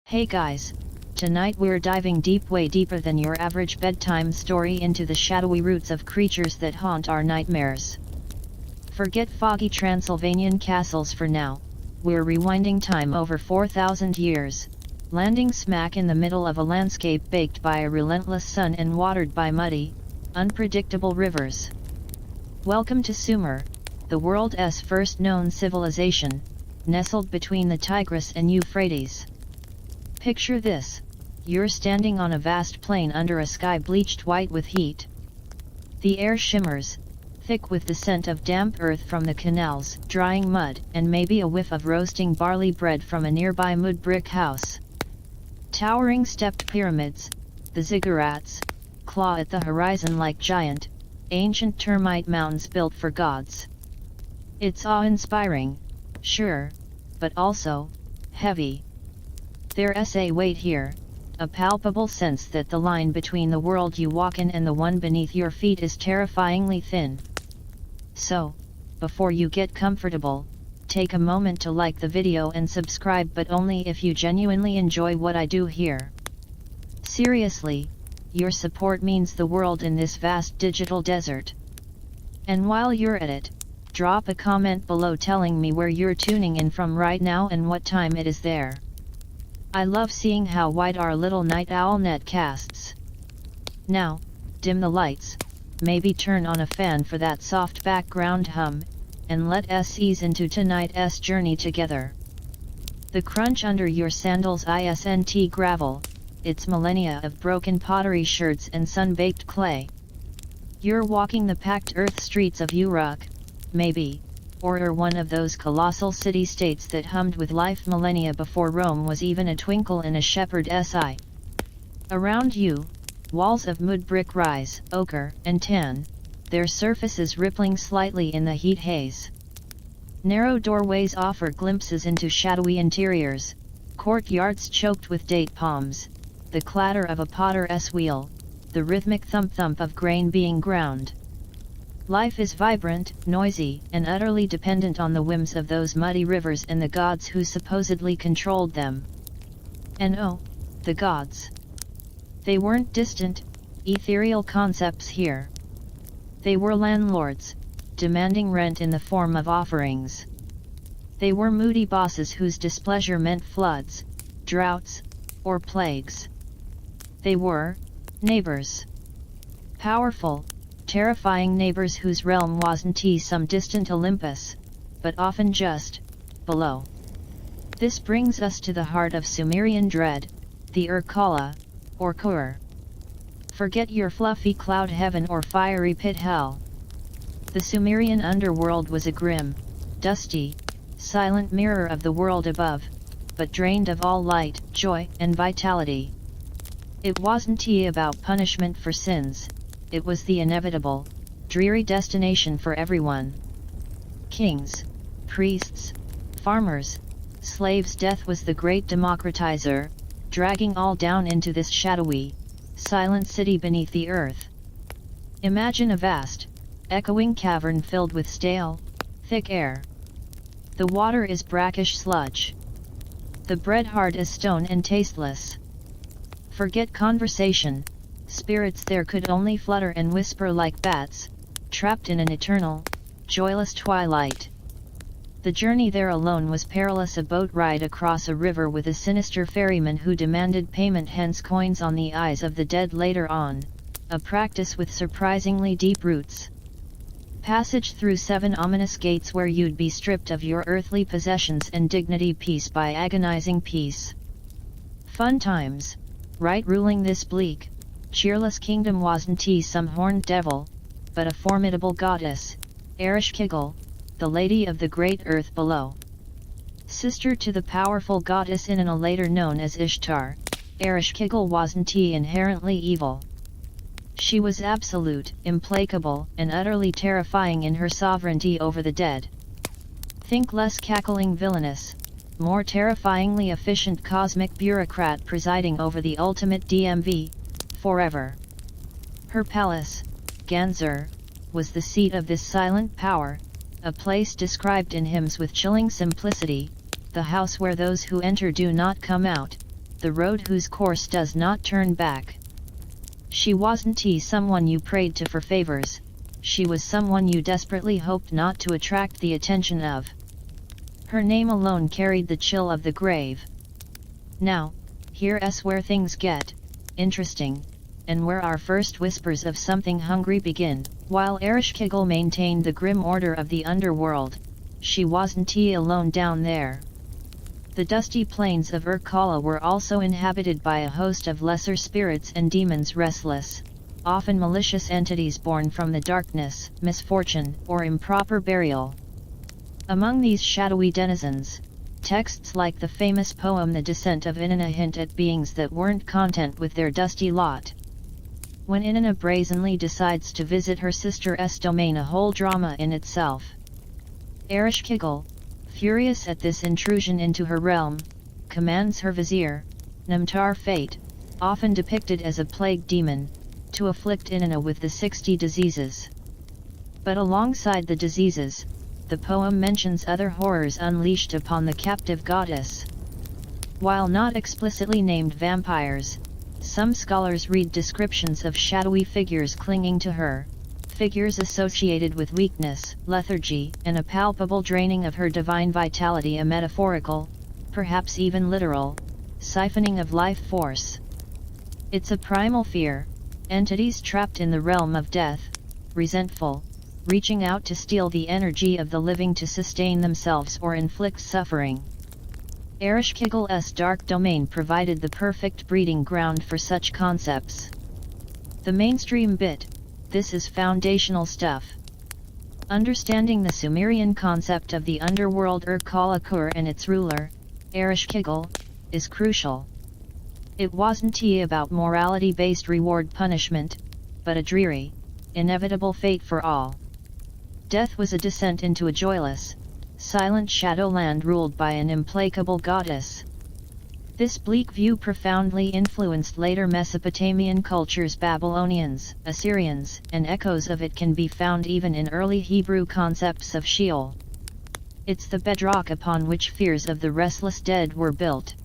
Hey guys, tonight we're diving deep, way deeper than your average bedtime story, into the shadowy roots of creatures that haunt our nightmares. Forget foggy Transylvanian castles for now, we're rewinding time over 4,000 years, landing smack in the middle of a landscape baked by a relentless sun and watered by muddy, unpredictable rivers. Welcome to Sumer, the world's first known civilization, nestled between the Tigris and Euphrates. Picture this: you're standing on a vast plain under a sky bleached white with heat. The air shimmers, thick with the scent of damp earth from the canals, drying mud, and maybe a whiff of roasting barley bread from a nearby mud brick house. Towering stepped pyramids, the ziggurats, claw at the horizon like giant, ancient termite mounds built for gods. It's awe-inspiring, sure, but also heavy. There's a weight here, a palpable sense that the line between the world you walk in and the one beneath your feet is terrifyingly thin. So, before you get comfortable, take a moment to like the video and subscribe, but only if you genuinely enjoy what I do here. Seriously, your support means the world in this vast digital desert. And while you're at it, drop a comment below telling me where you're tuning in from right now and what time it is there. I love seeing how wide our little night owl net casts. Now, dim the lights, maybe turn on a fan for that soft background hum, and let us ease into tonight's journey together. The crunch under your sandals isn't gravel, it's millennia of broken pottery sherds and sun-baked clay. You're walking the packed earth streets of Uruk, maybe, or one of those colossal city-states that hummed with life millennia before Rome was even a twinkle in a shepherd's eye. Around you, walls of mud brick rise, ochre and tan, their surfaces rippling slightly in the heat haze. Narrow doorways offer glimpses into shadowy interiors, courtyards choked with date palms, the clatter of a potter's wheel, the rhythmic thump-thump of grain being ground. Life is vibrant, noisy, and utterly dependent on the whims of those muddy rivers and the gods who supposedly controlled them. And oh, the gods. They weren't distant, ethereal concepts here. They were landlords, demanding rent in the form of offerings. They were moody bosses whose displeasure meant floods, droughts, or plagues. They were neighbors. Powerful, terrifying neighbors whose realm wasn't some distant Olympus, but often just below. This brings us to the heart of Sumerian dread, the Ur-Kala, or Kur. Forget your fluffy cloud heaven or fiery pit hell. The Sumerian underworld was a grim, dusty, silent mirror of the world above, but drained of all light, joy, and vitality. It wasn't about punishment for sins. It was the inevitable, dreary destination for everyone. Kings, priests, farmers, slaves. Death was the great democratizer, dragging all down into this shadowy, silent city beneath the earth. Imagine a vast, echoing cavern filled with stale, thick air. The water is brackish sludge. The bread hard as stone and tasteless. Forget conversation. Spirits there could only flutter and whisper like bats, trapped in an eternal, joyless twilight. The journey there alone was perilous, a boat ride across a river with a sinister ferryman who demanded payment, hence coins on the eyes of the dead later on, a practice with surprisingly deep roots. Passage through 7 ominous gates where you'd be stripped of your earthly possessions and dignity piece by agonizing peace. Fun times, right? Ruling this bleak, cheerless kingdom wasn't some horned devil, but a formidable goddess, Ereshkigal, the lady of the great earth below. Sister to the powerful goddess Inanna, later known as Ishtar, Ereshkigal wasn't inherently evil. She was absolute, implacable, and utterly terrifying in her sovereignty over the dead. Think less cackling villainous, more terrifyingly efficient cosmic bureaucrat presiding over the ultimate DMV, forever. Her palace, Ganzer, was the seat of this silent power, a place described in hymns with chilling simplicity, the house where those who enter do not come out, the road whose course does not turn back. She wasn't someone you prayed to for favors, she was someone you desperately hoped not to attract the attention of. Her name alone carried the chill of the grave. Now, here's where things get interesting, and where our first whispers of something hungry begin. While Ereshkigal maintained the grim order of the underworld, she wasn't alone down there. The dusty plains of Urkala were also inhabited by a host of lesser spirits and demons, restless, often malicious entities born from the darkness, misfortune, or improper burial. Among these shadowy denizens, texts like the famous poem The Descent of Inanna hint at beings that weren't content with their dusty lot. When Inanna brazenly decides to visit her sister's domain, a whole drama in itself. Ereshkigal, furious at this intrusion into her realm, commands her vizier, Namtar Fate, often depicted as a plague demon, to afflict Inanna with the 60 diseases. But alongside the diseases, the poem mentions other horrors unleashed upon the captive goddess. While not explicitly named vampires, some scholars read descriptions of shadowy figures clinging to her, figures associated with weakness, lethargy, and a palpable draining of her divine vitality, a metaphorical, perhaps even literal, siphoning of life force. It's a primal fear, entities trapped in the realm of death, resentful, reaching out to steal the energy of the living to sustain themselves or inflict suffering. Ereshkigal's dark domain provided the perfect breeding ground for such concepts. The mainstream bit, this is foundational stuff. Understanding the Sumerian concept of the underworld Ur-Kala-Kur and its ruler, Ereshkigal, is crucial. It wasn't about morality-based reward-punishment, but a dreary, inevitable fate for all. Death was a descent into a joyless, silent shadowland ruled by an implacable goddess. This bleak view profoundly influenced later Mesopotamian cultures. Babylonians, Assyrians, and echoes of it can be found even in early Hebrew concepts of Sheol. It's the bedrock upon which fears of the restless dead were built.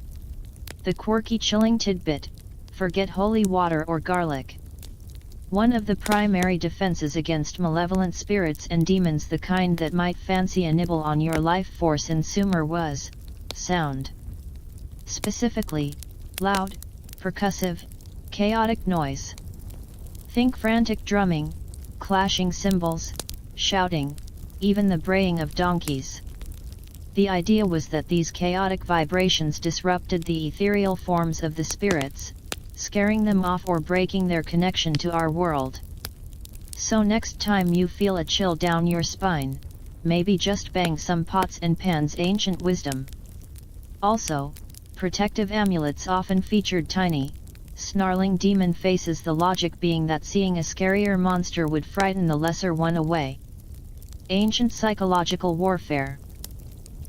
The quirky chilling tidbit, forget holy water or garlic. One of the primary defenses against malevolent spirits and demons, the kind that might fancy a nibble on your life force in Sumer, was sound. Specifically, loud, percussive, chaotic noise. Think frantic drumming, clashing cymbals, shouting, even the braying of donkeys. The idea was that these chaotic vibrations disrupted the ethereal forms of the spirits, scaring them off or breaking their connection to our world. So next time you feel a chill down your spine, maybe just bang some pots and pans. Ancient wisdom. Also, protective amulets often featured tiny, snarling demon faces, the logic being that seeing a scarier monster would frighten the lesser one away. Ancient psychological warfare.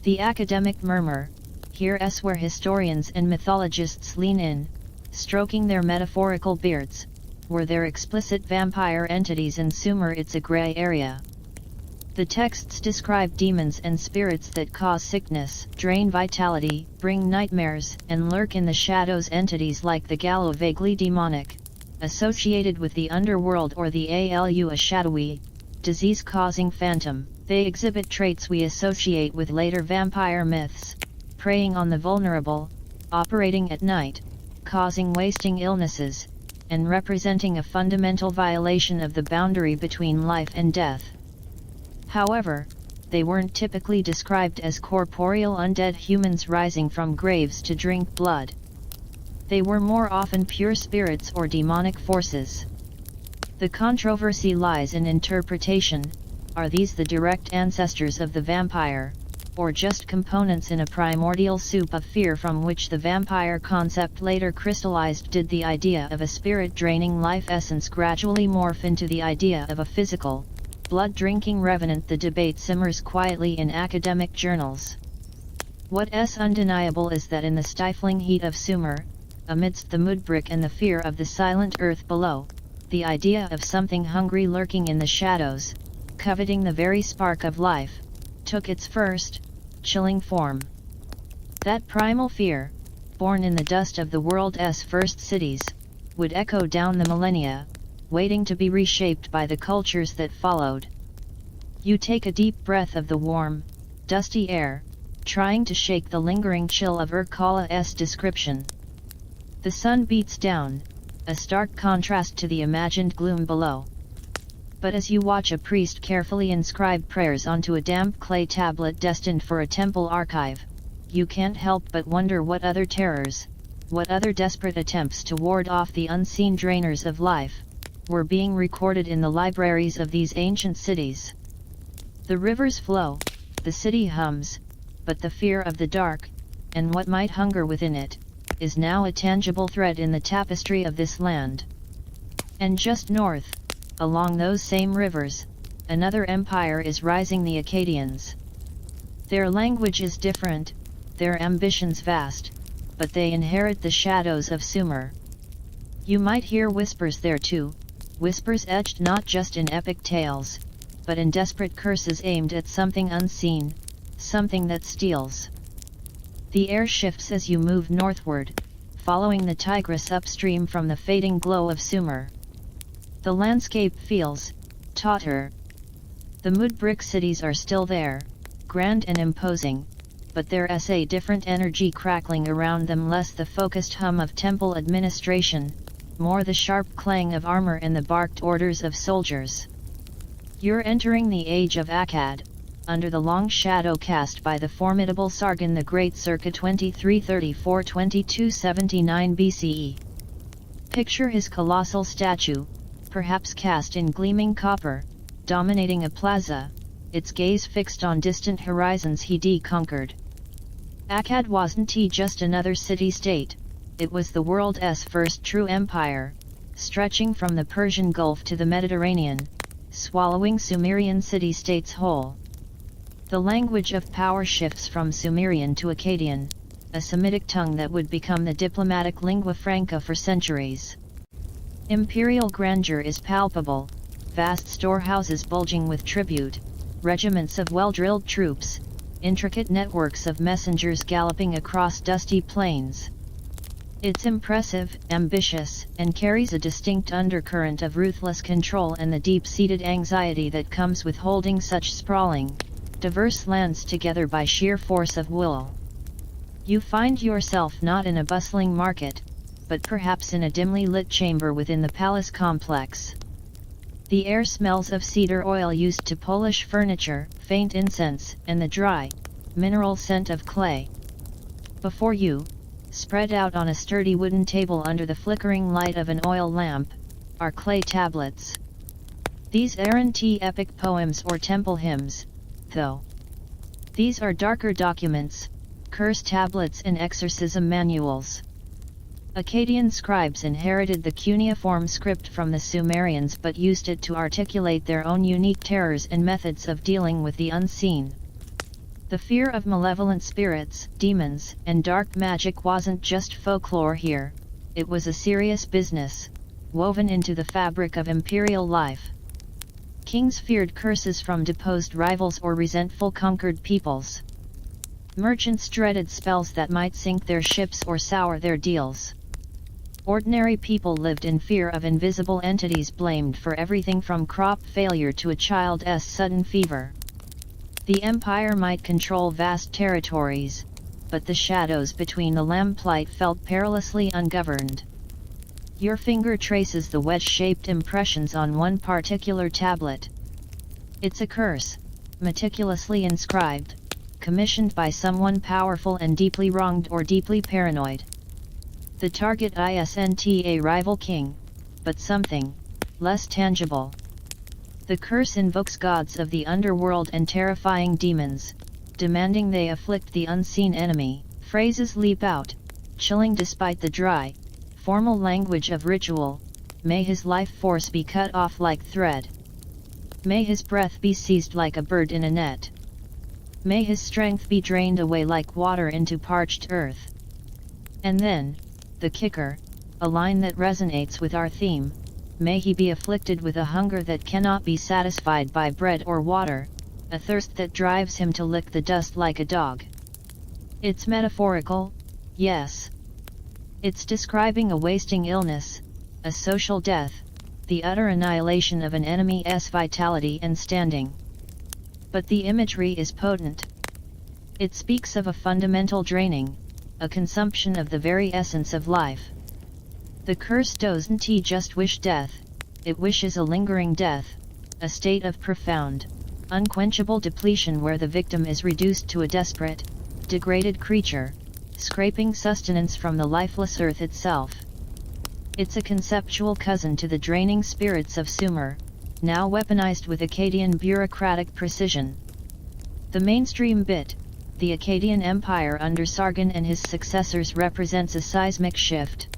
The academic murmur, here's where historians and mythologists lean in, stroking their metaphorical beards. Were there explicit vampire entities in Sumer? It's a gray area. The texts describe demons and spirits that cause sickness, drain vitality, bring nightmares, and lurk in the shadows. Entities like the Gallo, vaguely demonic, associated with the underworld, or the Alu, a shadowy, disease-causing phantom. They exhibit traits we associate with later vampire myths, preying on the vulnerable, operating at night, causing wasting illnesses, and representing a fundamental violation of the boundary between life and death. However, they weren't typically described as corporeal undead humans rising from graves to drink blood. They were more often pure spirits or demonic forces. The controversy lies in interpretation. Are these the direct ancestors of the vampire, or just components in a primordial soup of fear from which the vampire concept later crystallized? Did the idea of a spirit draining life essence gradually morph into the idea of a physical, blood-drinking revenant? The debate simmers quietly in academic journals. What's undeniable is that in the stifling heat of Sumer, amidst the mudbrick and the fear of the silent earth below, the idea of something hungry lurking in the shadows, coveting the very spark of life, took its first, chilling form. That primal fear, born in the dust of the world's first cities, would echo down the millennia, waiting to be reshaped by the cultures that followed. You take a deep breath of the warm, dusty air, trying to shake the lingering chill of Urkala's description. The sun beats down, a stark contrast to the imagined gloom below. But as you watch a priest carefully inscribe prayers onto a damp clay tablet destined for a temple archive, you can't help but wonder what other terrors, what other desperate attempts to ward off the unseen drainers of life, were being recorded in the libraries of these ancient cities. The rivers flow, the city hums, but the fear of the dark, and what might hunger within it, is now a tangible thread in the tapestry of this land. And just north, along those same rivers, another empire is rising, the Akkadians. Their language is different, their ambitions vast, but they inherit the shadows of Sumer. You might hear whispers there too, whispers etched not just in epic tales, but in desperate curses aimed at something unseen, something that steals. The air shifts as you move northward, following the Tigris upstream from the fading glow of Sumer. The landscape feels tauter. The mud brick cities are still there, grand and imposing, but there's a different energy crackling around them, less the focused hum of temple administration, more the sharp clang of armor and the barked orders of soldiers. You're entering the age of Akkad, under the long shadow cast by the formidable Sargon the Great circa 2334–2279 BCE. Picture his colossal statue, perhaps cast in gleaming copper, dominating a plaza, its gaze fixed on distant horizons he conquered. Akkad wasn't just another city-state, it was the world's first true empire, stretching from the Persian Gulf to the Mediterranean, swallowing Sumerian city-states whole. The language of power shifts from Sumerian to Akkadian, a Semitic tongue that would become the diplomatic lingua franca for centuries. Imperial grandeur is palpable, vast storehouses bulging with tribute, regiments of well-drilled troops, intricate networks of messengers galloping across dusty plains. It's impressive, ambitious, and carries a distinct undercurrent of ruthless control and the deep-seated anxiety that comes with holding such sprawling, diverse lands together by sheer force of will. You find yourself not in a bustling market, but perhaps in a dimly lit chamber within the palace complex. The air smells of cedar oil used to polish furniture, faint incense, and the dry, mineral scent of clay. Before you, spread out on a sturdy wooden table under the flickering light of an oil lamp, are clay tablets. These aren't epic poems or temple hymns, though. These are darker documents, curse tablets and exorcism manuals. Akkadian scribes inherited the cuneiform script from the Sumerians but used it to articulate their own unique terrors and methods of dealing with the unseen. The fear of malevolent spirits, demons, and dark magic wasn't just folklore here, it was a serious business, woven into the fabric of imperial life. Kings feared curses from deposed rivals or resentful conquered peoples. Merchants dreaded spells that might sink their ships or sour their deals. Ordinary people lived in fear of invisible entities blamed for everything from crop failure to a child's sudden fever. The empire might control vast territories, but the shadows between the lamplight felt perilously ungoverned. Your finger traces the wedge-shaped impressions on one particular tablet. It's a curse, meticulously inscribed, commissioned by someone powerful and deeply wronged or deeply paranoid. The target isn't a rival king, but something less tangible. The curse invokes gods of the underworld and terrifying demons, demanding they afflict the unseen enemy. Phrases leap out, chilling despite the dry, formal language of ritual. May his life force be cut off like thread. May his breath be seized like a bird in a net. May his strength be drained away like water into parched earth. And then, the kicker, a line that resonates with our theme, may he be afflicted with a hunger that cannot be satisfied by bread or water, a thirst that drives him to lick the dust like a dog. It's metaphorical, yes, It's describing a wasting illness, a social death, the utter annihilation of an enemy's vitality and standing. But the imagery is potent. It speaks of a fundamental draining, a consumption of the very essence of life. The curse doesn't just wish death, it wishes a lingering death, a state of profound, unquenchable depletion where the victim is reduced to a desperate, degraded creature, scraping sustenance from the lifeless earth itself. It's a conceptual cousin to the draining spirits of Sumer, now weaponized with Akkadian bureaucratic precision. The mainstream bit, the Akkadian Empire under Sargon and his successors, represents a seismic shift.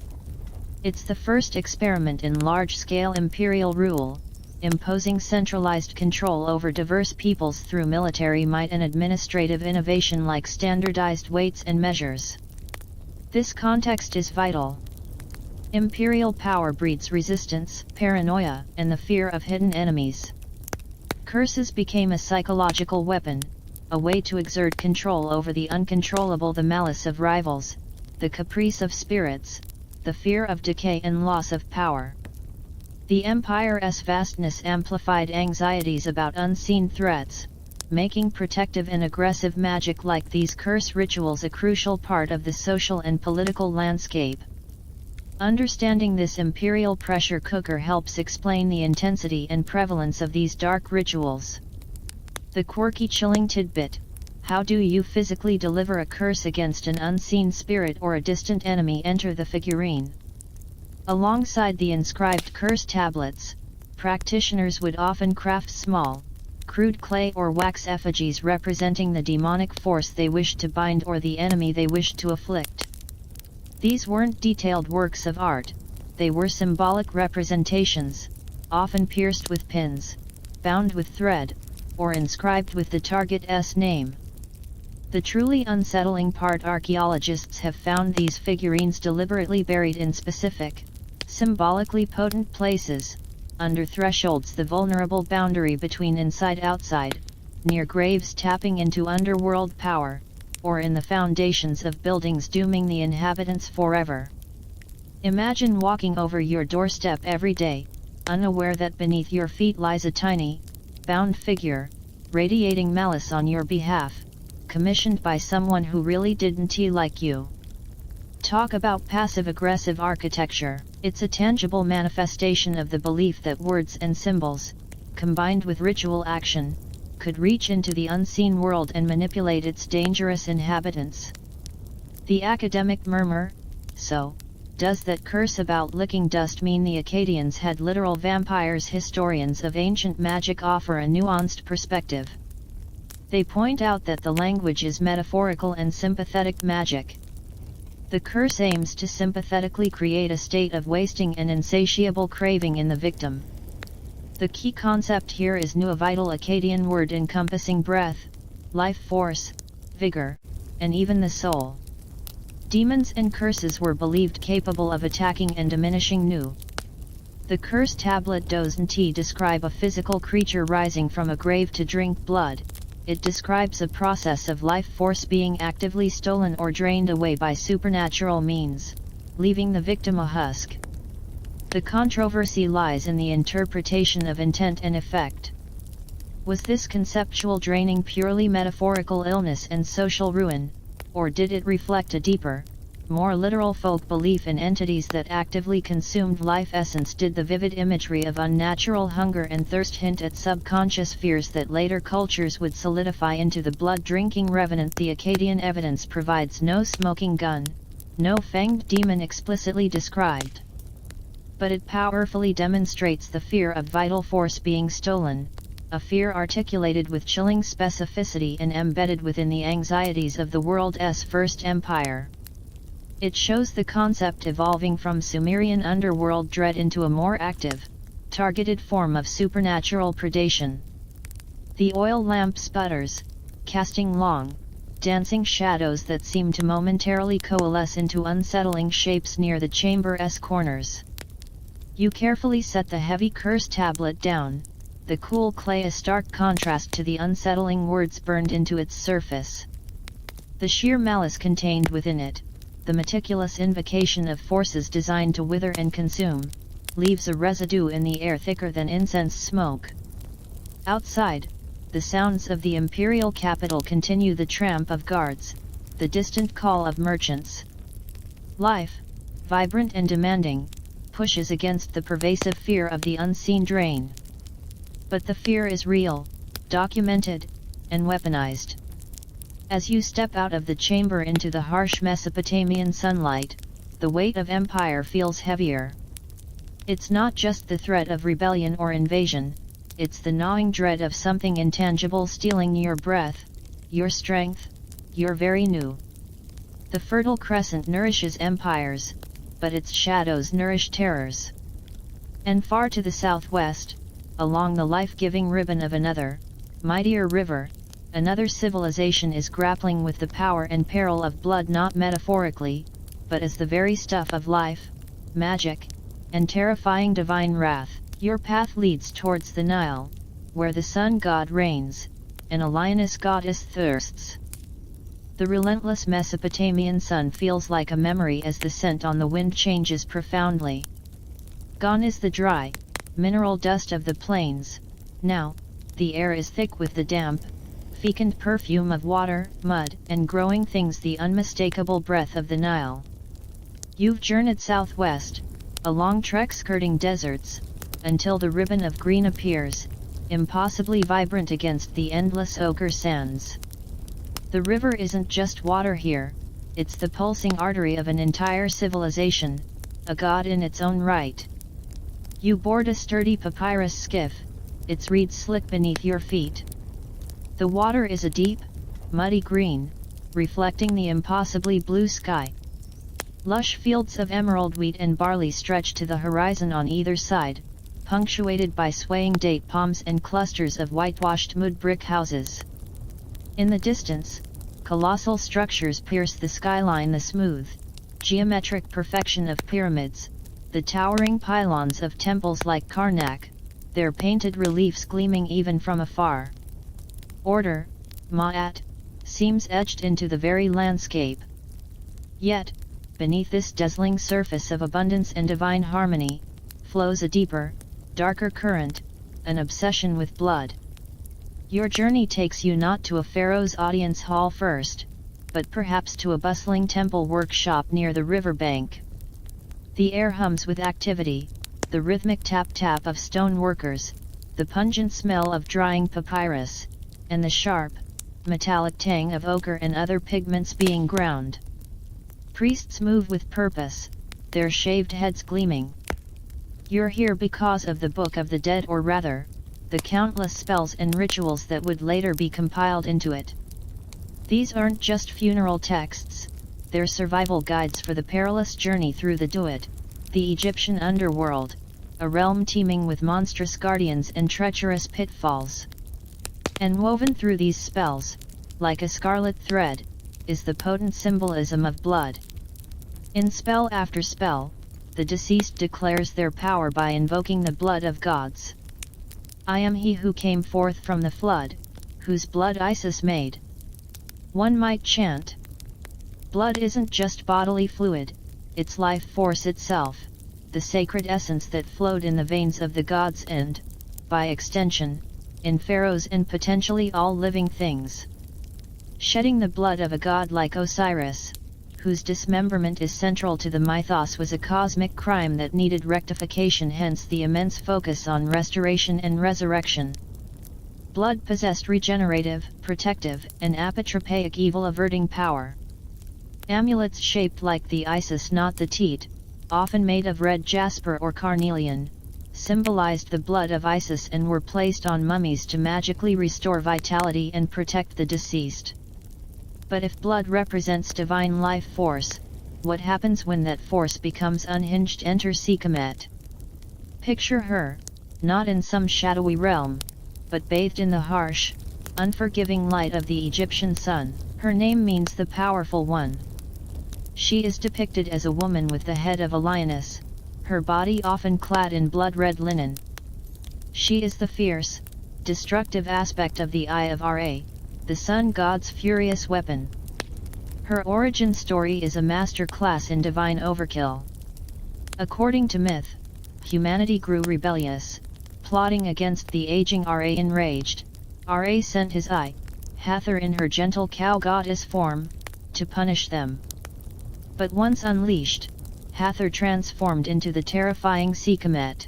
It's the first experiment in large-scale imperial rule, imposing centralized control over diverse peoples through military might and administrative innovation like standardized weights and measures. This context is vital. Imperial power breeds resistance, paranoia, and the fear of hidden enemies. Curses became a psychological weapon, a way to exert control over the uncontrollable, the malice of rivals, the caprice of spirits, the fear of decay and loss of power. The empire's vastness amplified anxieties about unseen threats, making protective and aggressive magic like these curse rituals a crucial part of the social and political landscape. Understanding this imperial pressure cooker helps explain the intensity and prevalence of these dark rituals. The quirky, chilling tidbit: how do you physically deliver a curse against an unseen spirit or a distant enemy? Enter the figurine. Alongside the inscribed curse tablets, practitioners would often craft small, crude clay or wax effigies representing the demonic force they wished to bind or the enemy they wished to afflict. These weren't detailed works of art, they were symbolic representations, often pierced with pins, bound with thread, or inscribed with the target's name. The truly unsettling part: archaeologists have found these figurines deliberately buried in specific, symbolically potent places, under thresholds, the vulnerable boundary between inside-outside, near graves tapping into underworld power, or in the foundations of buildings dooming the inhabitants forever. Imagine walking over your doorstep every day, unaware that beneath your feet lies a tiny, bound figure, radiating malice on your behalf, commissioned by someone who really didn't like you. Talk about passive-aggressive architecture. It's a tangible manifestation of the belief that words and symbols, combined with ritual action, could reach into the unseen world and manipulate its dangerous inhabitants. The academic murmur: so, does that curse about licking dust mean the Akkadians had literal vampires? Historians of ancient magic offer a nuanced perspective. They point out that the language is metaphorical and sympathetic magic. The curse aims to sympathetically create a state of wasting and insatiable craving in the victim. The key concept here is nu, a vital Akkadian word encompassing breath, life force, vigor, and even the soul. Demons and curses were believed capable of attacking and diminishing nu. The curse tablet doesn't describe a physical creature rising from a grave to drink blood. It describes a process of life force being actively stolen or drained away by supernatural means, leaving the victim a husk. The controversy lies in the interpretation of intent and effect. Was this conceptual draining purely metaphorical illness and social ruin, or did it reflect a deeper, more literal folk belief in entities that actively consumed life essence? Did the vivid imagery of unnatural hunger and thirst hint at subconscious fears that later cultures would solidify into the blood-drinking revenant? The Akkadian evidence provides no smoking gun, no fanged demon explicitly described. But it powerfully demonstrates the fear of vital force being stolen, a fear articulated with chilling specificity and embedded within the anxieties of the world's first empire. It shows the concept evolving from Sumerian underworld dread into a more active, targeted form of supernatural predation. The oil lamp sputters, casting long, dancing shadows that seem to momentarily coalesce into unsettling shapes near the chamber's corners. You carefully set the heavy curse tablet down, the cool clay a stark contrast to the unsettling words burned into its surface. The sheer malice contained within it, the meticulous invocation of forces designed to wither and consume, leaves a residue in the air thicker than incense smoke. Outside, the sounds of the imperial capital continue the tramp of guards, the distant call of merchants. Life, vibrant and demanding, pushes against the pervasive fear of the unseen drain. But the fear is real, documented, and weaponized. As you step out of the chamber into the harsh Mesopotamian sunlight, the weight of empire feels heavier. It's not just the threat of rebellion or invasion, it's the gnawing dread of something intangible stealing your breath, your strength, your very new. The Fertile Crescent nourishes empires, but its shadows nourish terrors. And far to the southwest, along the life-giving ribbon of another, mightier river, another civilization is grappling with the power and peril of blood, not metaphorically, but as the very stuff of life, magic, and terrifying divine wrath. Your path leads towards the Nile, where the sun god reigns, and a lioness goddess thirsts. The relentless Mesopotamian sun feels like a memory as the scent on the wind changes profoundly. Gone is the dry, mineral dust of the plains. Now, the air is thick with the damp, fecund perfume of water, mud, and growing things, the unmistakable breath of the Nile. You've journeyed southwest, along trek skirting deserts, until the ribbon of green appears, impossibly vibrant against the endless ochre sands. The river isn't just water here, it's the pulsing artery of an entire civilization, a god in its own right. You board a sturdy papyrus skiff, its reeds slick beneath your feet. The water is a deep, muddy green, reflecting the impossibly blue sky. Lush fields of emerald wheat and barley stretch to the horizon on either side, punctuated by swaying date palms and clusters of whitewashed mud brick houses. In the distance, colossal structures pierce the skyline, the smooth, geometric perfection of pyramids, the towering pylons of temples like Karnak, their painted reliefs gleaming even from afar. Order, Ma'at, seems etched into the very landscape. Yet, beneath this dazzling surface of abundance and divine harmony, flows a deeper, darker current, an obsession with blood. Your journey takes you not to a pharaoh's audience hall first, but perhaps to a bustling temple workshop near the riverbank. The air hums with activity, the rhythmic tap-tap of stone workers, the pungent smell of drying papyrus, and the sharp, metallic tang of ochre and other pigments being ground. Priests move with purpose, their shaved heads gleaming. You're here because of the Book of the Dead, or rather, the countless spells and rituals that would later be compiled into it. These aren't just funeral texts, they're survival guides for the perilous journey through the Duat, the Egyptian underworld, a realm teeming with monstrous guardians and treacherous pitfalls. And woven through these spells, like a scarlet thread, is the potent symbolism of blood. In spell after spell, the deceased declares their power by invoking the blood of gods. I am he who came forth from the flood, whose blood Isis made. One might chant. Blood isn't just bodily fluid, it's life force itself, the sacred essence that flowed in the veins of the gods and, by extension, in pharaohs and potentially all living things. Shedding the blood of a god like Osiris, whose dismemberment is central to the mythos, was a cosmic crime that needed rectification, hence the immense focus on restoration and resurrection. Blood possessed regenerative, protective, and apotropaic evil-averting power. Amulets shaped like the Isis, not the teat, often made of red jasper or carnelian, symbolized the blood of Isis and were placed on mummies to magically restore vitality and protect the deceased. But if blood represents divine life force, what happens when that force becomes unhinged? Enter Sekhmet. Picture her, not in some shadowy realm, but bathed in the harsh, unforgiving light of the Egyptian sun. Her name means the powerful one. She is depicted as a woman with the head of a lioness, her body often clad in blood-red linen. She is the fierce, destructive aspect of the Eye of Ra, the sun god's furious weapon. Her origin story is a masterclass in divine overkill. According to myth, humanity grew rebellious, plotting against the aging Ra. Enraged, Ra sent his eye, Hathor in her gentle cow goddess form, to punish them. But once unleashed, Hathor transformed into the terrifying Sekhmet.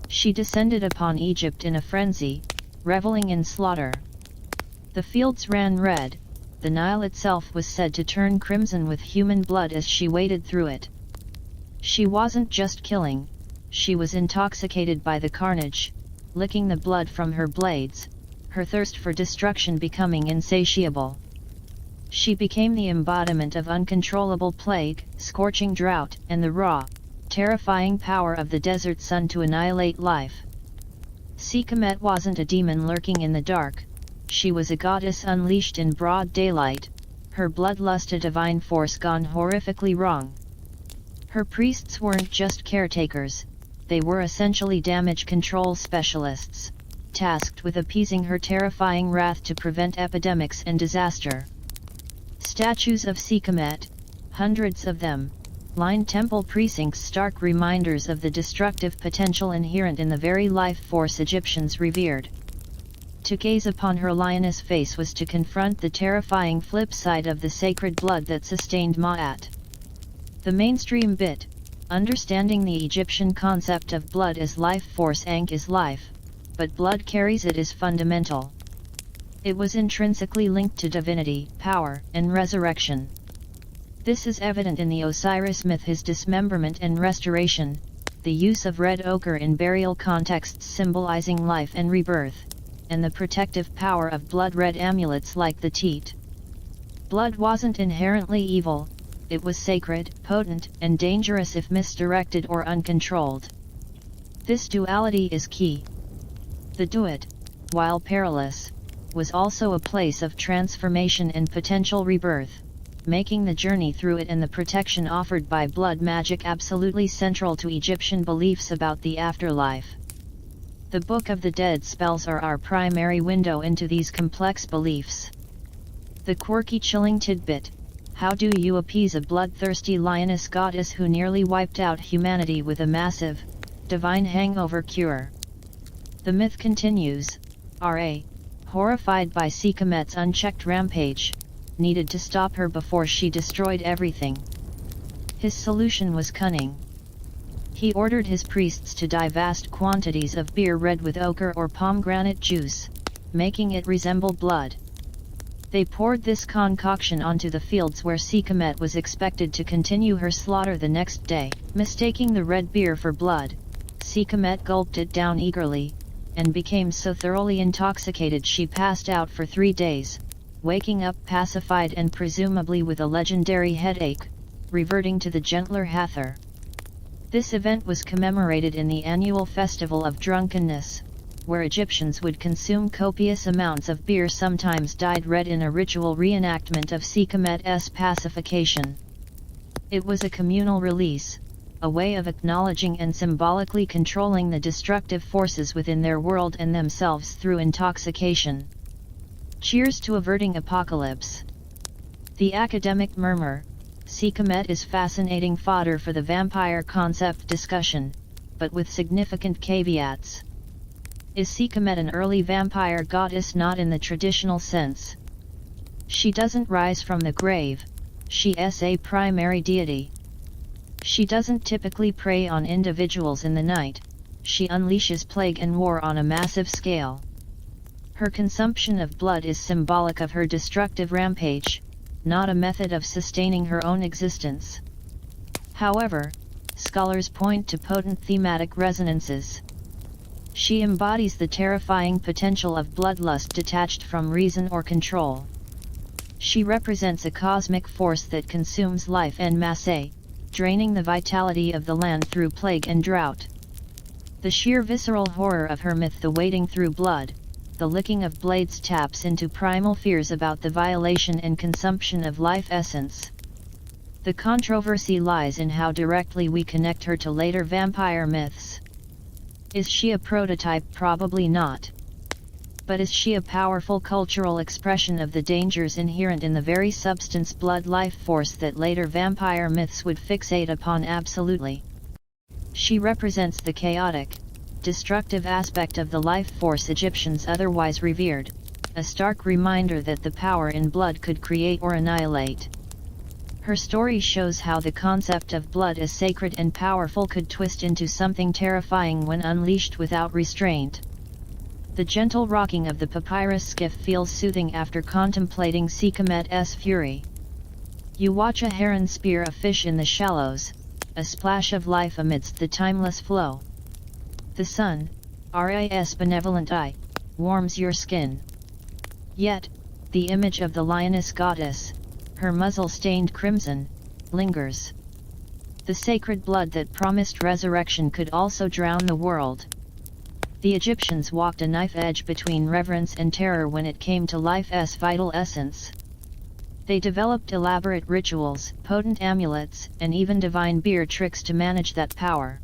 She descended upon Egypt in a frenzy, reveling in slaughter. The fields ran red, the Nile itself was said to turn crimson with human blood as she waded through it. She wasn't just killing, she was intoxicated by the carnage, licking the blood from her blades, her thirst for destruction becoming insatiable. She became the embodiment of uncontrollable plague, scorching drought, and the raw, terrifying power of the desert sun to annihilate life. Sekhmet wasn't a demon lurking in the dark, she was a goddess unleashed in broad daylight, her bloodlust a divine force gone horrifically wrong. Her priests weren't just caretakers, they were essentially damage control specialists, tasked with appeasing her terrifying wrath to prevent epidemics and disaster. Statues of Sekhmet, hundreds of them, line temple precincts, stark reminders of the destructive potential inherent in the very life force Egyptians revered. To gaze upon her lioness face was to confront the terrifying flip side of the sacred blood that sustained Ma'at. The mainstream bit, understanding the Egyptian concept of blood as life force. Ankh is life, but blood carries it is fundamental. It was intrinsically linked to divinity, power, and resurrection. This is evident in the Osiris myth, his dismemberment and restoration, the use of red ochre in burial contexts symbolizing life and rebirth, and the protective power of blood-red amulets like the teat. Blood wasn't inherently evil, it was sacred, potent, and dangerous if misdirected or uncontrolled. This duality is key. The duat, while perilous, was also a place of transformation and potential rebirth, making the journey through it and the protection offered by blood magic absolutely central to Egyptian beliefs about the afterlife. The Book of the Dead spells are our primary window into these complex beliefs. The quirky, chilling tidbit: how do you appease a bloodthirsty lioness goddess who nearly wiped out humanity with a massive, divine hangover cure? The myth continues. Ra, horrified by Sekhmet's unchecked rampage, needed to stop her before she destroyed everything. His solution was cunning. He ordered his priests to dye vast quantities of beer red with ochre or pomegranate juice, making it resemble blood. They poured this concoction onto the fields where Sekhmet was expected to continue her slaughter the next day. Mistaking the red beer for blood, Sekhmet gulped it down eagerly, and became so thoroughly intoxicated she passed out for 3 days, waking up pacified and presumably with a legendary headache, reverting to the gentler Hathor. This event was commemorated in the annual festival of drunkenness, where Egyptians would consume copious amounts of beer, sometimes dyed red, in a ritual reenactment of Sekhmet's pacification. It was a communal release, a way of acknowledging and symbolically controlling the destructive forces within their world and themselves through intoxication. Cheers to averting apocalypse. The academic murmur: Sekhmet is fascinating fodder for the vampire concept discussion, but with significant caveats. Is Sekhmet an early vampire goddess? Not in the traditional sense. She doesn't rise from the grave, she's a primary deity. She doesn't typically prey on individuals in the night, she unleashes plague and war on a massive scale. Her consumption of blood is symbolic of her destructive rampage, not a method of sustaining her own existence. However, scholars point to potent thematic resonances. She embodies the terrifying potential of bloodlust detached from reason or control. She represents a cosmic force that consumes life en masse, draining the vitality of the land through plague and drought. The sheer visceral horror of her myth, the wading through blood, the licking of blades, taps into primal fears about the violation and consumption of life essence. The controversy lies in how directly we connect her to later vampire myths. Is she a prototype? Probably not. But is she a powerful cultural expression of the dangers inherent in the very substance blood life force that later vampire myths would fixate upon absolutely? She represents the chaotic, destructive aspect of the life force Egyptians otherwise revered, a stark reminder that the power in blood could create or annihilate. Her story shows how the concept of blood as sacred and powerful could twist into something terrifying when unleashed without restraint. The gentle rocking of the papyrus skiff feels soothing after contemplating Sekhmet's fury. You watch a heron spear a fish in the shallows, a splash of life amidst the timeless flow. The sun, Ra's benevolent eye, warms your skin. Yet, the image of the lioness goddess, her muzzle stained crimson, lingers. The sacred blood that promised resurrection could also drown the world. The Egyptians walked a knife edge between reverence and terror when it came to life's vital essence. They developed elaborate rituals, potent amulets, and even divine beer tricks to manage that power.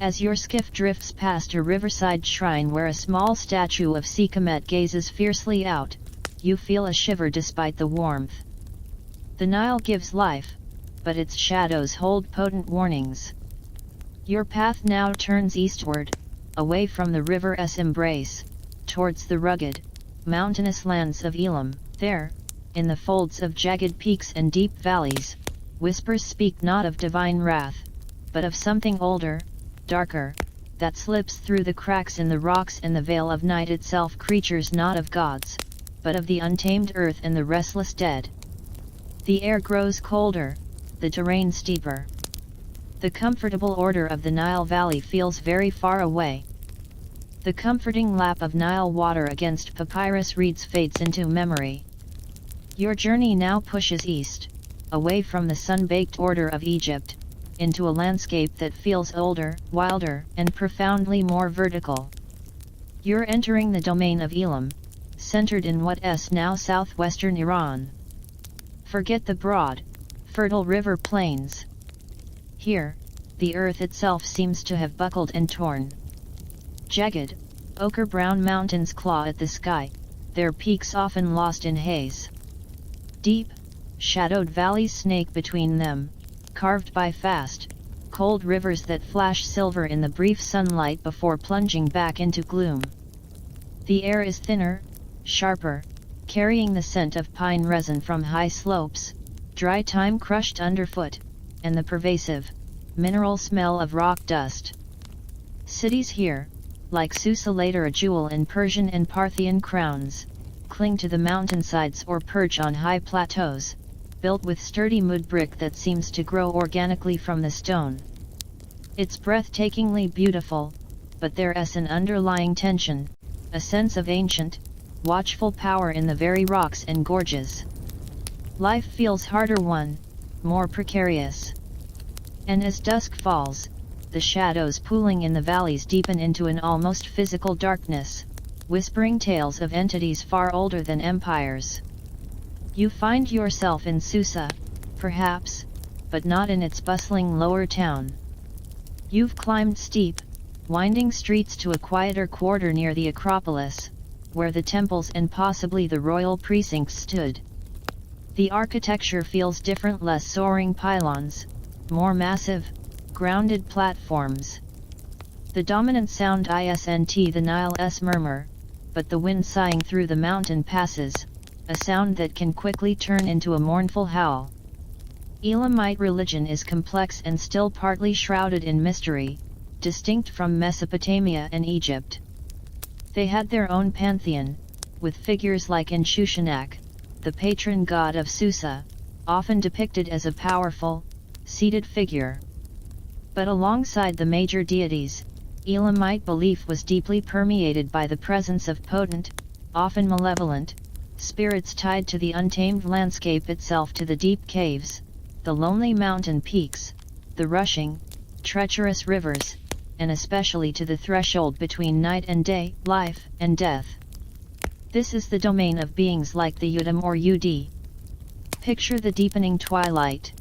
As your skiff drifts past a riverside shrine where a small statue of Sekhmet gazes fiercely out, you feel a shiver despite the warmth. The Nile gives life, but its shadows hold potent warnings. Your path now turns eastward, away from the river's embrace, towards the rugged, mountainous lands of Elam. There, in the folds of jagged peaks and deep valleys, whispers speak not of divine wrath, but of something older, darker, that slips through the cracks in the rocks and the veil of night itself, creatures not of gods, but of the untamed earth and the restless dead. The air grows colder, the terrain steeper. The comfortable order of the Nile Valley feels very far away. The comforting lap of Nile water against papyrus reeds fades into memory. Your journey now pushes east, away from the sun-baked order of Egypt, into a landscape that feels older, wilder, and profoundly more vertical. You're entering the domain of Elam, centered in what's now southwestern Iran. Forget the broad, fertile river plains. Here, the earth itself seems to have buckled and torn. Jagged, ochre-brown mountains claw at the sky, their peaks often lost in haze. Deep, shadowed valleys snake between them, carved by fast, cold rivers that flash silver in the brief sunlight before plunging back into gloom. The air is thinner, sharper, carrying the scent of pine resin from high slopes, dry thyme crushed underfoot, and the pervasive, mineral smell of rock dust. Cities here, like Susa later a jewel in Persian and Parthian crowns, cling to the mountainsides or perch on high plateaus, built with sturdy mud brick that seems to grow organically from the stone. It's breathtakingly beautiful, but there's an underlying tension, a sense of ancient, watchful power in the very rocks and gorges. Life feels harder won, more precarious. And as dusk falls, the shadows pooling in the valleys deepen into an almost physical darkness, whispering tales of entities far older than empires. You find yourself in Susa, perhaps, but not in its bustling lower town. You've climbed steep, winding streets to a quieter quarter near the Acropolis, where the temples and possibly the royal precincts stood. The architecture feels different, less soaring pylons, more massive, grounded platforms. The dominant sound isn't the Nile's murmur, but the wind sighing through the mountain passes, a sound that can quickly turn into a mournful howl. Elamite religion is complex and still partly shrouded in mystery, distinct from Mesopotamia and Egypt. They had their own pantheon, with figures like Inshushinak, the patron god of Susa, often depicted as a powerful, seated figure. But alongside the major deities, Elamite belief was deeply permeated by the presence of potent, often malevolent, spirits tied to the untamed landscape itself, to the deep caves, the lonely mountain peaks, the rushing, treacherous rivers, and especially to the threshold between night and day, life and death. This is the domain of beings like the Udam or Ud. Picture the deepening twilight.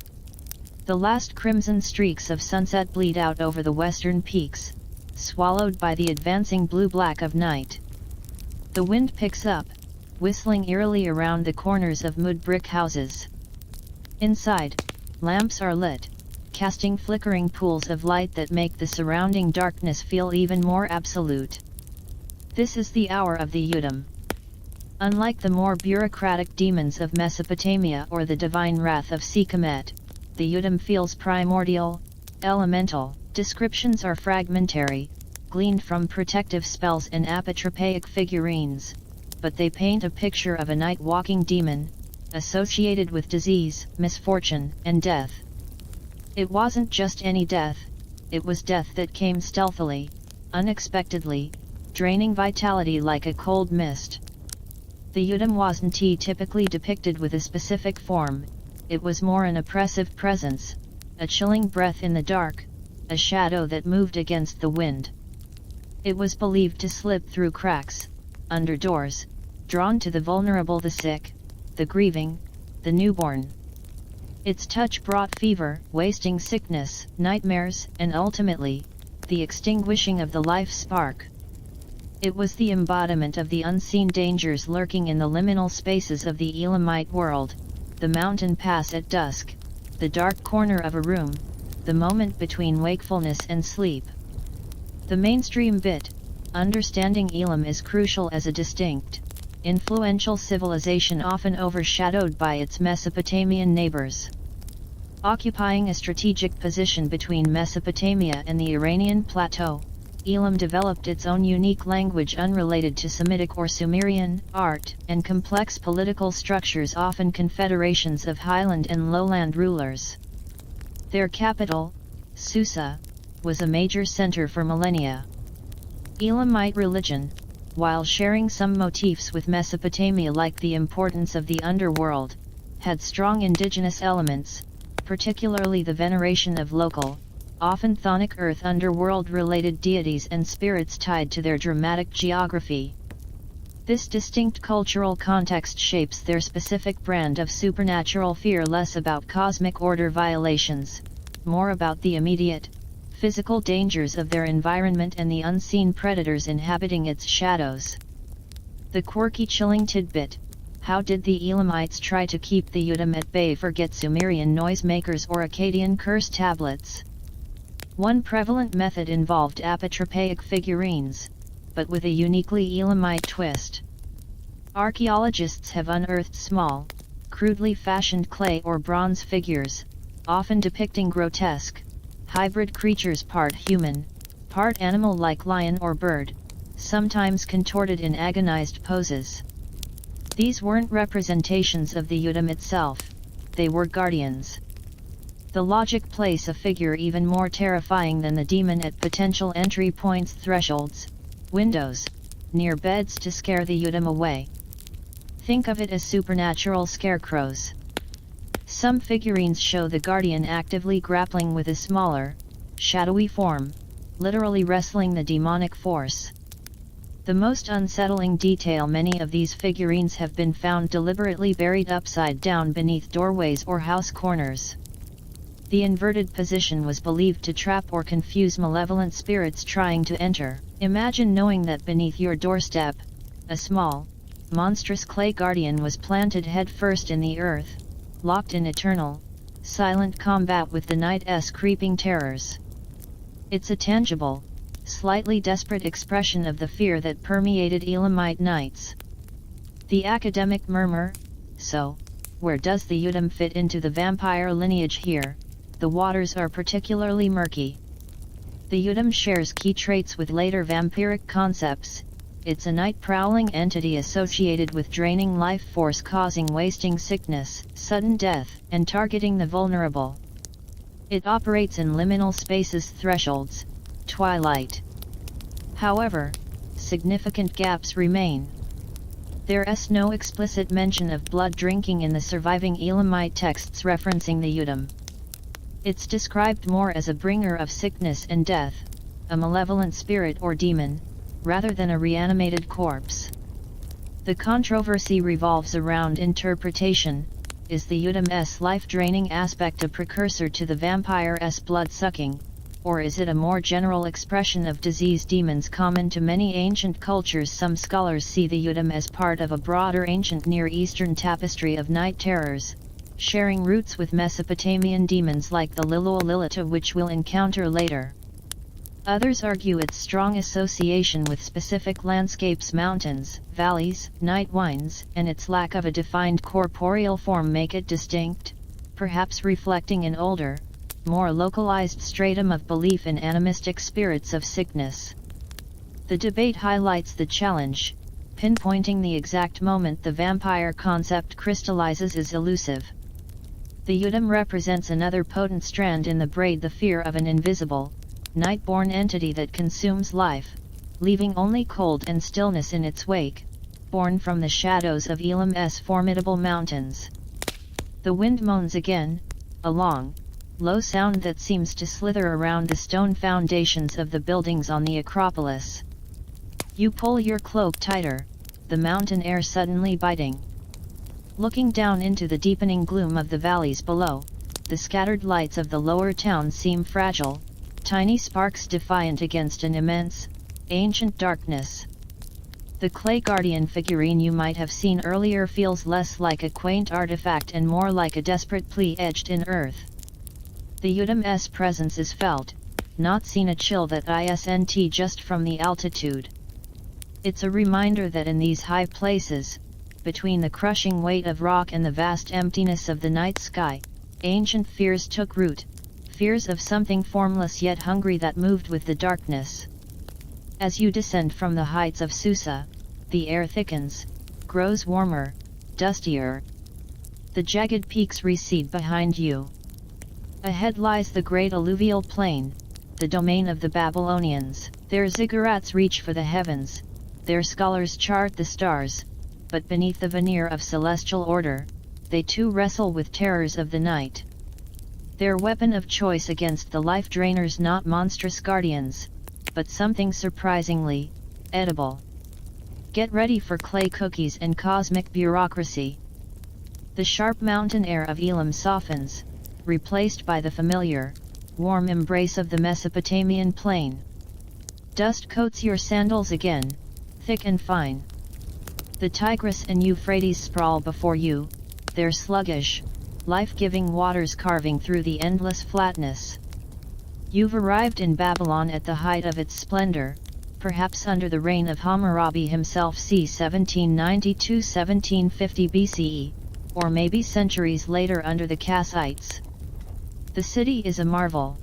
The last crimson streaks of sunset bleed out over the western peaks, swallowed by the advancing blue-black of night. The wind picks up, whistling eerily around the corners of mud brick houses. Inside, lamps are lit, casting flickering pools of light that make the surrounding darkness feel even more absolute. This is the hour of the Udam. Unlike the more bureaucratic demons of Mesopotamia or the divine wrath of Sekhmet, the Udam feels primordial, elemental. Descriptions are fragmentary, gleaned from protective spells and apotropaic figurines, but they paint a picture of a night-walking demon, associated with disease, misfortune, and death. It wasn't just any death, it was death that came stealthily, unexpectedly, draining vitality like a cold mist. The Udam wasn't typically depicted with a specific form, it was more an oppressive presence, a chilling breath in the dark, a shadow that moved against the wind. It was believed to slip through cracks, under doors, drawn to the vulnerable, the sick, the grieving, the newborn. Its touch brought fever, wasting sickness, nightmares, and ultimately, the extinguishing of the life spark. It was the embodiment of the unseen dangers lurking in the liminal spaces of the Elamite world, the mountain pass at dusk, the dark corner of a room, the moment between wakefulness and sleep. The mainstream bit, understanding Elam is crucial as a distinct, influential civilization often overshadowed by its Mesopotamian neighbors. Occupying a strategic position between Mesopotamia and the Iranian plateau, Elam developed its own unique language unrelated to Semitic or Sumerian art, and complex political structures, often confederations of highland and lowland rulers. Their capital, Susa, was a major center for millennia. Elamite religion, while sharing some motifs with Mesopotamia like the importance of the underworld, had strong indigenous elements, particularly the veneration of local, often chthonic earth underworld-related deities and spirits tied to their dramatic geography. This distinct cultural context shapes their specific brand of supernatural fear, less about cosmic order violations, more about the immediate, physical dangers of their environment and the unseen predators inhabiting its shadows. The quirky, chilling tidbit: how did the Elamites try to keep the Udam at bay? Forget Sumerian noisemakers or Akkadian curse tablets. One prevalent method involved apotropaic figurines, but with a uniquely Elamite twist. Archaeologists have unearthed small, crudely fashioned clay or bronze figures, often depicting grotesque, hybrid creatures, part human, part animal like lion or bird, sometimes contorted in agonized poses. These weren't representations of the Udam itself, they were guardians. The logic place a figure even more terrifying than the demon at potential entry points, thresholds, windows, near beds to scare the Udam away. Think of it as supernatural scarecrows. Some figurines show the guardian actively grappling with a smaller, shadowy form, literally wrestling the demonic force. The most unsettling detail: many of these figurines have been found deliberately buried upside down beneath doorways or house corners. The inverted position was believed to trap or confuse malevolent spirits trying to enter. Imagine knowing that beneath your doorstep, a small, monstrous clay guardian was planted headfirst in the earth, locked in eternal, silent combat with the night's creeping terrors. It's a tangible, slightly desperate expression of the fear that permeated Elamite nights. The academic murmur: so, where does the Udam fit into the vampire lineage here? The waters are particularly murky. The Udam shares key traits with later vampiric concepts. It's a night-prowling entity associated with draining life force, causing wasting, sickness, sudden death, and targeting the vulnerable. It operates in liminal spaces, thresholds, twilight. However, significant gaps remain. There's no explicit mention of blood drinking in the surviving Elamite texts referencing the Udam. It's described more as a bringer of sickness and death, a malevolent spirit or demon, rather than a reanimated corpse. The controversy revolves around interpretation: is the Udam's life-draining aspect a precursor to the vampire's blood-sucking, or is it a more general expression of disease demons common to many ancient cultures? Some scholars see the Udam as part of a broader ancient Near Eastern tapestry of night terrors, sharing roots with Mesopotamian demons like the Lilita, which we'll encounter later. Others argue its strong association with specific landscapes, mountains, valleys, night winds, and its lack of a defined corporeal form make it distinct, perhaps reflecting an older, more localized stratum of belief in animistic spirits of sickness. The debate highlights the challenge. Pinpointing the exact moment the vampire concept crystallizes is elusive. The Udam represents another potent strand in the braid, the fear of an invisible, night-born entity that consumes life, leaving only cold and stillness in its wake, born from the shadows of Elam's formidable mountains. The wind moans again, a long, low sound that seems to slither around the stone foundations of the buildings on the Acropolis. You pull your cloak tighter, the mountain air suddenly biting. Looking down into the deepening gloom of the valleys below, the scattered lights of the lower town seem fragile, tiny sparks defiant against an immense, ancient darkness. The clay guardian figurine you might have seen earlier feels less like a quaint artifact and more like a desperate plea etched in earth. The Udam's presence is felt, not seen, a chill that isn't just from the altitude. It's a reminder that in these high places, between the crushing weight of rock and the vast emptiness of the night sky, ancient fears took root, fears of something formless yet hungry that moved with the darkness. As you descend from the heights of Susa, the air thickens, grows warmer, dustier. The jagged peaks recede behind you. Ahead lies the great alluvial plain, the domain of the Babylonians. Their ziggurats reach for the heavens, their scholars chart the stars, but beneath the veneer of celestial order, they too wrestle with terrors of the night. Their weapon of choice against the life drainers, not monstrous guardians, but something surprisingly edible. Get ready for clay cookies and cosmic bureaucracy. The sharp mountain air of Elam softens, replaced by the familiar, warm embrace of the Mesopotamian plain. Dust coats your sandals again, thick and fine. The Tigris and Euphrates sprawl before you, their sluggish, life-giving waters carving through the endless flatness. You've arrived in Babylon at the height of its splendor, perhaps under the reign of Hammurabi himself c. 1792–1750 BCE, or maybe centuries later under the Kassites. The city is a marvel.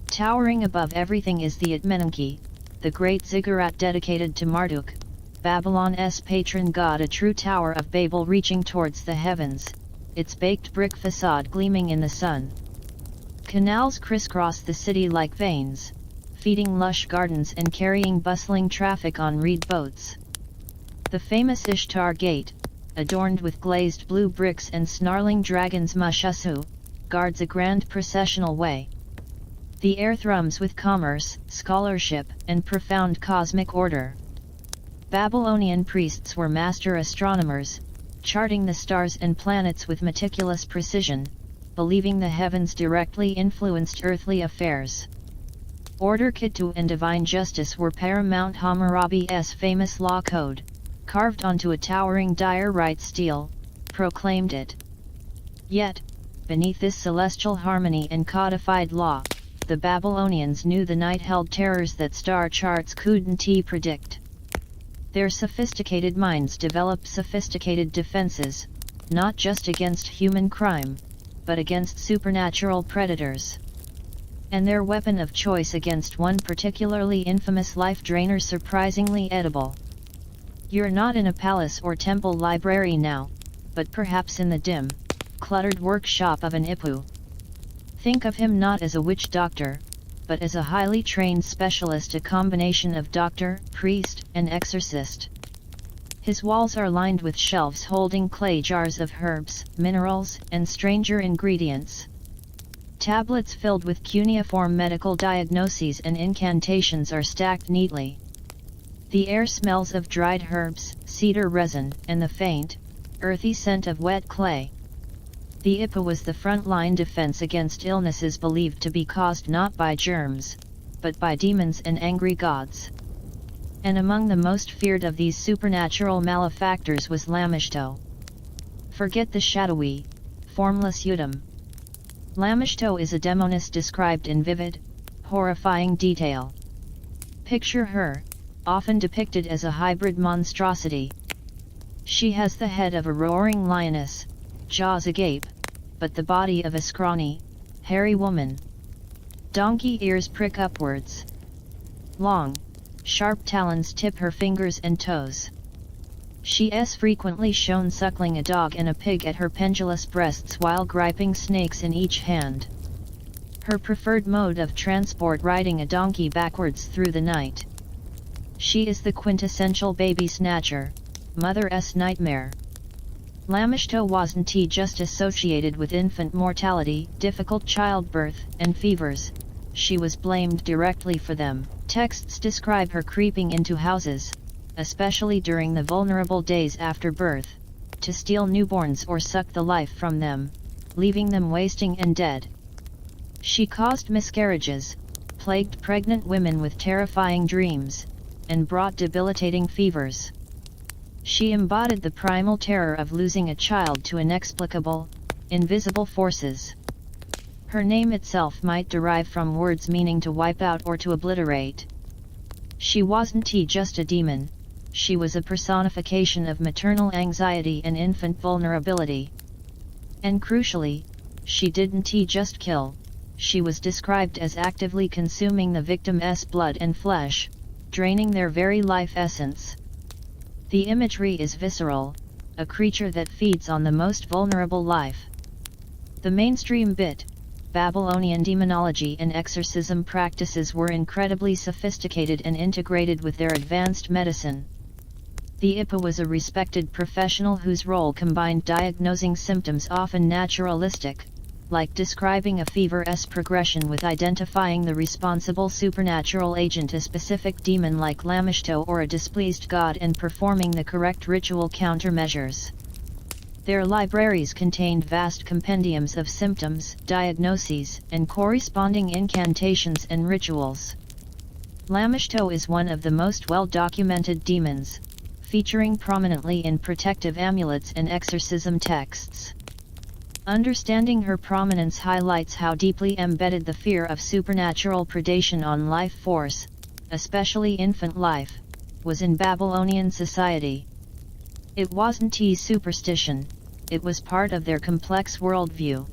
Towering above everything is the Atmenenki, the great ziggurat dedicated to Marduk, Babylon's patron god, a true Tower of Babel reaching towards the heavens, its baked brick facade gleaming in the sun. Canals crisscross the city like veins, feeding lush gardens and carrying bustling traffic on reed boats. The famous Ishtar Gate, adorned with glazed blue bricks and snarling dragons Mushasu, guards a grand processional way. The air thrums with commerce, scholarship, and profound cosmic order. Babylonian priests were master astronomers, charting the stars and planets with meticulous precision, believing the heavens directly influenced earthly affairs. Order, Kittu, and divine justice were paramount. Hammurabi's famous law code, carved onto a towering diorite stele, proclaimed it. Yet, beneath this celestial harmony and codified law, the Babylonians knew the night held terrors that star charts couldn't predict. Their sophisticated minds developed sophisticated defenses, not just against human crime, but against supernatural predators. And their weapon of choice against one particularly infamous life drainer surprisingly edible. You're not in a palace or temple library now, but perhaps in the dim, cluttered workshop of an Ipu. Think of him not as a witch doctor, but as a highly trained specialist, a combination of doctor, priest, and exorcist. His walls are lined with shelves holding clay jars of herbs, minerals, and stranger ingredients. Tablets filled with cuneiform medical diagnoses and incantations are stacked neatly. The air smells of dried herbs, cedar resin, and the faint, earthy scent of wet clay. The IPA was the front-line defense against illnesses believed to be caused not by germs, but by demons and angry gods. And among the most feared of these supernatural malefactors was Lamishto. Forget the shadowy, formless Udam. Lamishto is a demoness described in vivid, horrifying detail. Picture her, often depicted as a hybrid monstrosity. She has the head of a roaring lioness, jaws agape, but the body of a scrawny, hairy woman. Donkey ears prick upwards. Long, sharp talons tip her fingers and toes. She is frequently shown suckling a dog and a pig at her pendulous breasts while griping snakes in each hand. Her preferred mode of transport riding a donkey backwards through the night. She is the quintessential baby snatcher, mother's nightmare. Lamishto wasn't just associated with infant mortality, difficult childbirth, and fevers, she was blamed directly for them. Texts describe her creeping into houses, especially during the vulnerable days after birth, to steal newborns or suck the life from them, leaving them wasting and dead. She caused miscarriages, plagued pregnant women with terrifying dreams, and brought debilitating fevers. She embodied the primal terror of losing a child to inexplicable, invisible forces. Her name itself might derive from words meaning to wipe out or to obliterate. She wasn't just a demon, she was a personification of maternal anxiety and infant vulnerability. And crucially, she didn't just kill, she was described as actively consuming the victim's blood and flesh, draining their very life essence. The imagery is visceral, a creature that feeds on the most vulnerable life. The mainstream Babylonian demonology and exorcism practices were incredibly sophisticated and integrated with their advanced medicine. The IPA was a respected professional whose role combined diagnosing symptoms often naturalistic, like describing a fever's progression, with identifying the responsible supernatural agent, a specific demon like Lamishto or a displeased god, and performing the correct ritual countermeasures. Their libraries contained vast compendiums of symptoms, diagnoses, and corresponding incantations and rituals. Lamishto is one of the most well-documented demons, featuring prominently in protective amulets and exorcism texts. Understanding her prominence highlights how deeply embedded the fear of supernatural predation on life force, especially infant life, was in Babylonian society. It wasn't superstition, it was part of their complex worldview.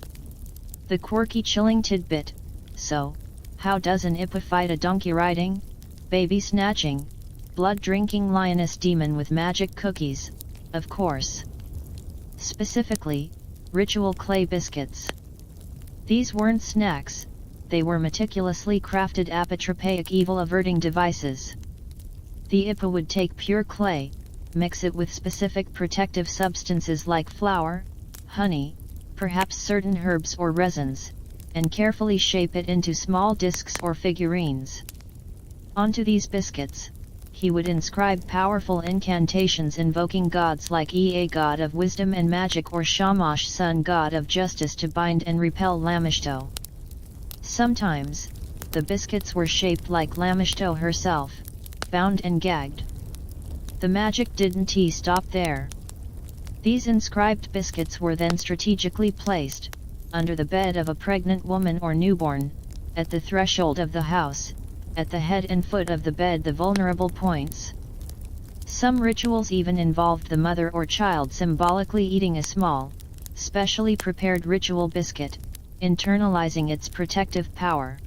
The quirky chilling tidbit: so, how does an IPA fight a donkey riding, baby snatching, blood-drinking lioness demon with magic cookies? Of course. Specifically, ritual clay biscuits. These weren't snacks, they were meticulously crafted apotropaic evil-averting devices. The IPA would take pure clay, mix it with specific protective substances like flour, honey, perhaps certain herbs or resins, and carefully shape it into small discs or figurines. Onto these biscuits, he would inscribe powerful incantations invoking gods like Ea, god of wisdom and magic, or Shamash, sun god of justice, to bind and repel Lamishto. Sometimes, the biscuits were shaped like Lamishto herself, bound and gagged. The magic didn't stop there. These inscribed biscuits were then strategically placed, under the bed of a pregnant woman or newborn, at the threshold of the house, at the head and foot of the bed, the vulnerable points. Some rituals even involved the mother or child symbolically eating a small, specially prepared ritual biscuit, internalizing its protective power.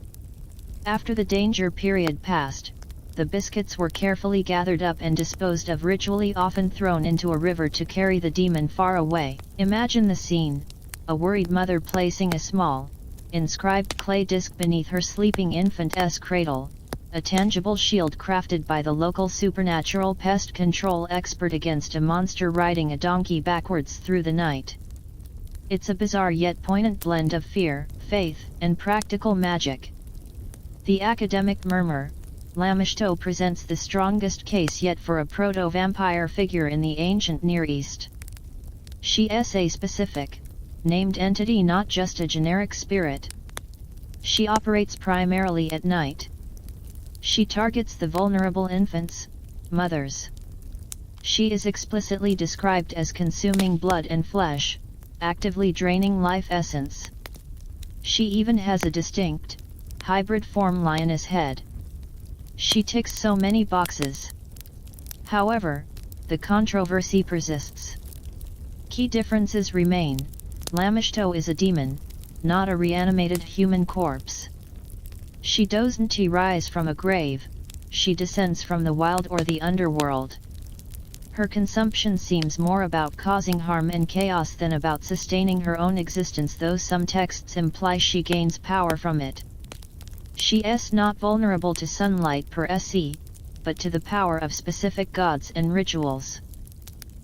After the danger period passed, the biscuits were carefully gathered up and disposed of, ritually often thrown into a river to carry the demon far away. Imagine the scene: a worried mother placing a small, inscribed clay disc beneath her sleeping infant's cradle, a tangible shield crafted by the local supernatural pest control expert against a monster riding a donkey backwards through the night. It's a bizarre yet poignant blend of fear, faith, and practical magic. The academic murmur: Lamishto presents the strongest case yet for a proto-vampire figure in the ancient Near East. She is a specific, named entity, not just a generic spirit. She operates primarily at night. She targets the vulnerable infants, mothers. She is explicitly described as consuming blood and flesh, actively draining life essence. She even has a distinct, hybrid form lioness head. She ticks so many boxes. However, the controversy persists. Key differences remain. Lamishto is a demon, not a reanimated human corpse. She doesn't rise from a grave, she descends from the wild or the underworld. Her consumption seems more about causing harm and chaos than about sustaining her own existence, though some texts imply she gains power from it. She is not vulnerable to sunlight per se, but to the power of specific gods and rituals.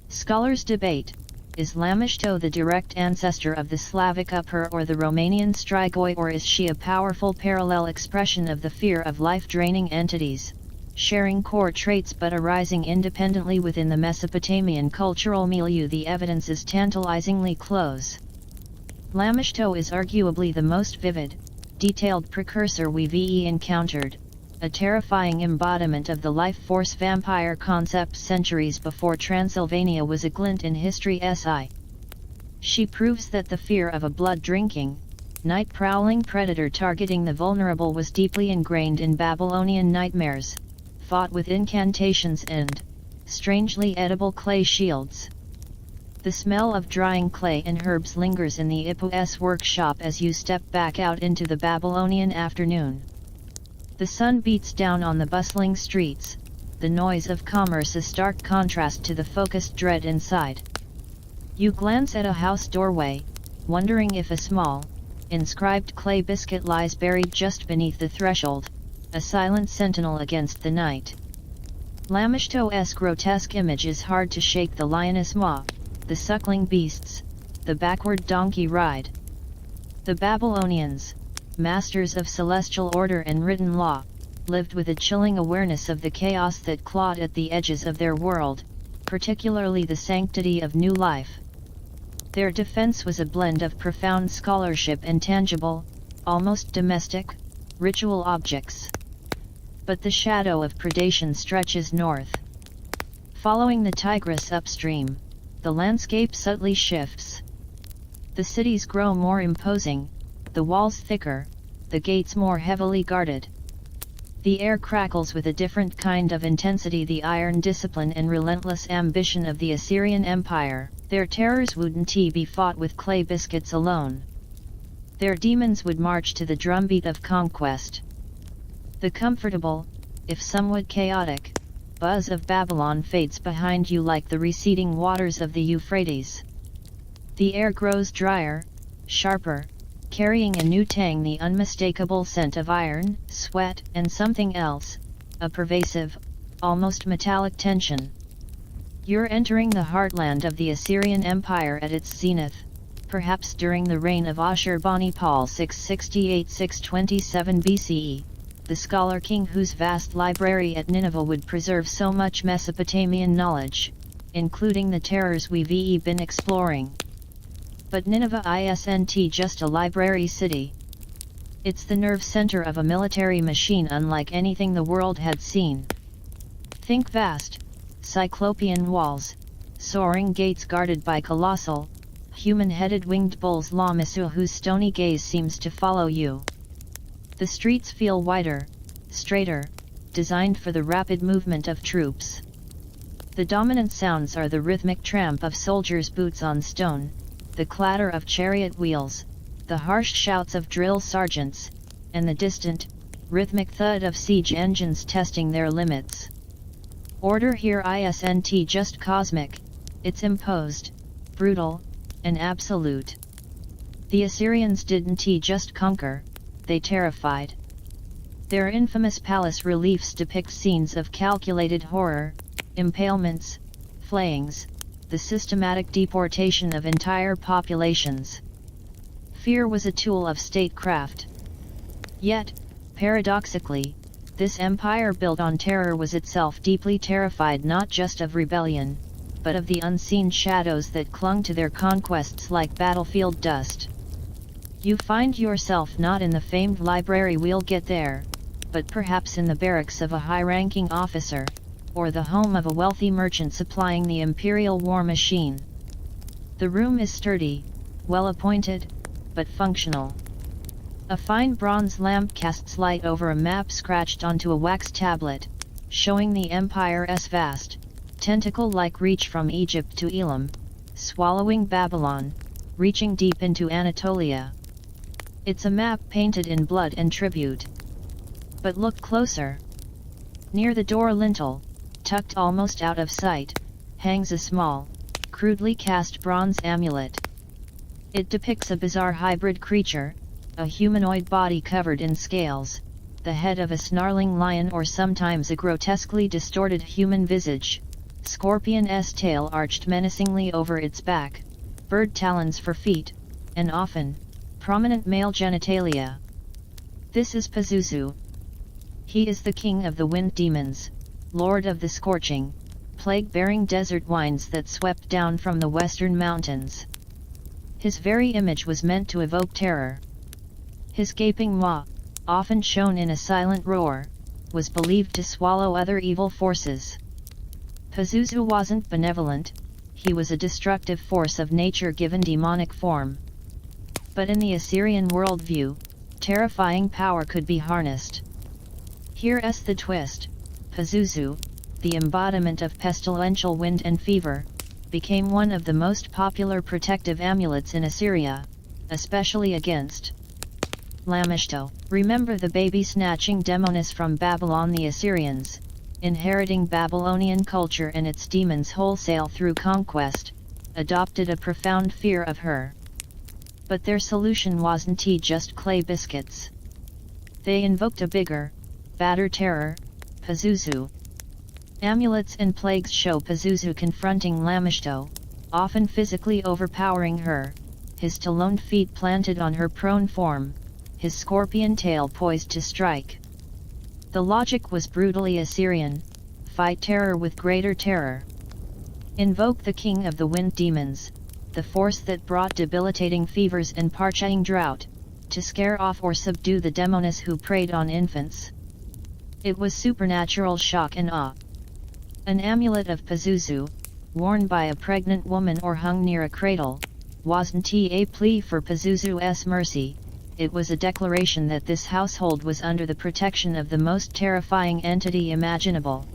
Scholars debate, is Lamishto the direct ancestor of the Slavic Upper or the Romanian Strigoi, or is she a powerful parallel expression of the fear of life-draining entities, sharing core traits but arising independently within the Mesopotamian cultural milieu? The evidence is tantalizingly close. Lamishto is arguably the most vivid, detailed precursor we've encountered, a terrifying embodiment of the life force vampire concept centuries before Transylvania was a glint in history's eye. She proves that the fear of a blood-drinking, night-prowling predator targeting the vulnerable was deeply ingrained in Babylonian nightmares, fought with incantations and, strangely edible clay shields. The smell of drying clay and herbs lingers in the Ipu's workshop as you step back out into the Babylonian afternoon. The sun beats down on the bustling streets, the noise of commerce a stark contrast to the focused dread inside. You glance at a house doorway, wondering if a small, inscribed clay biscuit lies buried just beneath the threshold, a silent sentinel against the night. Lamishto's grotesque image is hard to shake: the lioness maw, the suckling beasts, the backward donkey ride. The Babylonians, masters of celestial order and written law, lived with a chilling awareness of the chaos that clawed at the edges of their world, particularly the sanctity of new life. Their defense was a blend of profound scholarship and tangible, almost domestic, ritual objects. But the shadow of predation stretches north. Following the Tigris upstream, the landscape subtly shifts. The cities grow more imposing, the walls thicker, the gates more heavily guarded. The air crackles with a different kind of intensity: the iron discipline and relentless ambition of the Assyrian Empire. Their terrors wouldn't be fought with clay biscuits alone. Their demons would march to the drumbeat of conquest. The comfortable, if somewhat chaotic, buzz of Babylon fades behind you like the receding waters of the Euphrates. The air grows drier, sharper, carrying a new tang: the unmistakable scent of iron, sweat, and something else, a pervasive, almost metallic tension. You're entering the heartland of the Assyrian Empire at its zenith, perhaps during the reign of Ashur-bani-pal 668–627 BCE, the scholar king whose vast library at Nineveh would preserve so much Mesopotamian knowledge, including the terrors we've been exploring. But Nineveh isn't just a library city. It's the nerve center of a military machine unlike anything the world had seen. Think vast, cyclopean walls, soaring gates guarded by colossal, human-headed winged bulls Lamisu whose stony gaze seems to follow you. The streets feel wider, straighter, designed for the rapid movement of troops. The dominant sounds are the rhythmic tramp of soldiers' boots on stone, the clatter of chariot wheels, the harsh shouts of drill sergeants, and the distant, rhythmic thud of siege engines testing their limits. Order here isn't just cosmic, it's imposed, brutal, and absolute. The Assyrians didn't just conquer, they terrified. Their infamous palace reliefs depict scenes of calculated horror, impalements, flayings, the systematic deportation of entire populations. Fear was a tool of statecraft. Yet, paradoxically, this empire built on terror was itself deeply terrified not just of rebellion, but of the unseen shadows that clung to their conquests like battlefield dust. You find yourself not in the famed library, we'll get there, but perhaps in the barracks of a high-ranking officer, or the home of a wealthy merchant supplying the imperial war machine. The room is sturdy, well-appointed, but functional. A fine bronze lamp casts light over a map scratched onto a wax tablet, showing the empire's vast, tentacle-like reach from Egypt to Elam, swallowing Babylon, reaching deep into Anatolia. It's a map painted in blood and tribute. But look closer. Near the door lintel, tucked almost out of sight, hangs a small, crudely cast bronze amulet. It depicts a bizarre hybrid creature, a humanoid body covered in scales, the head of a snarling lion or sometimes a grotesquely distorted human visage, scorpion's tail arched menacingly over its back, bird talons for feet, and often, prominent male genitalia. This is Pazuzu. He is the king of the wind demons, lord of the scorching, plague-bearing desert winds that swept down from the western mountains. His very image was meant to evoke terror. His gaping maw, often shown in a silent roar, was believed to swallow other evil forces. Pazuzu wasn't benevolent, he was a destructive force of nature given demonic form. But in the Assyrian worldview, terrifying power could be harnessed. Here's the twist: Pazuzu, the embodiment of pestilential wind and fever, became one of the most popular protective amulets in Assyria, especially against Lamishto. Remember the baby-snatching demoness from Babylon? The Assyrians, inheriting Babylonian culture and its demons wholesale through conquest, adopted a profound fear of her. But their solution wasn't just clay biscuits. They invoked a bigger, badder terror, Pazuzu. Amulets and plagues show Pazuzu confronting Lamishto, often physically overpowering her, his taloned feet planted on her prone form, his scorpion tail poised to strike. The logic was brutally Assyrian: fight terror with greater terror. Invoke the king of the wind demons, the force that brought debilitating fevers and parching drought, to scare off or subdue the demoness who preyed on infants. It was supernatural shock and awe. An amulet of Pazuzu, worn by a pregnant woman or hung near a cradle, wasn't a plea for Pazuzu's mercy, it was a declaration that this household was under the protection of the most terrifying entity imaginable.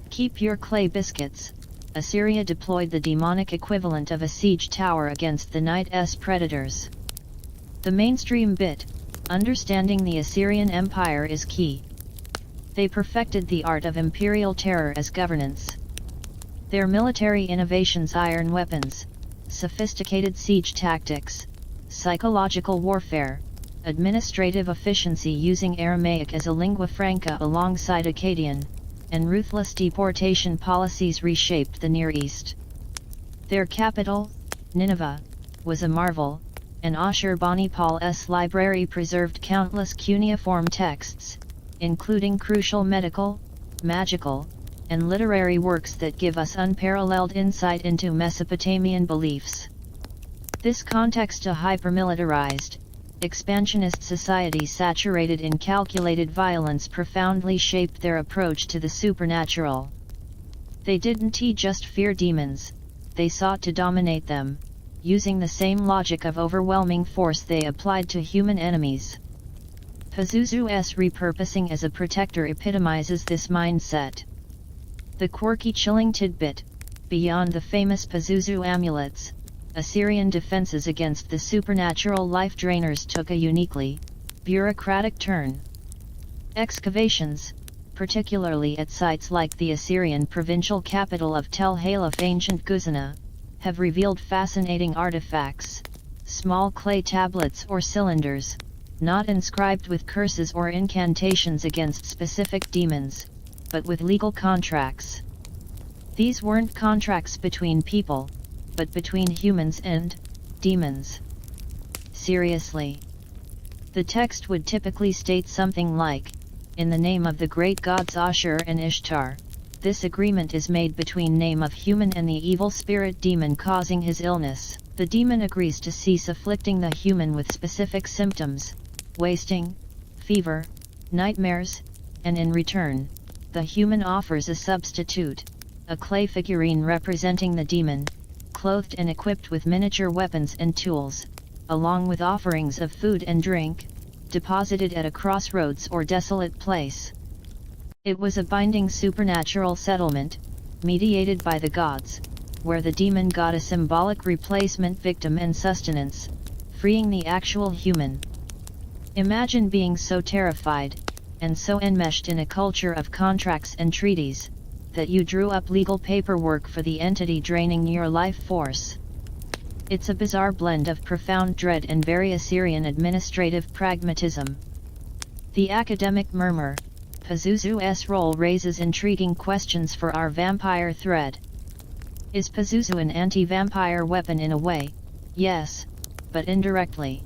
Keep your clay biscuits. Assyria deployed the demonic equivalent of a siege tower against the night's predators. The mainstream bit: understanding the Assyrian Empire is key. They perfected the art of imperial terror as governance. Their military innovations, iron weapons, sophisticated siege tactics, psychological warfare, administrative efficiency using Aramaic as a lingua franca alongside Akkadian, and ruthless deportation policies reshaped the Near East. Their capital, Nineveh, was a marvel, and Ashurbanipal's library preserved countless cuneiform texts, including crucial medical, magical, and literary works that give us unparalleled insight into Mesopotamian beliefs. This context, a hypermilitarized, expansionist society saturated in calculated violence, profoundly shaped their approach to the supernatural. They didn't just fear demons, they sought to dominate them, using the same logic of overwhelming force they applied to human enemies. Pazuzu's repurposing as a protector epitomizes this mindset. The quirky, chilling tidbit: beyond the famous Pazuzu amulets, Assyrian defenses against the supernatural life drainers took a uniquely bureaucratic turn. Excavations, particularly at sites like the Assyrian provincial capital of Tel Halaf, ancient Guzana, have revealed fascinating artifacts: small clay tablets or cylinders, not inscribed with curses or incantations against specific demons, but with legal contracts. These weren't contracts between people, but between humans and demons. Seriously. The text would typically state something like, "In the name of the great gods Ashur and Ishtar, This agreement is made between name of human and the evil spirit demon causing his illness. The demon agrees to cease afflicting the human with specific symptoms, wasting, fever, nightmares, and in return, the human offers a substitute, a clay figurine representing the demon, clothed and equipped with miniature weapons and tools, along with offerings of food and drink, deposited at a crossroads or desolate place. It was a binding supernatural settlement, mediated by the gods, where the demon got a symbolic replacement victim and sustenance, freeing the actual human. Imagine being so terrified, and so enmeshed in a culture of contracts and treaties, that you drew up legal paperwork for the entity draining your life force. It's a bizarre blend of profound dread and very Assyrian administrative pragmatism. The academic murmur, Pazuzu's role raises intriguing questions for our vampire thread. Is Pazuzu an anti-vampire weapon in a way? Yes, but indirectly.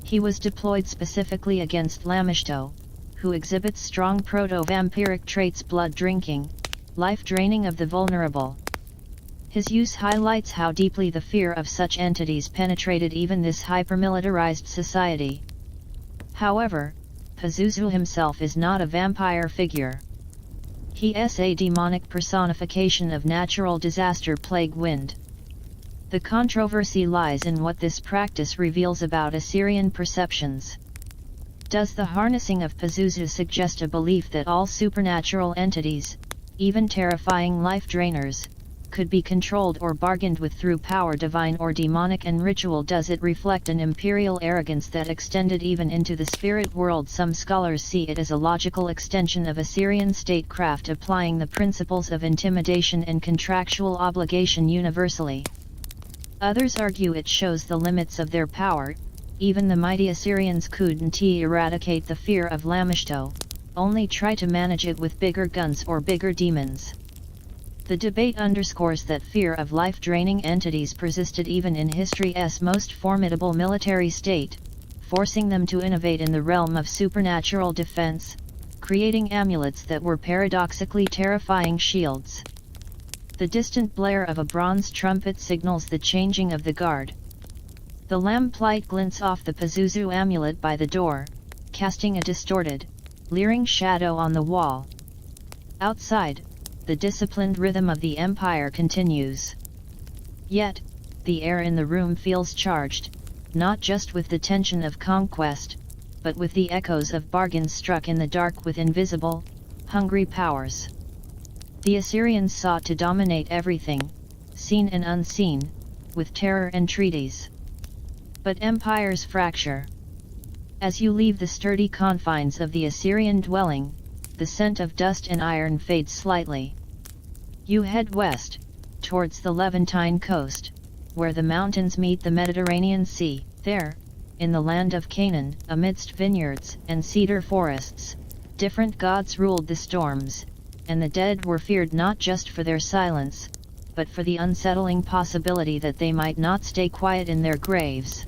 He was deployed specifically against Lamishto, who exhibits strong proto-vampiric traits: blood drinking, life draining of the vulnerable. His use highlights how deeply the fear of such entities penetrated even this hyper-militarized society. However, Pazuzu himself is not a vampire figure. He is a demonic personification of natural disaster plague wind. The controversy lies in what this practice reveals about Assyrian perceptions. Does the harnessing of Pazuzu suggest a belief that all supernatural entities, even terrifying life drainers, could be controlled or bargained with through power divine or demonic and ritual? Does it reflect an imperial arrogance that extended even into the spirit world? Some scholars see it as a logical extension of Assyrian statecraft applying the principles of intimidation and contractual obligation universally. Others argue it shows the limits of their power. Even the mighty Assyrians couldn't eradicate the fear of Lamishto, only try to manage it with bigger guns or bigger demons. The debate underscores that fear of life-draining entities persisted even in history's most formidable military state, forcing them to innovate in the realm of supernatural defense, creating amulets that were paradoxically terrifying shields. The distant blare of a bronze trumpet signals the changing of the guard. The lamplight glints off the Pazuzu amulet by the door, casting a distorted, leering shadow on the wall. Outside, the disciplined rhythm of the empire continues. Yet, the air in the room feels charged, not just with the tension of conquest, but with the echoes of bargains struck in the dark with invisible, hungry powers. The Assyrians sought to dominate everything, seen and unseen, with terror and treaties. But empires fracture. As you leave the sturdy confines of the Assyrian dwelling, the scent of dust and iron fades slightly. You head west, towards the Levantine coast, where the mountains meet the Mediterranean Sea. There, in the land of Canaan, amidst vineyards and cedar forests, different gods ruled the storms, and the dead were feared not just for their silence, but for the unsettling possibility that they might not stay quiet in their graves.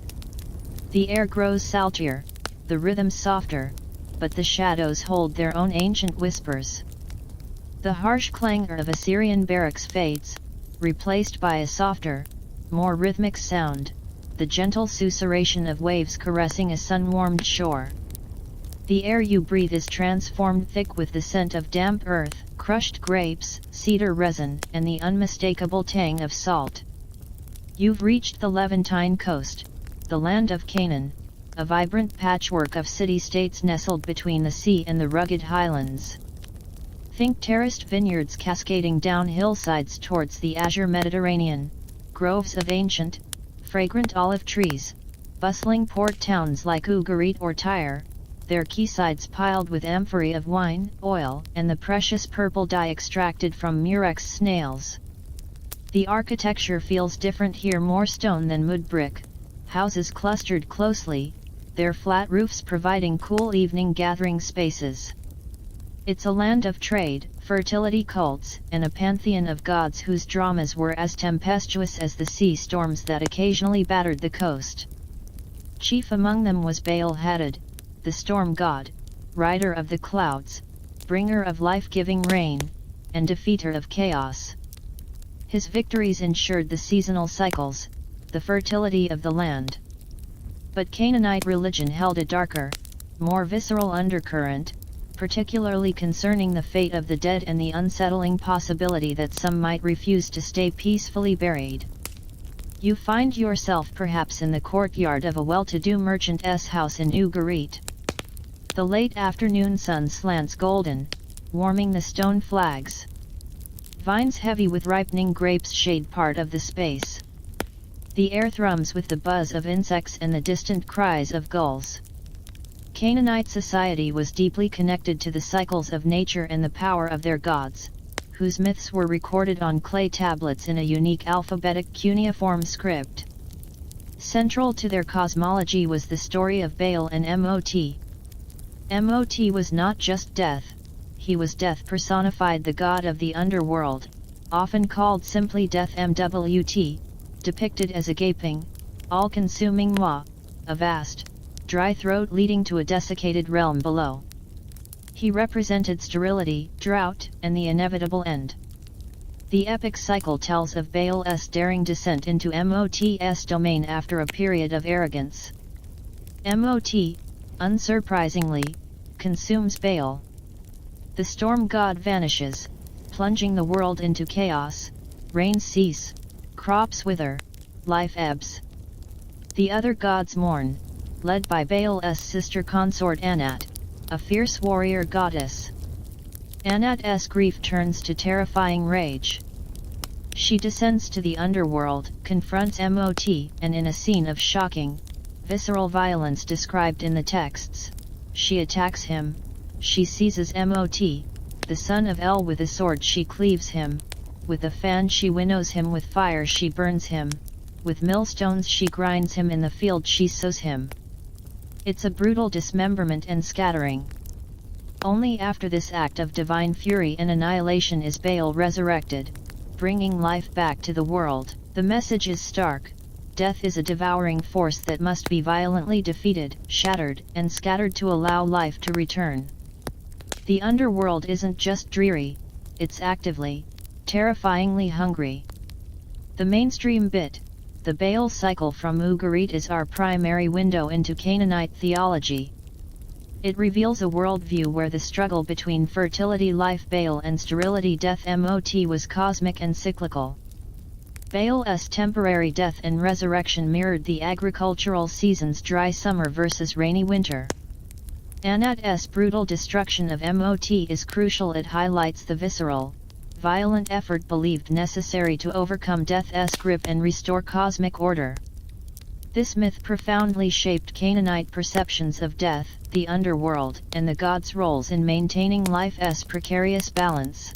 The air grows saltier, the rhythm softer, but the shadows hold their own ancient whispers. The harsh clangor of Assyrian barracks fades, replaced by a softer, more rhythmic sound, the gentle susurration of waves caressing a sun-warmed shore. The air you breathe is transformed thick with the scent of damp earth, crushed grapes, cedar resin, and the unmistakable tang of salt. You've reached the Levantine coast, the land of Canaan, a vibrant patchwork of city-states nestled between the sea and the rugged highlands. Think terraced vineyards cascading down hillsides towards the azure Mediterranean, groves of ancient, fragrant olive trees, bustling port towns like Ugarit or Tyre, their quaysides piled with amphorae of wine, oil, and the precious purple dye extracted from murex snails. The architecture feels different here, more stone than mud brick, houses clustered closely, their flat roofs providing cool evening gathering spaces. It's a land of trade, fertility cults, and a pantheon of gods whose dramas were as tempestuous as the sea storms that occasionally battered the coast. Chief among them was Baal-Hadad, the storm god, rider of the clouds, bringer of life-giving rain, and defeater of chaos. His victories ensured the seasonal cycles, the fertility of the land. But Canaanite religion held a darker, more visceral undercurrent, particularly concerning the fate of the dead and the unsettling possibility that some might refuse to stay peacefully buried. You find yourself perhaps in the courtyard of a well-to-do merchant's house in Ugarit. The late afternoon sun slants golden, warming the stone flags. Vines heavy with ripening grapes shade part of the space. The air thrums with the buzz of insects and the distant cries of gulls. Canaanite society was deeply connected to the cycles of nature and the power of their gods, whose myths were recorded on clay tablets in a unique alphabetic cuneiform script. Central to their cosmology was the story of Baal and Mot. Mot was not just death, he was death personified, the god of the underworld, often called simply Death Mwt, depicted as a gaping, all-consuming maw, a vast, dry throat leading to a desiccated realm below. He represented sterility, drought, and the inevitable end. The epic cycle tells of Baal's daring descent into Mot's domain after a period of arrogance. Mot, unsurprisingly, consumes Baal. The storm god vanishes, plunging the world into chaos, rains cease, crops wither, life ebbs. The other gods mourn, led by Baal's sister consort Anat, a fierce warrior goddess. Anat's grief turns to terrifying rage. She descends to the underworld, confronts Mot, and in a scene of shocking, visceral violence described in the texts, she attacks him, she seizes Mot, the son of El, with a sword she cleaves him, with a fan she winnows him, with fire she burns him, with millstones she grinds him, in the field she sows him. It's a brutal dismemberment and scattering. Only after this act of divine fury and annihilation is Baal resurrected, bringing life back to the world. The message is stark: death is a devouring force that must be violently defeated, shattered, and scattered to allow life to return. The underworld isn't just dreary, it's actively, terrifyingly hungry. The mainstream bit, the Baal cycle from Ugarit, is our primary window into Canaanite theology. It reveals a worldview where the struggle between fertility life Baal and sterility death Mot was cosmic and cyclical. Baal's temporary death and resurrection mirrored the agricultural seasons, dry summer versus rainy winter. Anat's brutal destruction of Mot is crucial. It highlights the visceral, violent effort believed necessary to overcome death's grip and restore cosmic order. This myth profoundly shaped Canaanite perceptions of death, the underworld, and the gods' roles in maintaining life's precarious balance.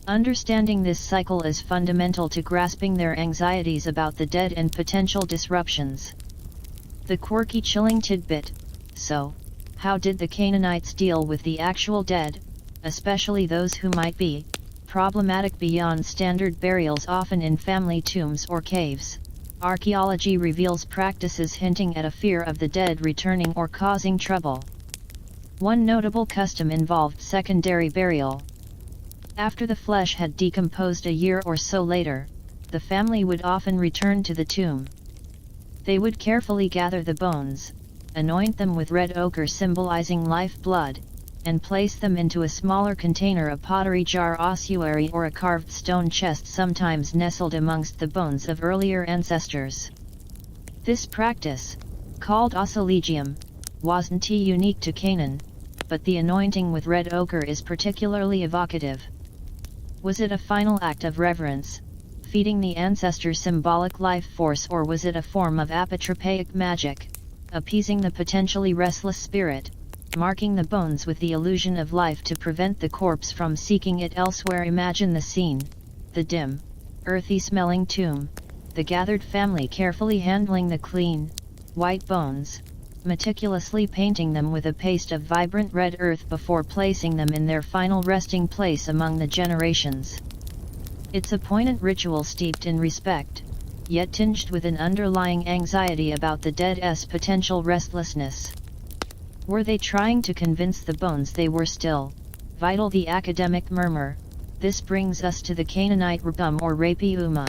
Understanding this cycle is fundamental to grasping their anxieties about the dead and potential disruptions. The quirky, chilling tidbit: so, how did the Canaanites deal with the actual dead, especially those who might be problematic beyond standard burials, often in family tombs or caves? Archaeology reveals practices hinting at a fear of the dead returning or causing trouble. One notable custom involved secondary burial. After the flesh had decomposed a year or so later, the family would often return to the tomb. They would carefully gather the bones, anoint them with red ochre symbolizing life blood, and place them into a smaller container, a pottery jar, ossuary, or a carved stone chest, sometimes nestled amongst the bones of earlier ancestors. This practice, called ossulegium, wasn't unique to Canaan, but the anointing with red ochre is particularly evocative. Was it a final act of reverence, feeding the ancestors' symbolic life force, or was it a form of apotropaic magic, appeasing the potentially restless spirit, marking the bones with the illusion of life to prevent the corpse from seeking it elsewhere? Imagine the scene: the dim, earthy-smelling tomb, the gathered family carefully handling the clean, white bones, meticulously painting them with a paste of vibrant red earth before placing them in their final resting place among the generations. It's a poignant ritual steeped in respect, yet tinged with an underlying anxiety about the dead's potential restlessness. Were they trying to convince the bones they were still vital? The academic murmur: This brings us to the Canaanite Repum or Rapi Uma,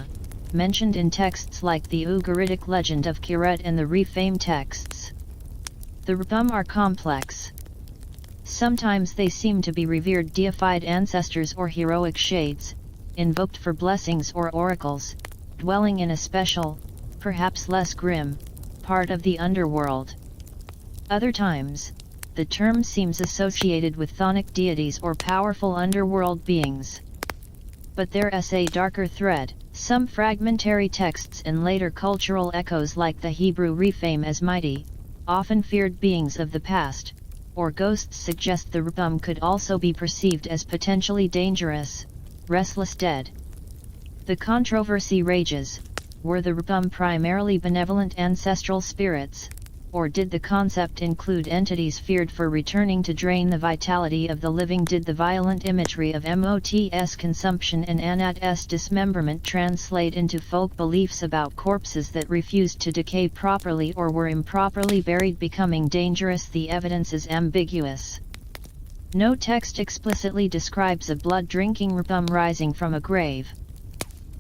mentioned in texts like the Ugaritic legend of Kiret and the Rephaim texts. The Repum are complex. Sometimes they seem to be revered deified ancestors or heroic shades, invoked for blessings or oracles, dwelling in a special, perhaps less grim, part of the underworld. Other times, the term seems associated with chthonic deities or powerful underworld beings. But there's a darker thread. Some fragmentary texts and later cultural echoes like the Hebrew Rephaim as mighty, often feared beings of the past, or ghosts suggest the Repum could also be perceived as potentially dangerous, restless dead. The controversy rages: were the Repum primarily benevolent ancestral spirits, or did the concept include entities feared for returning to drain the vitality of the living? Did the violent imagery of MOTS consumption and Anat's dismemberment translate into folk beliefs about corpses that refused to decay properly or were improperly buried becoming dangerous? The evidence is ambiguous. No text explicitly describes a blood-drinking Repum rising from a grave.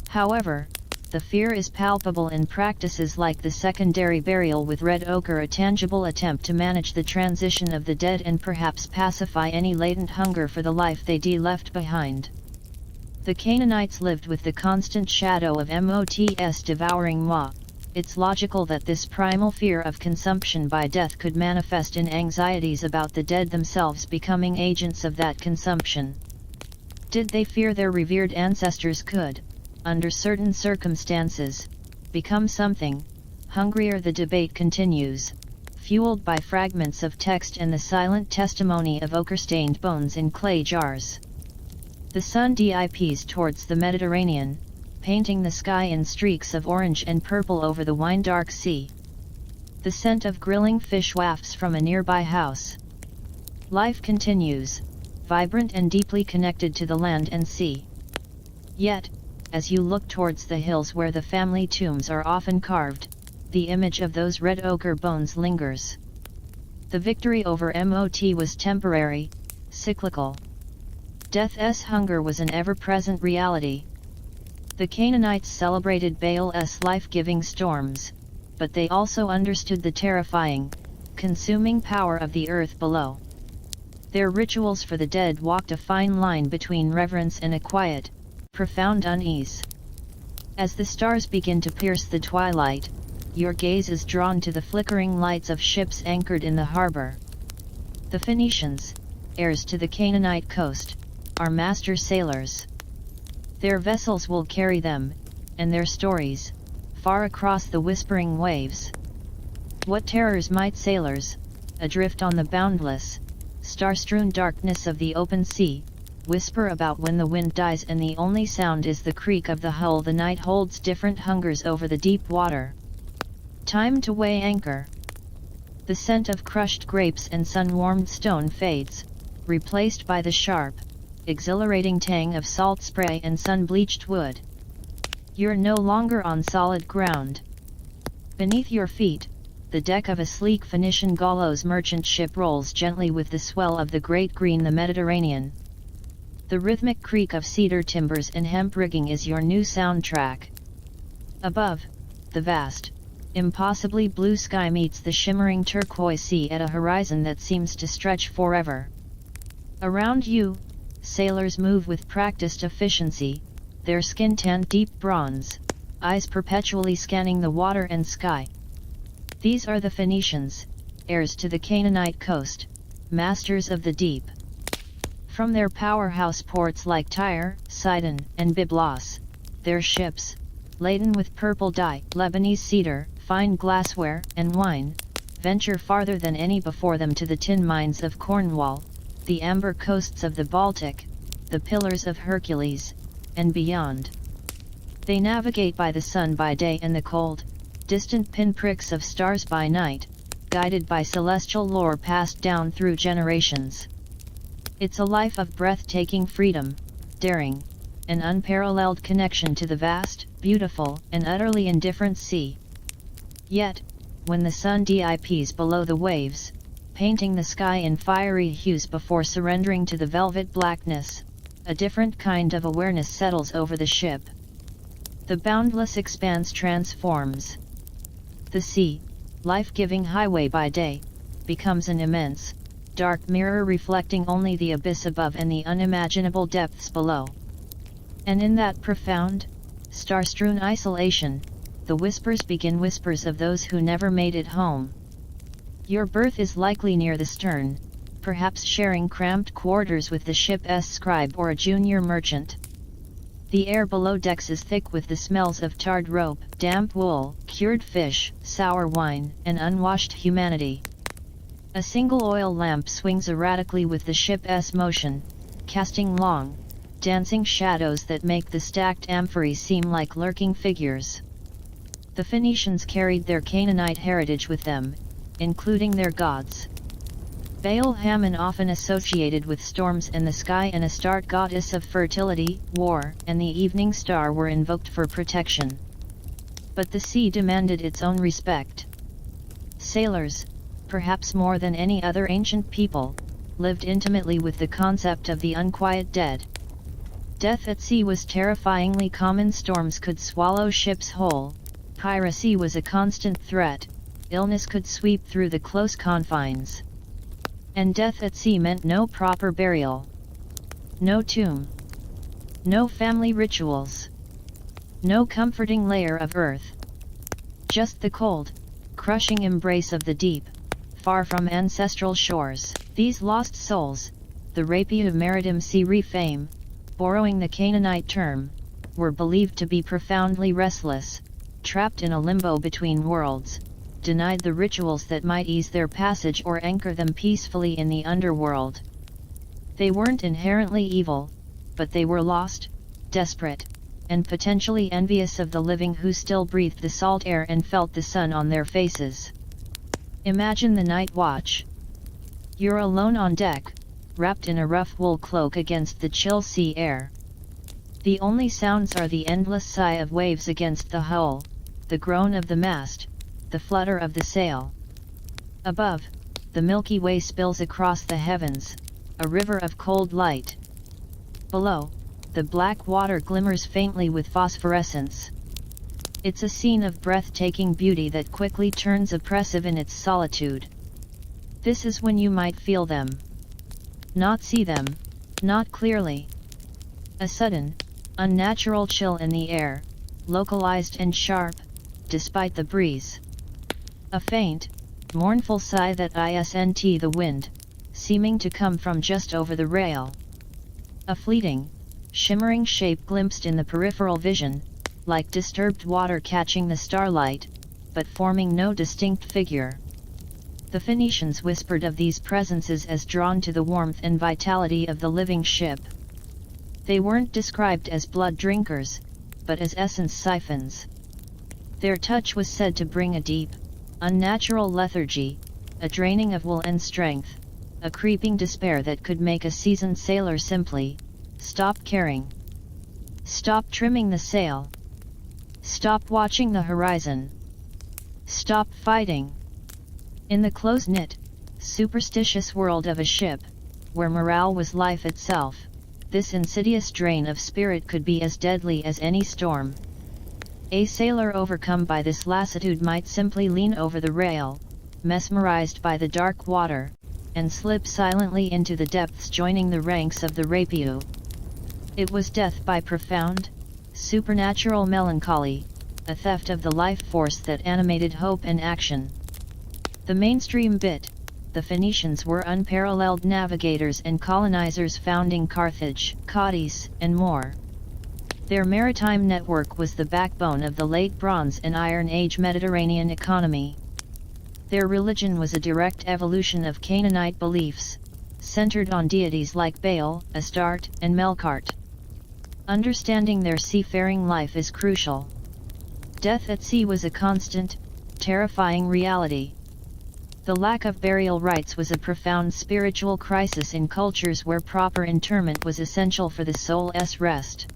However, the fear is palpable in practices like the secondary burial with red ochre, a tangible attempt to manage the transition of the dead and perhaps pacify any latent hunger for the life they left behind. The Canaanites lived with the constant shadow of MOTS devouring Ma. It's logical that this primal fear of consumption by death could manifest in anxieties about the dead themselves becoming agents of that consumption. Did they fear their revered ancestors could, under certain circumstances, become something hungrier? The debate continues, fueled by fragments of text and the silent testimony of ochre-stained bones in clay jars. The sun dips towards the Mediterranean, painting the sky in streaks of orange and purple over the wine-dark sea. The scent of grilling fish wafts from a nearby house. Life continues, vibrant and deeply connected to the land and sea. Yet, as you look towards the hills where the family tombs are often carved, the image of those red ochre bones lingers. The victory over MOT was temporary, cyclical. Death's hunger was an ever-present reality. The Canaanites celebrated Baal's life-giving storms, but they also understood the terrifying, consuming power of the earth below. Their rituals for the dead walked a fine line between reverence and a quiet, profound unease. As the stars begin to pierce the twilight, your gaze is drawn to the flickering lights of ships anchored in the harbor. The Phoenicians, heirs to the Canaanite coast, are master sailors. Their vessels will carry them, and their stories, far across the whispering waves. What terrors might sailors, adrift on the boundless, star-strewn darkness of the open sea, whisper about when the wind dies and the only sound is the creak of the hull? The night holds different hungers over the deep water. Time to weigh anchor. The scent of crushed grapes and sun-warmed stone fades, replaced by the sharp, exhilarating tang of salt spray and sun-bleached wood. You're no longer on solid ground. Beneath your feet, the deck of a sleek Phoenician gallows merchant ship rolls gently with the swell of the great green the Mediterranean. The rhythmic creak of cedar timbers and hemp rigging is your new soundtrack. Above, the vast, impossibly blue sky meets the shimmering turquoise sea at a horizon that seems to stretch forever. Around you, sailors move with practiced efficiency, their skin tanned deep bronze, eyes perpetually scanning the water and sky. These are the Phoenicians, heirs to the Canaanite coast, masters of the deep. From their powerhouse ports like Tyre, Sidon, and Byblos, their ships, laden with purple dye, Lebanese cedar, fine glassware, and wine, venture farther than any before them to the tin mines of Cornwall, the amber coasts of the Baltic, the Pillars of Hercules, and beyond. They navigate by the sun by day and the cold, distant pinpricks of stars by night, guided by celestial lore passed down through generations. It's a life of breathtaking freedom, daring, and unparalleled connection to the vast, beautiful, and utterly indifferent sea. Yet, when the sun dips below the waves, painting the sky in fiery hues before surrendering to the velvet blackness, a different kind of awareness settles over the ship. The boundless expanse transforms. The sea, life-giving highway by day, becomes an immense, dark mirror reflecting only the abyss above and the unimaginable depths below. And in that profound, star-strewn isolation, the whispers begin, whispers of those who never made it home. Your berth is likely near the stern, perhaps sharing cramped quarters with the ship's scribe or a junior merchant. The air below decks is thick with the smells of tarred rope, damp wool, cured fish, sour wine, and unwashed humanity. A single oil lamp swings erratically with the ship's motion, casting long, dancing shadows that make the stacked amphories seem like lurking figures. The Phoenicians carried their Canaanite heritage with them, including their gods. Baal Hammon, often associated with storms and the sky, and Astarte, goddess of fertility, war, and the evening star, were invoked for protection. But the sea demanded its own respect. Sailors, perhaps more than any other ancient people, lived intimately with the concept of the unquiet dead. Death at sea was terrifyingly common. Storms could swallow ships whole, piracy was a constant threat, illness could sweep through the close confines. And death at sea meant no proper burial. No tomb. No family rituals. No comforting layer of earth. Just the cold, crushing embrace of the deep, far from ancestral shores. These lost souls, the Rapiu maritime sea refame, borrowing the Canaanite term, were believed to be profoundly restless, trapped in a limbo between worlds, denied the rituals that might ease their passage or anchor them peacefully in the underworld. They weren't inherently evil, but they were lost, desperate, and potentially envious of the living who still breathed the salt air and felt the sun on their faces. Imagine the night watch. You're alone on deck, wrapped in a rough wool cloak against the chill sea air. The only sounds are the endless sigh of waves against the hull, the groan of the mast, the flutter of the sail. Above, the Milky Way spills across the heavens, a river of cold light. Below, the black water glimmers faintly with phosphorescence. It's a scene of breathtaking beauty that quickly turns oppressive in its solitude. This is when you might feel them. Not see them, not clearly. A sudden, unnatural chill in the air, localized and sharp, despite the breeze. A faint, mournful sigh that isn't the wind, seeming to come from just over the rail. A fleeting, shimmering shape glimpsed in the peripheral vision, like disturbed water catching the starlight, but forming no distinct figure. The Phoenicians whispered of these presences as drawn to the warmth and vitality of the living ship. They weren't described as blood drinkers, but as essence siphons. Their touch was said to bring a deep, unnatural lethargy, a draining of will and strength, a creeping despair that could make a seasoned sailor simply stop caring. Stop trimming the sail. Stop watching the horizon. Stop fighting. In the close-knit, superstitious world of a ship, where morale was life itself, this insidious drain of spirit could be as deadly as any storm. A sailor overcome by this lassitude might simply lean over the rail, mesmerized by the dark water, and slip silently into the depths, joining the ranks of the Rapiu. It was death by profound, supernatural melancholy, a theft of the life force that animated hope and action. The mainstream bit, the Phoenicians were unparalleled navigators and colonizers, founding Carthage, Cadiz, and more. Their maritime network was the backbone of the Late Bronze and Iron Age Mediterranean economy. Their religion was a direct evolution of Canaanite beliefs, centered on deities like Baal, Astarte, and Melkart. Understanding their seafaring life is crucial. Death at sea was a constant, terrifying reality. The lack of burial rites was a profound spiritual crisis in cultures where proper interment was essential for the soul's rest.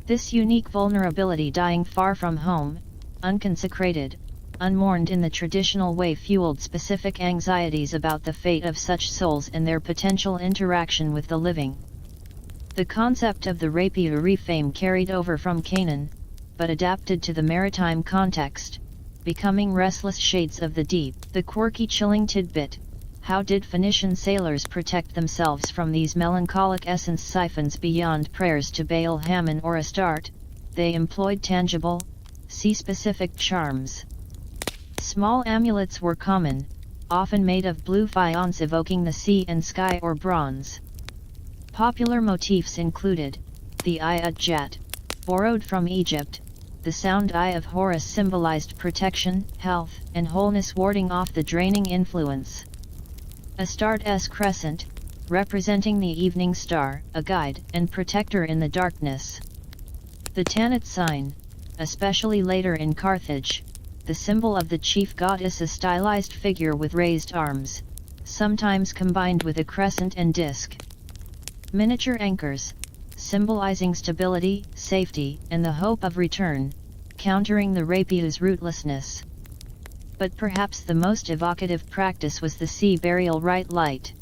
This unique vulnerability, dying far from home, unconsecrated, unmourned in the traditional way, fueled specific anxieties about the fate of such souls and their potential interaction with the living. The concept of the rapier fame carried over from Canaan, but adapted to the maritime context, becoming restless shades of the deep. The quirky chilling tidbit: how did Phoenician sailors protect themselves from these melancholic essence siphons beyond prayers to Baal Hammon or Astarte? They employed tangible, sea-specific charms. Small amulets were common, often made of blue faience evoking the sea and sky or bronze. Popular motifs included the ayat-jat, borrowed from Egypt. The sound eye of Horus symbolized protection, health, and wholeness, warding off the draining influence. Astarte's crescent, representing the evening star, a guide and protector in the darkness. The Tanit sign, especially later in Carthage, the symbol of the chief goddess, a stylized figure with raised arms, sometimes combined with a crescent and disc. Miniature anchors, symbolizing stability, safety, and the hope of return, countering the rapier's rootlessness. But perhaps the most evocative practice was the sea burial rite light.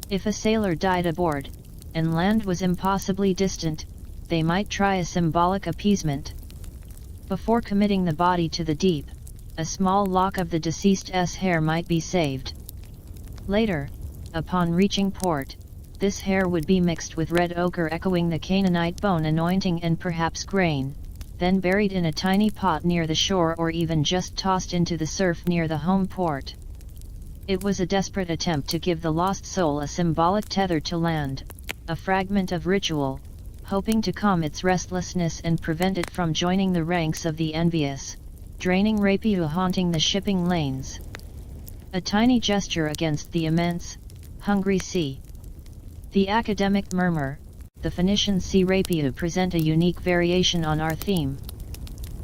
If a sailor died aboard, and land was impossibly distant, they might try a symbolic appeasement. Before committing the body to the deep, a small lock of the deceased's hair might be saved. Later, upon reaching port, this hair would be mixed with red ochre echoing the Canaanite bone anointing and perhaps grain, then buried in a tiny pot near the shore or even just tossed into the surf near the home port. It was a desperate attempt to give the lost soul a symbolic tether to land, a fragment of ritual, hoping to calm its restlessness and prevent it from joining the ranks of the envious, draining rapier haunting the shipping lanes. A tiny gesture against the immense, hungry sea. The academic murmur: the Phoenician sea rapier present a unique variation on our theme.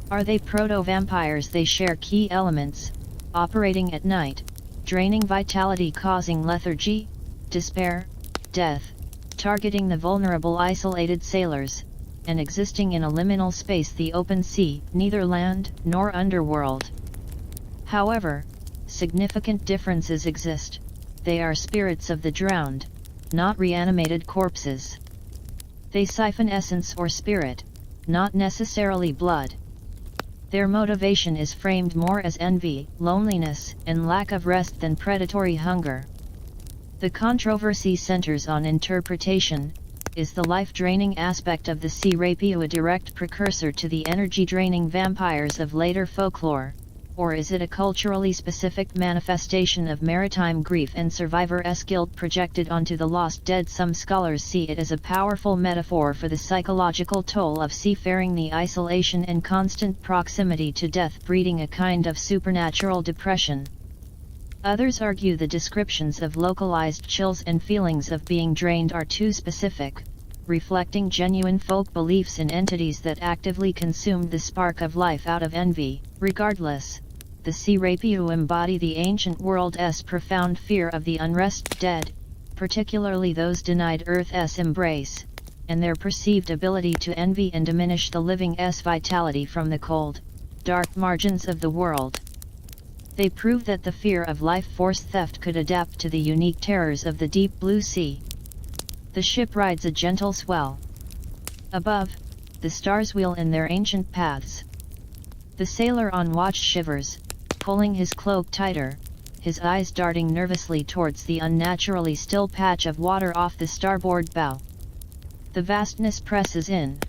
Are they proto-vampires? They share key elements: operating at night, draining vitality, causing lethargy, despair, death, targeting the vulnerable isolated sailors, and existing in a liminal space, the open sea, neither land nor underworld. However, significant differences exist. They are spirits of the drowned, not reanimated corpses. They siphon essence or spirit, not necessarily blood. Their motivation is framed more as envy, loneliness, and lack of rest than predatory hunger. The controversy centers on interpretation. Is the life-draining aspect of the sea rapier a direct precursor to the energy-draining vampires of later folklore, or is it a culturally specific manifestation of maritime grief and survivor's guilt projected onto the lost dead? Some scholars see it as a powerful metaphor for the psychological toll of seafaring, the isolation and constant proximity to death breeding a kind of supernatural depression. Others argue the descriptions of localized chills and feelings of being drained are too specific, reflecting genuine folk beliefs in entities that actively consumed the spark of life out of envy. Regardless, the sea rapier embody the ancient world's profound fear of the unrest dead, particularly those denied Earth's embrace, and their perceived ability to envy and diminish the living's vitality from the cold, dark margins of the world. They prove that the fear of life force theft could adapt to the unique terrors of the deep blue sea. The ship rides a gentle swell. Above, the stars wheel in their ancient paths. The sailor on watch shivers, pulling his cloak tighter, his eyes darting nervously towards the unnaturally still patch of water off the starboard bow. The vastness presses in.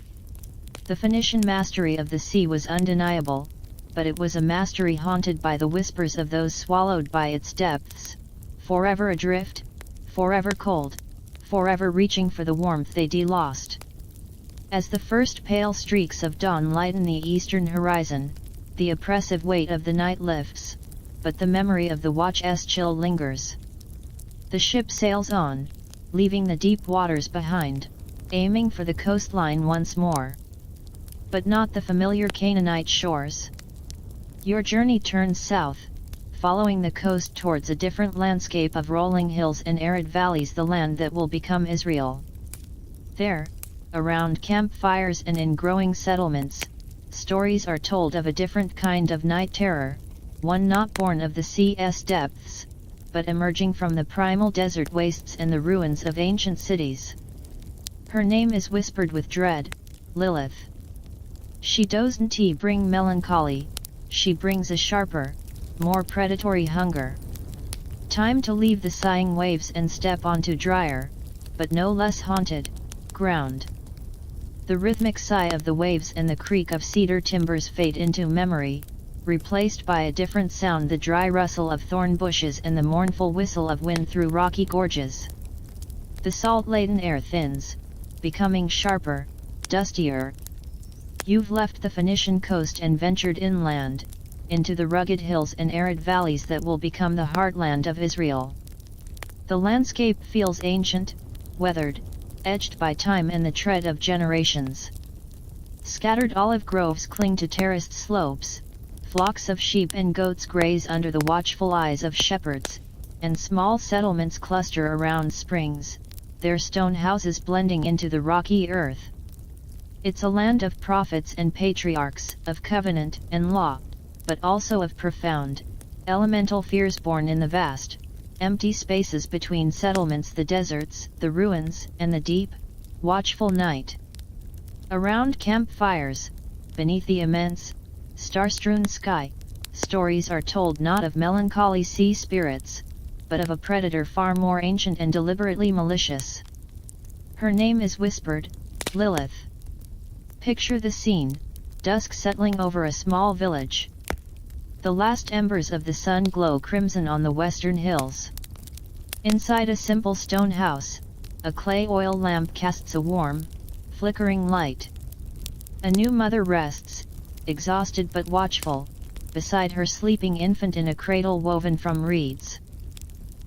The Phoenician mastery of the sea was undeniable, but it was a mastery haunted by the whispers of those swallowed by its depths, forever adrift, forever cold, forever reaching for the warmth they'd lost. As the first pale streaks of dawn lighten the eastern horizon, the oppressive weight of the night lifts, but the memory of the watch's chill lingers. The ship sails on, leaving the deep waters behind, aiming for the coastline once more. But not the familiar Canaanite shores. Your journey turns south, following the coast towards a different landscape of rolling hills and arid valleys, the land that will become Israel. There, around campfires and in growing settlements, stories are told of a different kind of night terror, one not born of the sea's depths, but emerging from the primal desert wastes and the ruins of ancient cities. Her name is whispered with dread, Lilith. She doesn't bring melancholy, she brings a sharper, more predatory hunger. Time to leave the sighing waves and step onto drier, but no less haunted, ground. The rhythmic sigh of the waves and the creak of cedar timbers fade into memory, replaced by a different sound: the dry rustle of thorn bushes and the mournful whistle of wind through rocky gorges. The salt-laden air thins, becoming sharper, dustier. You've left the Phoenician coast and ventured inland, into the rugged hills and arid valleys that will become the heartland of Israel. The landscape feels ancient, weathered, edged by time and the tread of generations. Scattered olive groves cling to terraced slopes, flocks of sheep and goats graze under the watchful eyes of shepherds, and small settlements cluster around springs, their stone houses blending into the rocky earth. It's a land of prophets and patriarchs, of covenant and law, but also of profound, elemental fears born in the vast, empty spaces between settlements: the deserts, the ruins, and the deep, watchful night. Around campfires, beneath the immense, star-strewn sky, stories are told not of melancholy sea spirits, but of a predator far more ancient and deliberately malicious. Her name is whispered, Lilith. Picture the scene: dusk settling over a small village. The last embers of the sun glow crimson on the western hills. Inside a simple stone house, a clay oil lamp casts a warm, flickering light. A new mother rests, exhausted but watchful, beside her sleeping infant in a cradle woven from reeds.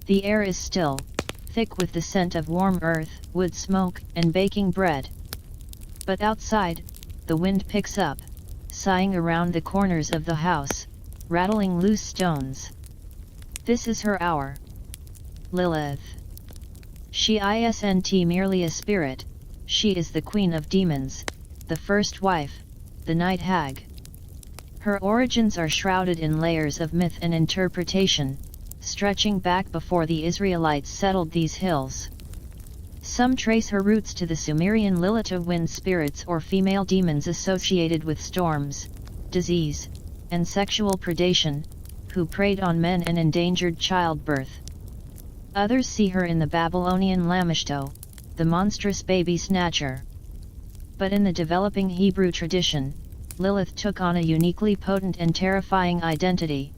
The air is still, thick with the scent of warm earth, wood smoke, and baking bread. But outside, the wind picks up, sighing around the corners of the house, rattling loose stones. This is her hour. Lilith. She isn't merely a spirit, she is the queen of demons, the first wife, the night hag. Her origins are shrouded in layers of myth and interpretation, stretching back before the Israelites settled these hills. Some trace her roots to the Sumerian Lilith, wind spirits or female demons associated with storms, disease, and sexual predation, who preyed on men and endangered childbirth. Others see her in the Babylonian Lamashto, the monstrous baby snatcher. But in the developing Hebrew tradition, Lilith took on a uniquely potent and terrifying identity.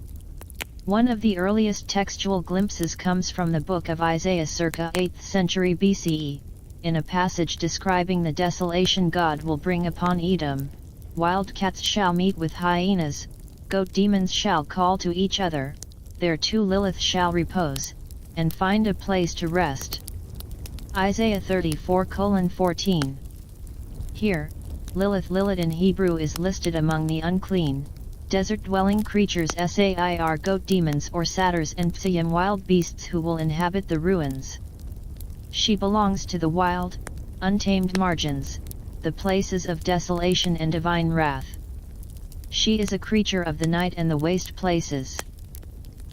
One of the earliest textual glimpses comes from the book of Isaiah circa 8th century BCE, in a passage describing the desolation God will bring upon Edom. Wild cats shall meet with hyenas, goat demons shall call to each other, there too Lilith shall repose, and find a place to rest. Isaiah 34:14. Here, Lilith in Hebrew is listed among the unclean, desert-dwelling creatures, sair goat demons or satyrs and psayim wild beasts who will inhabit the ruins. She belongs to the wild, untamed margins, the places of desolation and divine wrath. She is a creature of the night and the waste places.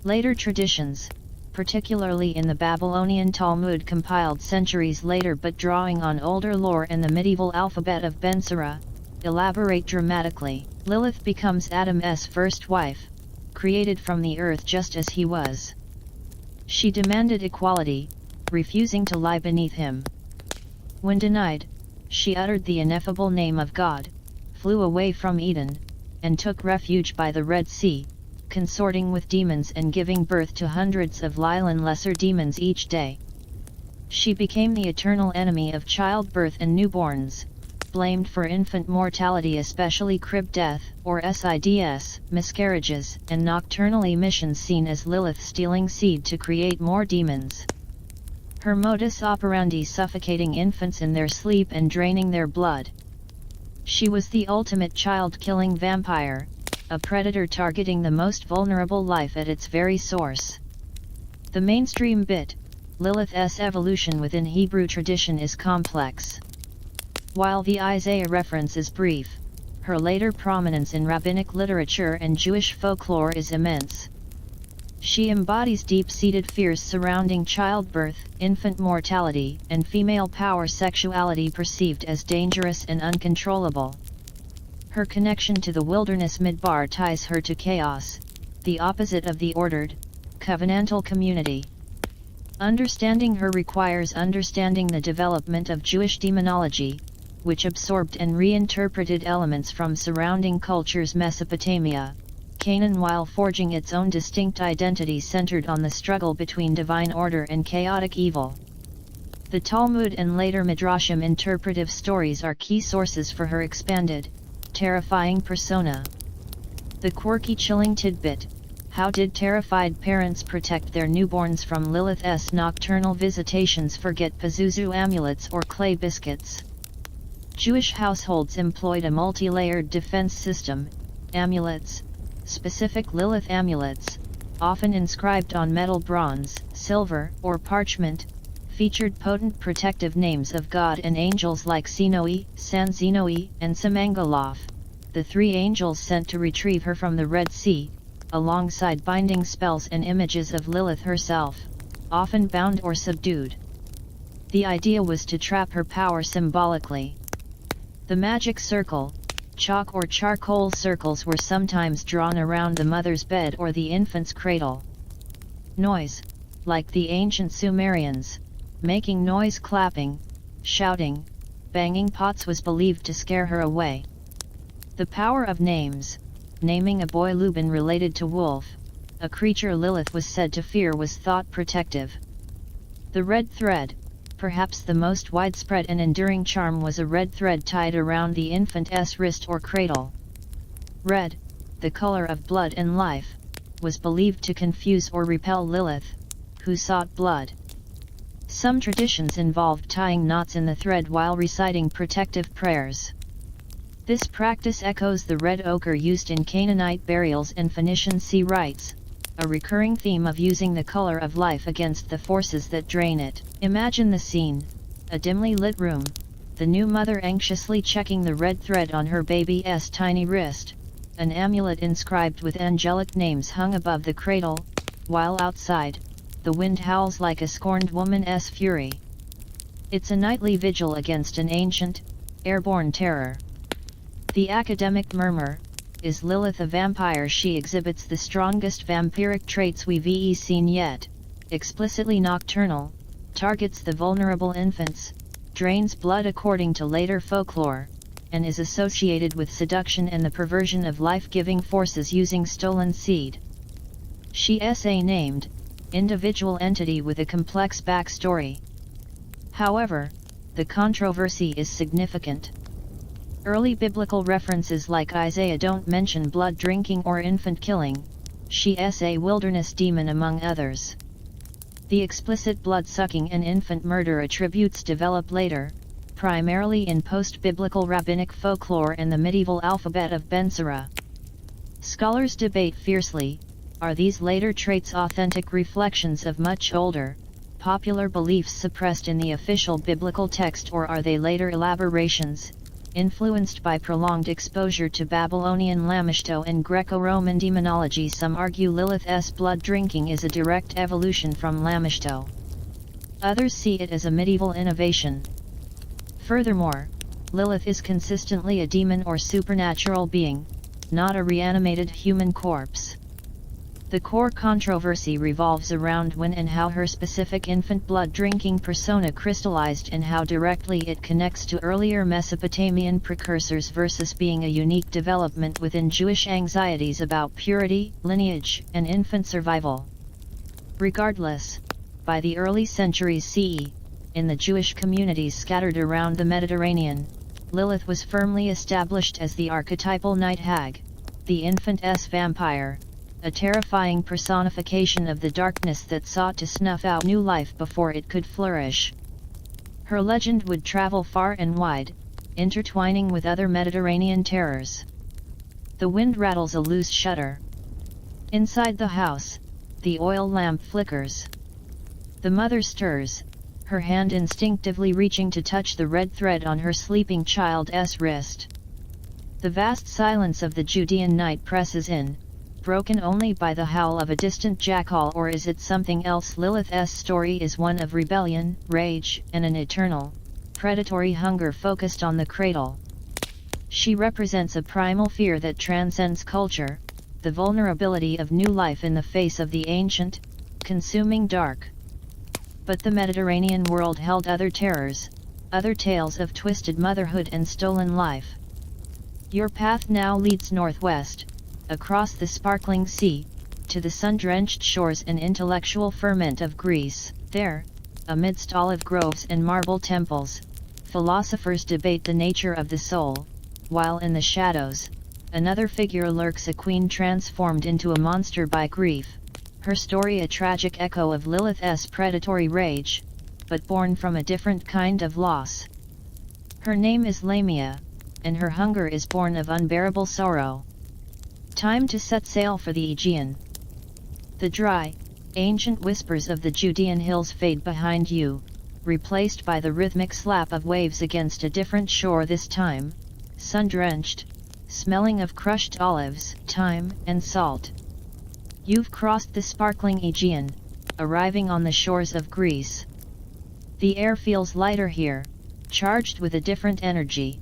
Later traditions, particularly in the Babylonian Talmud compiled centuries later but drawing on older lore and the medieval alphabet of Ben Sira, elaborate dramatically. Lilith becomes Adam's first wife, created from the earth just as he was. She demanded equality, refusing to lie beneath him. When denied, she uttered the ineffable name of God, flew away from Eden, and took refuge by the Red Sea, consorting with demons and giving birth to hundreds of Lil and lesser demons each day. She became the eternal enemy of childbirth and newborns, blamed for infant mortality, especially crib death, or SIDS, miscarriages, and nocturnal emissions, seen as Lilith stealing seed to create more demons. Her modus operandi: suffocating infants in their sleep and draining their blood. She was the ultimate child-killing vampire, a predator targeting the most vulnerable life at its very source. The mainstream bit, Lilith's evolution within Hebrew tradition is complex. While the Isaiah reference is brief, her later prominence in rabbinic literature and Jewish folklore is immense. She embodies deep-seated fears surrounding childbirth, infant mortality, and female power sexuality perceived as dangerous and uncontrollable. Her connection to the wilderness midbar ties her to chaos, the opposite of the ordered, covenantal community. Understanding her requires understanding the development of Jewish demonology, which absorbed and reinterpreted elements from surrounding cultures Mesopotamia, Canaan while forging its own distinct identity centered on the struggle between divine order and chaotic evil. The Talmud and later Midrashim interpretive stories are key sources for her expanded, terrifying persona. The quirky chilling tidbit: how did terrified parents protect their newborns from Lilith's nocturnal visitations? Forget Pazuzu amulets or clay biscuits. Jewish households employed a multi-layered defense system: amulets, specific Lilith amulets, often inscribed on metal, bronze, silver, or parchment, featured potent protective names of God and angels like Sinoi, Sanzinoi, and Samangaloth, the three angels sent to retrieve her from the Red Sea, alongside binding spells and images of Lilith herself, often bound or subdued. The idea was to trap her power symbolically. The magic circle, chalk or charcoal circles, were sometimes drawn around the mother's bed or the infant's cradle. Noise, like the ancient Sumerians, making noise, clapping, shouting, banging pots, was believed to scare her away. The power of names: naming a boy Lubin related to wolf, a creature Lilith was said to fear, was thought protective. The red thread, perhaps the most widespread and enduring charm, was a red thread tied around the infant's wrist or cradle. Red, the color of blood and life, was believed to confuse or repel Lilith, who sought blood. Some traditions involved tying knots in the thread while reciting protective prayers. This practice echoes the red ochre used in Canaanite burials and Phoenician sea rites, a recurring theme of using the color of life against the forces that drain it. Imagine the scene: a dimly lit room, the new mother anxiously checking the red thread on her baby's tiny wrist, an amulet inscribed with angelic names hung above the cradle, while outside, the wind howls like a scorned woman's fury. It's a nightly vigil against an ancient, airborne terror. The academic murmur: is Lilith a vampire? She exhibits the strongest vampiric traits we've seen yet: explicitly nocturnal, targets the vulnerable infants, drains blood according to later folklore, and is associated with seduction and the perversion of life-giving forces using stolen seed. She's a named, individual entity with a complex backstory. However, the controversy is significant. Early biblical references like Isaiah don't mention blood drinking or infant killing. She's a wilderness demon among others. The explicit blood-sucking and infant murder attributes develop later, primarily in post-biblical rabbinic folklore and the medieval alphabet of Ben Sira. Scholars debate fiercely: are these later traits authentic reflections of much older, popular beliefs suppressed in the official biblical text, or are they later elaborations, influenced by prolonged exposure to Babylonian Lamashto and Greco-Roman demonology? Some argue Lilith's blood drinking is a direct evolution from Lamashto. Others see it as a medieval innovation. Furthermore, Lilith is consistently a demon or supernatural being, not a reanimated human corpse. The core controversy revolves around when and how her specific infant blood-drinking persona crystallized and how directly it connects to earlier Mesopotamian precursors versus being a unique development within Jewish anxieties about purity, lineage, and infant survival. Regardless, by the early centuries CE, in the Jewish communities scattered around the Mediterranean, Lilith was firmly established as the archetypal night hag, the infant's vampire, a terrifying personification of the darkness that sought to snuff out new life before it could flourish. Her legend would travel far and wide, intertwining with other Mediterranean terrors. The wind rattles a loose shutter. Inside the house, the oil lamp flickers. The mother stirs, her hand instinctively reaching to touch the red thread on her sleeping child's wrist. The vast silence of the Judean night presses in, broken only by the howl of a distant jackal, or is it something else? Lilith's story is one of rebellion, rage, and an eternal, predatory hunger focused on the cradle. She represents a primal fear that transcends culture, the vulnerability of new life in the face of the ancient, consuming dark. But the Mediterranean world held other terrors, other tales of twisted motherhood and stolen life. Your path now leads northwest, across the sparkling sea, to the sun-drenched shores and intellectual ferment of Greece. There, amidst olive groves and marble temples, philosophers debate the nature of the soul, while in the shadows, another figure lurks, a queen transformed into a monster by grief, her story a tragic echo of Lilith's predatory rage, but born from a different kind of loss. Her name is Lamia, and her hunger is born of unbearable sorrow. Time to set sail for the Aegean. The dry, ancient whispers of the Judean hills fade behind you, replaced by the rhythmic slap of waves against a different shore, this time sun-drenched, smelling of crushed olives, thyme, and salt. You've crossed the sparkling Aegean, arriving on the shores of Greece. The air feels lighter here, charged with a different energy.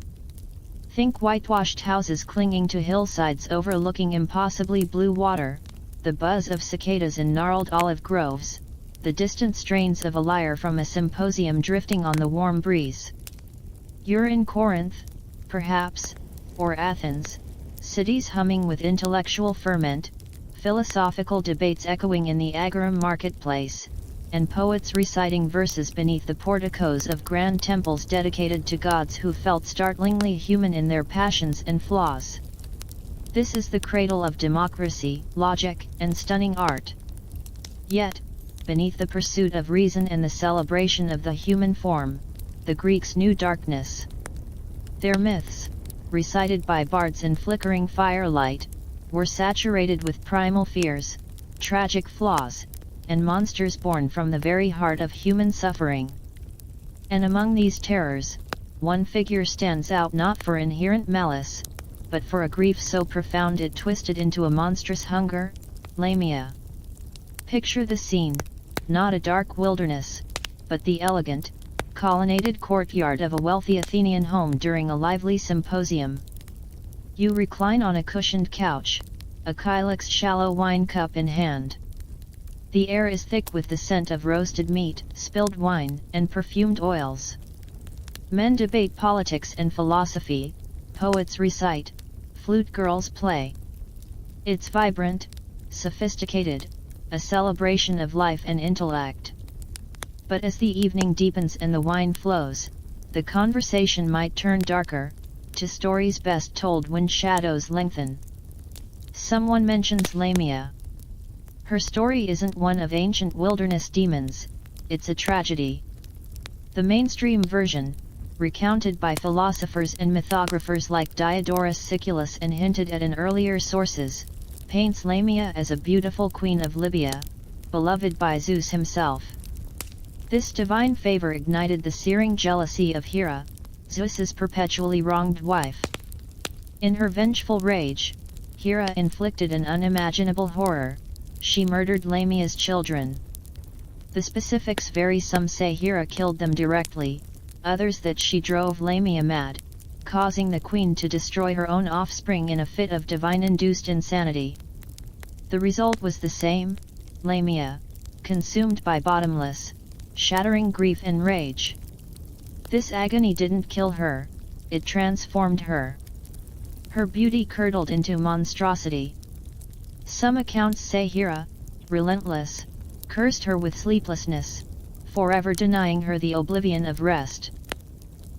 Think whitewashed houses clinging to hillsides overlooking impossibly blue water, the buzz of cicadas in gnarled olive groves, the distant strains of a lyre from a symposium drifting on the warm breeze. You're in Corinth, perhaps, or Athens, cities humming with intellectual ferment, philosophical debates echoing in the agora marketplace, and poets reciting verses beneath the porticos of grand temples dedicated to gods who felt startlingly human in their passions and flaws. This is the cradle of democracy, logic, and stunning art. Yet, beneath the pursuit of reason and the celebration of the human form, the Greeks knew darkness. Their myths, recited by bards in flickering firelight, were saturated with primal fears, tragic flaws, and monsters born from the very heart of human suffering. And among these terrors, one figure stands out, not for inherent malice, but for a grief so profound it twisted into a monstrous hunger: Lamia. Picture the scene, not a dark wilderness, but the elegant, colonnaded courtyard of a wealthy Athenian home during a lively symposium. You recline on a cushioned couch, a kylix shallow wine cup in hand. The air is thick with the scent of roasted meat, spilled wine, and perfumed oils. Men debate politics and philosophy, poets recite, flute girls play. It's vibrant, sophisticated, a celebration of life and intellect. But as the evening deepens and the wine flows, the conversation might turn darker, to stories best told when shadows lengthen. Someone mentions Lamia. Her story isn't one of ancient wilderness demons, it's a tragedy. The mainstream version, recounted by philosophers and mythographers like Diodorus Siculus and hinted at in earlier sources, paints Lamia as a beautiful queen of Libya, beloved by Zeus himself. This divine favor ignited the searing jealousy of Hera, Zeus's perpetually wronged wife. In her vengeful rage, Hera inflicted an unimaginable horror: she murdered Lamia's children. The specifics vary, some say Hera killed them directly, others that she drove Lamia mad, causing the queen to destroy her own offspring in a fit of divine-induced insanity. The result was the same: Lamia, consumed by bottomless, shattering grief and rage. This agony didn't kill her, it transformed her. Her beauty curdled into monstrosity. Some accounts say Hera, relentless, cursed her with sleeplessness, forever denying her the oblivion of rest.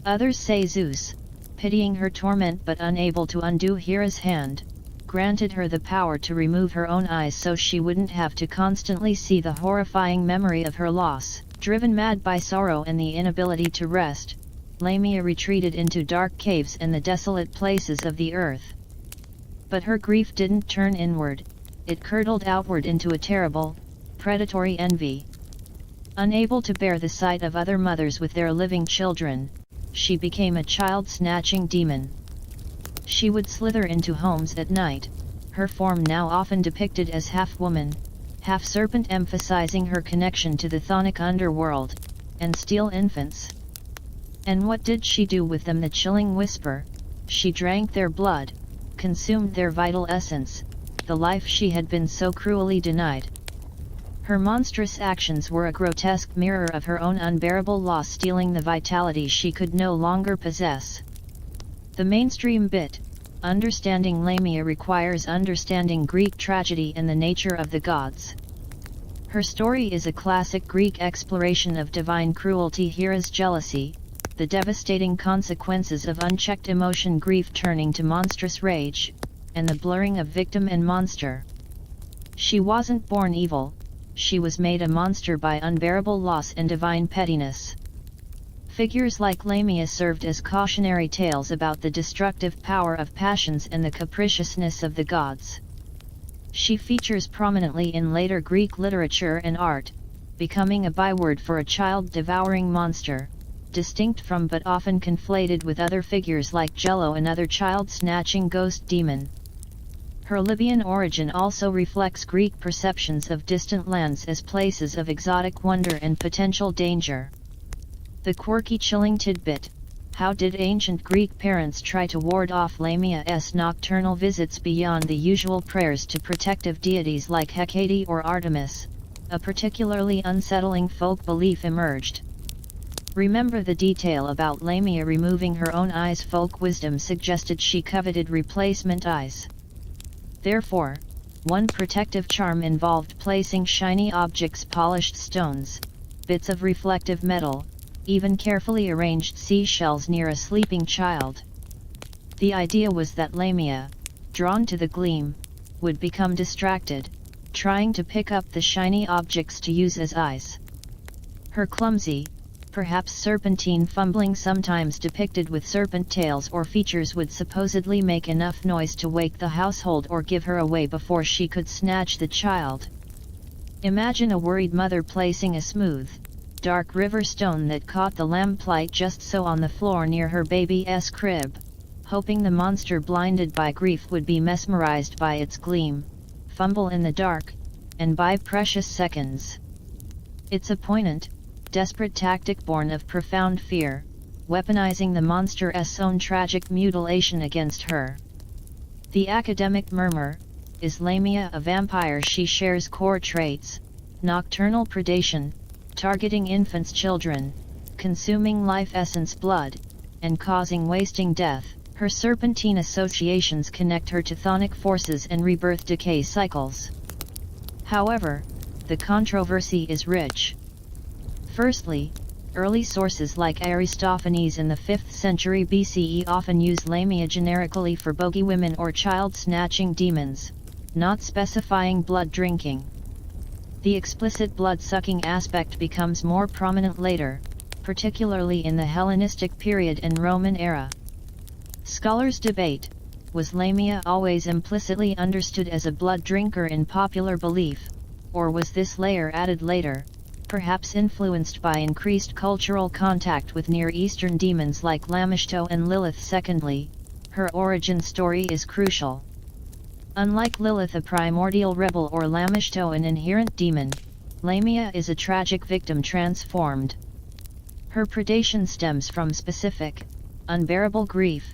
Others say Zeus, pitying her torment but unable to undo Hera's hand, granted her the power to remove her own eyes so she wouldn't have to constantly see the horrifying memory of her loss. Driven mad by sorrow and the inability to rest, Lamia retreated into dark caves and the desolate places of the earth. But her grief didn't turn inward, it curdled outward into a terrible, predatory envy. Unable to bear the sight of other mothers with their living children, she became a child-snatching demon. She would slither into homes at night, her form now often depicted as half-woman, half-serpent, emphasizing her connection to the chthonic underworld, and steel infants. And what did she do with them? The chilling whisper: she drank their blood, consumed their vital essence, the life she had been so cruelly denied. Her monstrous actions were a grotesque mirror of her own unbearable loss, stealing the vitality she could no longer possess. The mainstream bit, understanding Lamia, requires understanding Greek tragedy and the nature of the gods. Her story is a classic Greek exploration of divine cruelty, Hera's jealousy, the devastating consequences of unchecked emotion, grief turning to monstrous rage, and the blurring of victim and monster. She wasn't born evil, she was made a monster by unbearable loss and divine pettiness. Figures like Lamia served as cautionary tales about the destructive power of passions and the capriciousness of the gods. She features prominently in later Greek literature and art, becoming a byword for a child-devouring monster, distinct from but often conflated with other figures like Jello, another child-snatching ghost demon. Her Libyan origin also reflects Greek perceptions of distant lands as places of exotic wonder and potential danger. The quirky, chilling tidbit: how did ancient Greek parents try to ward off Lamia's nocturnal visits beyond the usual prayers to protective deities like Hecate or Artemis? A particularly unsettling folk belief emerged. Remember the detail about Lamia removing her own eyes? Folk wisdom suggested she coveted replacement eyes. Therefore, one protective charm involved placing shiny objects, polished stones, bits of reflective metal, even carefully arranged seashells near a sleeping child. The idea was that Lamia, drawn to the gleam, would become distracted, trying to pick up the shiny objects to use as eyes. Her clumsy, perhaps serpentine fumbling, sometimes depicted with serpent tails or features, would supposedly make enough noise to wake the household or give her away before she could snatch the child. Imagine a worried mother placing a smooth, dark river stone that caught the lamplight just so on the floor near her baby's crib, hoping the monster, blinded by grief, would be mesmerized by its gleam, fumble in the dark, and buy precious seconds. It's a poignant, desperate tactic born of profound fear, weaponizing the monster's own tragic mutilation against her. The academic murmur: is Lamia a vampire? She shares core traits: nocturnal predation, targeting infants, children, consuming life essence, blood, and causing wasting death. Her serpentine associations connect her to chthonic forces and rebirth decay cycles. However, the controversy is rich. Firstly, early sources like Aristophanes in the 5th century BCE often use Lamia generically for bogey women or child-snatching demons, not specifying blood drinking. The explicit blood-sucking aspect becomes more prominent later, particularly in the Hellenistic period and Roman era. Scholars debate: was Lamia always implicitly understood as a blood drinker in popular belief, or was this layer added later, perhaps influenced by increased cultural contact with Near Eastern demons like Lamishto and Lilith? Secondly, her origin story is crucial. Unlike Lilith, a primordial rebel, or Lamishto, an inherent demon, Lamia is a tragic victim transformed. Her predation stems from specific, unbearable grief,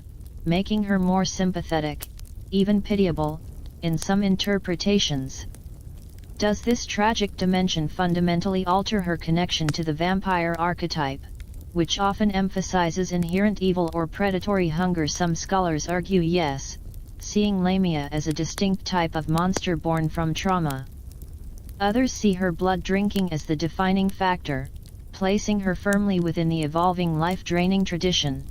making her more sympathetic, even pitiable, in some interpretations. Does this tragic dimension fundamentally alter her connection to the vampire archetype, which often emphasizes inherent evil or predatory hunger? Some scholars argue yes, seeing Lamia as a distinct type of monster born from trauma. Others see her blood drinking as the defining factor, placing her firmly within the evolving life-draining tradition.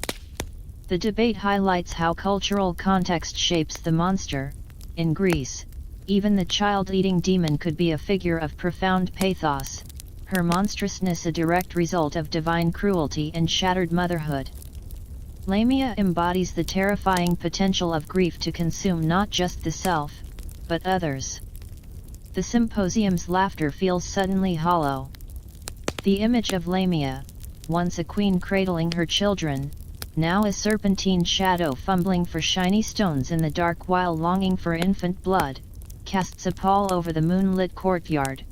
The debate highlights how cultural context shapes the monster. In Greece, even the child-eating demon could be a figure of profound pathos, her monstrousness a direct result of divine cruelty and shattered motherhood. Lamia embodies the terrifying potential of grief to consume not just the self, but others. The symposium's laughter feels suddenly hollow. The image of Lamia, once a queen cradling her children, now a serpentine shadow fumbling for shiny stones in the dark while longing for infant blood, casts a pall over the moonlit courtyard.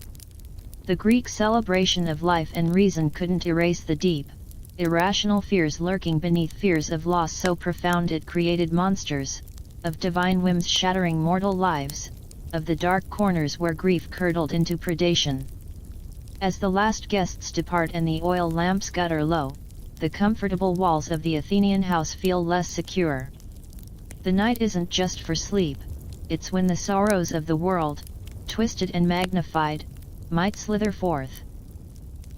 The Greek celebration of life and reason couldn't erase the deep, irrational fears lurking beneath fears of loss so profound it created monsters, of divine whims shattering mortal lives, of the dark corners where grief curdled into predation. As the last guests depart and the oil lamps gutter low, the comfortable walls of the Athenian house feel less secure. The night isn't just for sleep, it's when the sorrows of the world, twisted and magnified, might slither forth.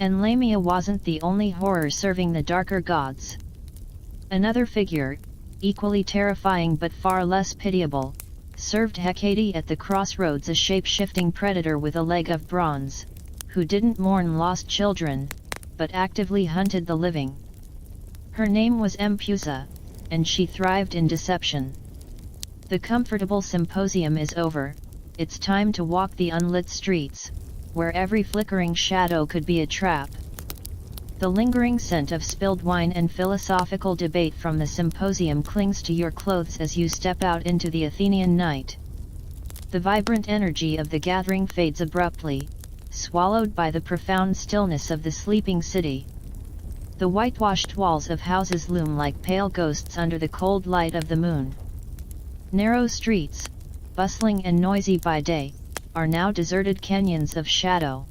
And Lamia wasn't the only horror serving the darker gods. Another figure, equally terrifying but far less pitiable, served Hecate at the crossroads, a shape-shifting predator with a leg of bronze, who didn't mourn lost children, but actively hunted the living. Her name was Empusa, and she thrived in deception. The comfortable symposium is over, it's time to walk the unlit streets, where every flickering shadow could be a trap. The lingering scent of spilled wine and philosophical debate from the symposium clings to your clothes as you step out into the Athenian night. The vibrant energy of the gathering fades abruptly, swallowed by the profound stillness of the sleeping city. The whitewashed walls of houses loom like pale ghosts under the cold light of the moon. Narrow streets, bustling and noisy by day, are now deserted canyons of shadow.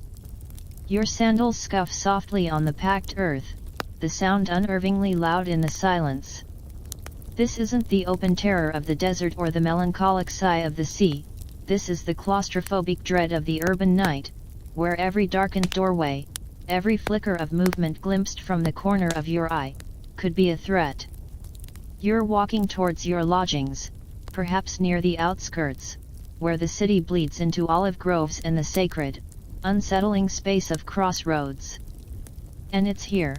Your sandals scuff softly on the packed earth, the sound unnervingly loud in the silence. This isn't the open terror of the desert or the melancholic sigh of the sea, this is the claustrophobic dread of the urban night, where every darkened doorway, every flicker of movement glimpsed from the corner of your eye, could be a threat. You're walking towards your lodgings, perhaps near the outskirts, where the city bleeds into olive groves and the sacred, unsettling space of crossroads. And it's here,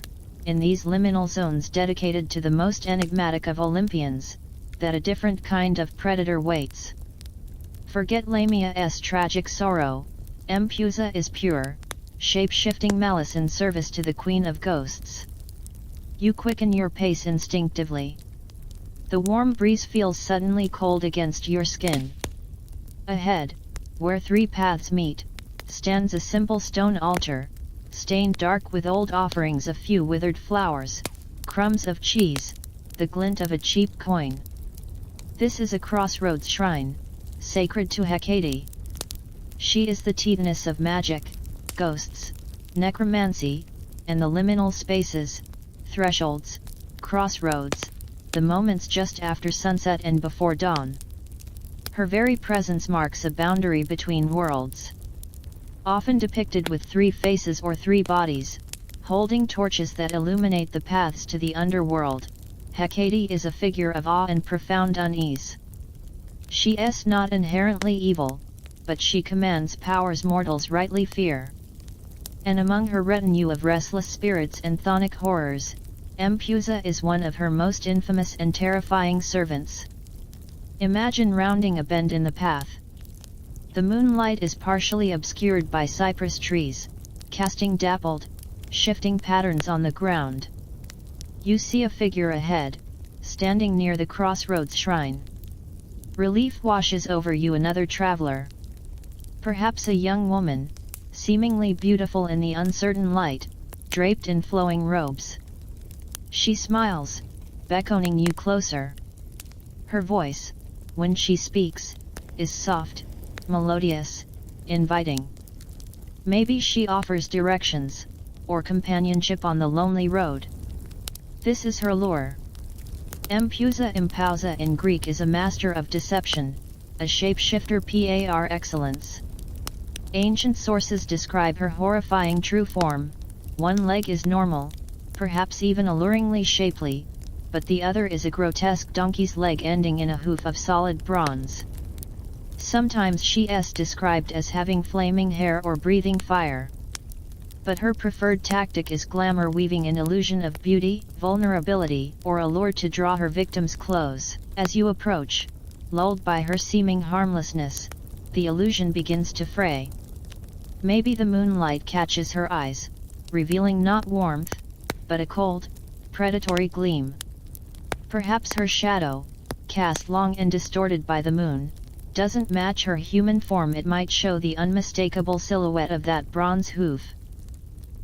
in these liminal zones dedicated to the most enigmatic of Olympians, that a different kind of predator waits. Forget Lamia's tragic sorrow, Empusa is pure, shape-shifting malice in service to the Queen of Ghosts. You quicken your pace instinctively. The warm breeze feels suddenly cold against your skin. Ahead, where three paths meet, stands a simple stone altar, stained dark with old offerings, a few withered flowers, crumbs of cheese, the glint of a cheap coin. This is a crossroads shrine, sacred to Hecate. She is the Titaness of magic, ghosts, necromancy, and the liminal spaces, thresholds, crossroads, the moments just after sunset and before dawn. Her very presence marks a boundary between worlds. Often depicted with three faces or three bodies, holding torches that illuminate the paths to the underworld, Hecate is a figure of awe and profound unease. She is not inherently evil, but she commands powers mortals rightly fear. And among her retinue of restless spirits and chthonic horrors, Empusa is one of her most infamous and terrifying servants. Imagine rounding a bend in the path. The moonlight is partially obscured by cypress trees, casting dappled, shifting patterns on the ground. You see a figure ahead, standing near the crossroads shrine. Relief washes over you, another traveler. Perhaps a young woman, seemingly beautiful in the uncertain light, draped in flowing robes. She smiles, beckoning you closer. Her voice, when she speaks, is soft, melodious, inviting. Maybe she offers directions, or companionship on the lonely road. This is her lure. Empusa Impausa in Greek is a master of deception, a shapeshifter par excellence. Ancient sources describe her horrifying true form: one leg is normal, perhaps even alluringly shapely, but the other is a grotesque donkey's leg ending in a hoof of solid bronze. Sometimes she is described as having flaming hair or breathing fire. But her preferred tactic is glamour, weaving an illusion of beauty, vulnerability, or allure to draw her victims close. As you approach, lulled by her seeming harmlessness, the illusion begins to fray. Maybe the moonlight catches her eyes, revealing not warmth, but a cold, predatory gleam. Perhaps her shadow, cast long and distorted by the moon, doesn't match her human form. It might show the unmistakable silhouette of that bronze hoof.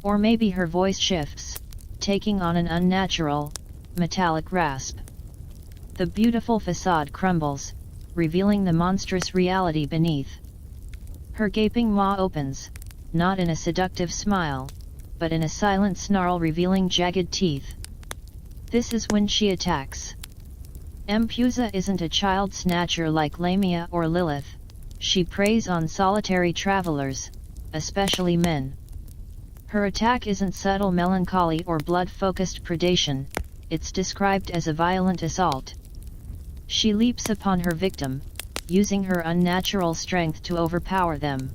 Or maybe her voice shifts, taking on an unnatural, metallic rasp. The beautiful facade crumbles, revealing the monstrous reality beneath. Her gaping maw opens, not in a seductive smile, but in a silent snarl revealing jagged teeth. This is when she attacks. Empusa isn't a child snatcher like Lamia or Lilith. She preys on solitary travelers, especially men. Her attack isn't subtle melancholy or blood-focused predation, it's described as a violent assault. She leaps upon her victim, using her unnatural strength to overpower them.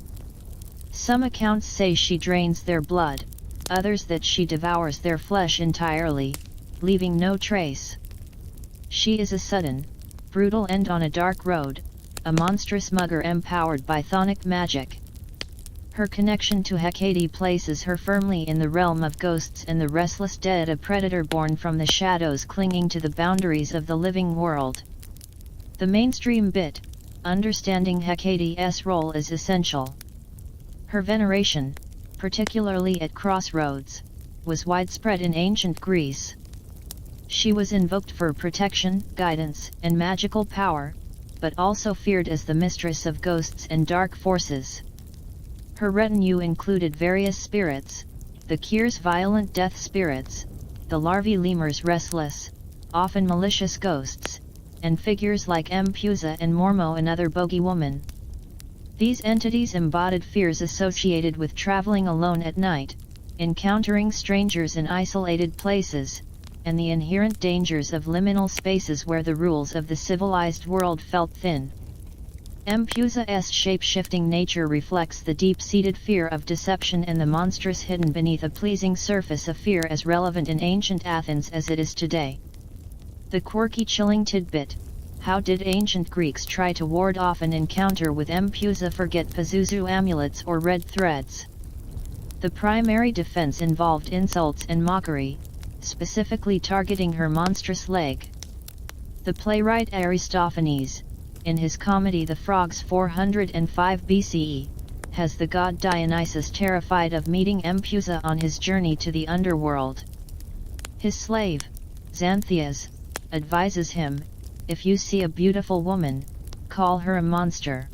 Some accounts say she drains their blood, others that she devours their flesh entirely, leaving no trace. She is a sudden, brutal end on a dark road, a monstrous mugger empowered by chthonic magic. Her connection to Hecate places her firmly in the realm of ghosts and the restless dead, a predator born from the shadows clinging to the boundaries of the living world. The mainstream bit, understanding Hecate's role is essential. Her veneration, particularly at crossroads, was widespread in ancient Greece. She was invoked for protection, guidance, and magical power, but also feared as the mistress of ghosts and dark forces. Her retinue included various spirits, the Kyr's violent death spirits, the larvae lemurs restless, often malicious ghosts, and figures like Empusa and Mormo, another bogey woman. These entities embodied fears associated with traveling alone at night, encountering strangers in isolated places, and the inherent dangers of liminal spaces where the rules of the civilized world felt thin. Empusa's shape-shifting nature reflects the deep-seated fear of deception and the monstrous hidden beneath a pleasing surface, a fear as relevant in ancient Athens as it is today. The quirky, chilling tidbit: how did ancient Greeks try to ward off an encounter with Empusa? Forget Pazuzu amulets or red threads. The primary defense involved insults and mockery, specifically targeting her monstrous leg. The playwright Aristophanes, in his comedy The Frogs 405 BCE, has the god Dionysus terrified of meeting Empusa on his journey to the underworld. His slave, Xanthias, advises him, if you see a beautiful woman, call her a monster.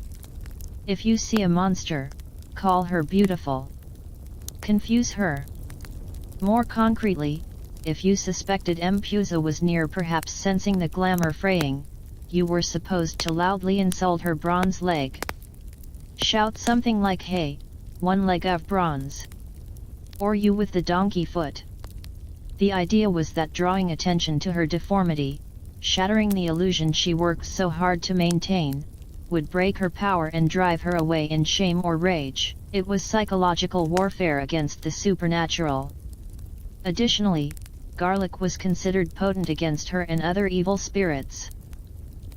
If you see a monster, call her beautiful. Confuse her. More concretely, if you suspected Empusa was near, perhaps sensing the glamour fraying, you were supposed to loudly insult her bronze leg. Shout something like, "Hey, one leg of bronze!" Or "You with the donkey foot!" The idea was that drawing attention to her deformity, shattering the illusion she worked so hard to maintain, would break her power and drive her away in shame or rage. It was psychological warfare against the supernatural. Additionally, garlic was considered potent against her and other evil spirits.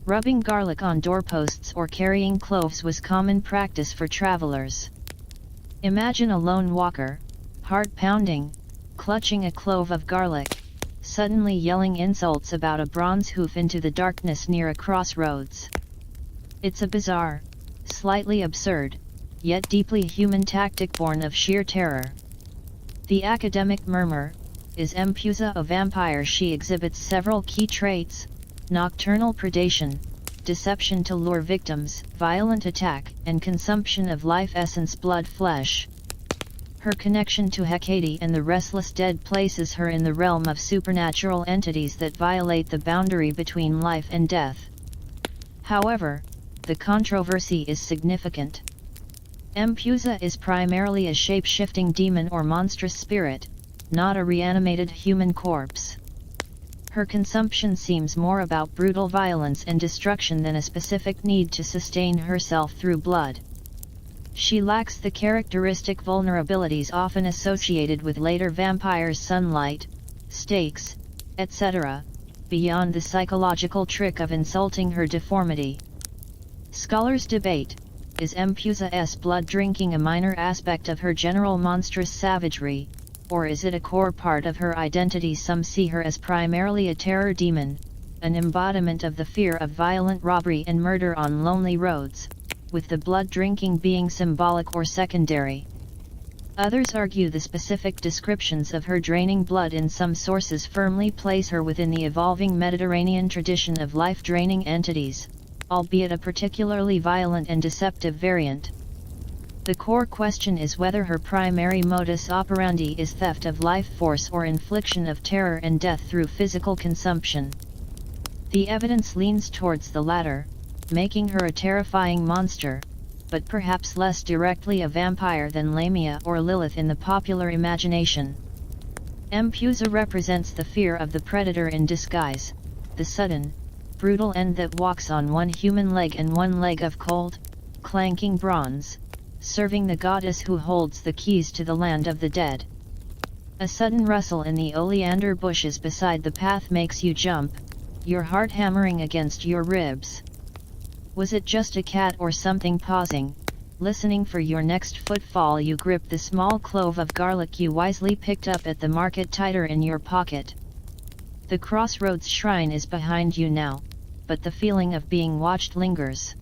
Rubbing garlic on doorposts or carrying cloves was common practice for travelers. Imagine a lone walker, heart pounding, clutching a clove of garlic, suddenly yelling insults about a bronze hoof into the darkness near a crossroads. It's a bizarre, slightly absurd, yet deeply human tactic born of sheer terror. The academic murmur: is Empusa a vampire? She exhibits several key traits: nocturnal predation, deception to lure victims, violent attack, and consumption of life essence, blood flesh. Her connection to Hecate and the restless dead places her in the realm of supernatural entities that violate the boundary between life and death. However, the controversy is significant. Empusa is primarily a shape-shifting demon or monstrous spirit, not a reanimated human corpse. Her consumption seems more about brutal violence and destruction than a specific need to sustain herself through blood. She lacks the characteristic vulnerabilities often associated with later vampires: sunlight, stakes, etc., beyond the psychological trick of insulting her deformity. Scholars debate: is Empusa's blood drinking a minor aspect of her general monstrous savagery, or is it a core part of her identity? Some see her as primarily a terror demon, an embodiment of the fear of violent robbery and murder on lonely roads, with the blood drinking being symbolic or secondary. Others argue the specific descriptions of her draining blood in some sources firmly place her within the evolving Mediterranean tradition of life-draining entities, albeit a particularly violent and deceptive variant. The core question is whether her primary modus operandi is theft of life force or infliction of terror and death through physical consumption. The evidence leans towards the latter, making her a terrifying monster, but perhaps less directly a vampire than Lamia or Lilith in the popular imagination. Mpusa represents the fear of the predator in disguise, the sudden, brutal end that walks on one human leg and one leg of cold, clanking bronze, serving the goddess who holds the keys to the land of the dead. A sudden rustle in the oleander bushes beside the path makes you jump, your heart hammering against your ribs. Was it just a cat or something pausing, listening for your next footfall? You grip the small clove of garlic you wisely picked up at the market tighter in your pocket. The crossroads shrine is behind you now, but the feeling of being watched lingers.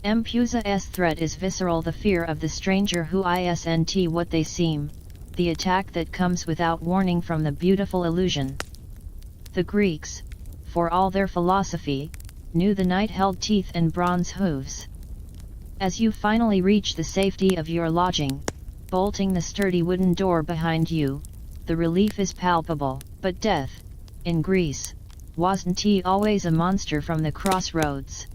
Mpusa's threat is visceral, the fear of the stranger who isn't what they seem, the attack that comes without warning from the beautiful illusion. The Greeks, for all their philosophy, knew the night held teeth and bronze hooves. As you finally reach the safety of your lodging, bolting the sturdy wooden door behind you, the relief is palpable. But death, in Greece, wasn't always a monster from the crossroads.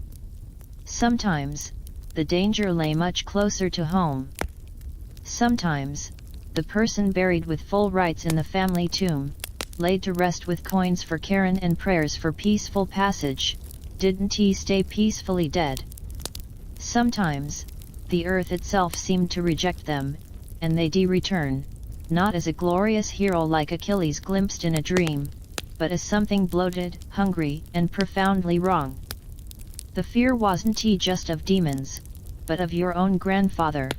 Sometimes, the danger lay much closer to home. Sometimes, the person buried with full rites in the family tomb, laid to rest with coins for Karen and prayers for peaceful passage, didn't stay peacefully dead. Sometimes, the earth itself seemed to reject them, and they return, not as a glorious hero like Achilles glimpsed in a dream, but as something bloated, hungry, and profoundly wrong. The fear wasn't just of demons, but of your own grandfather,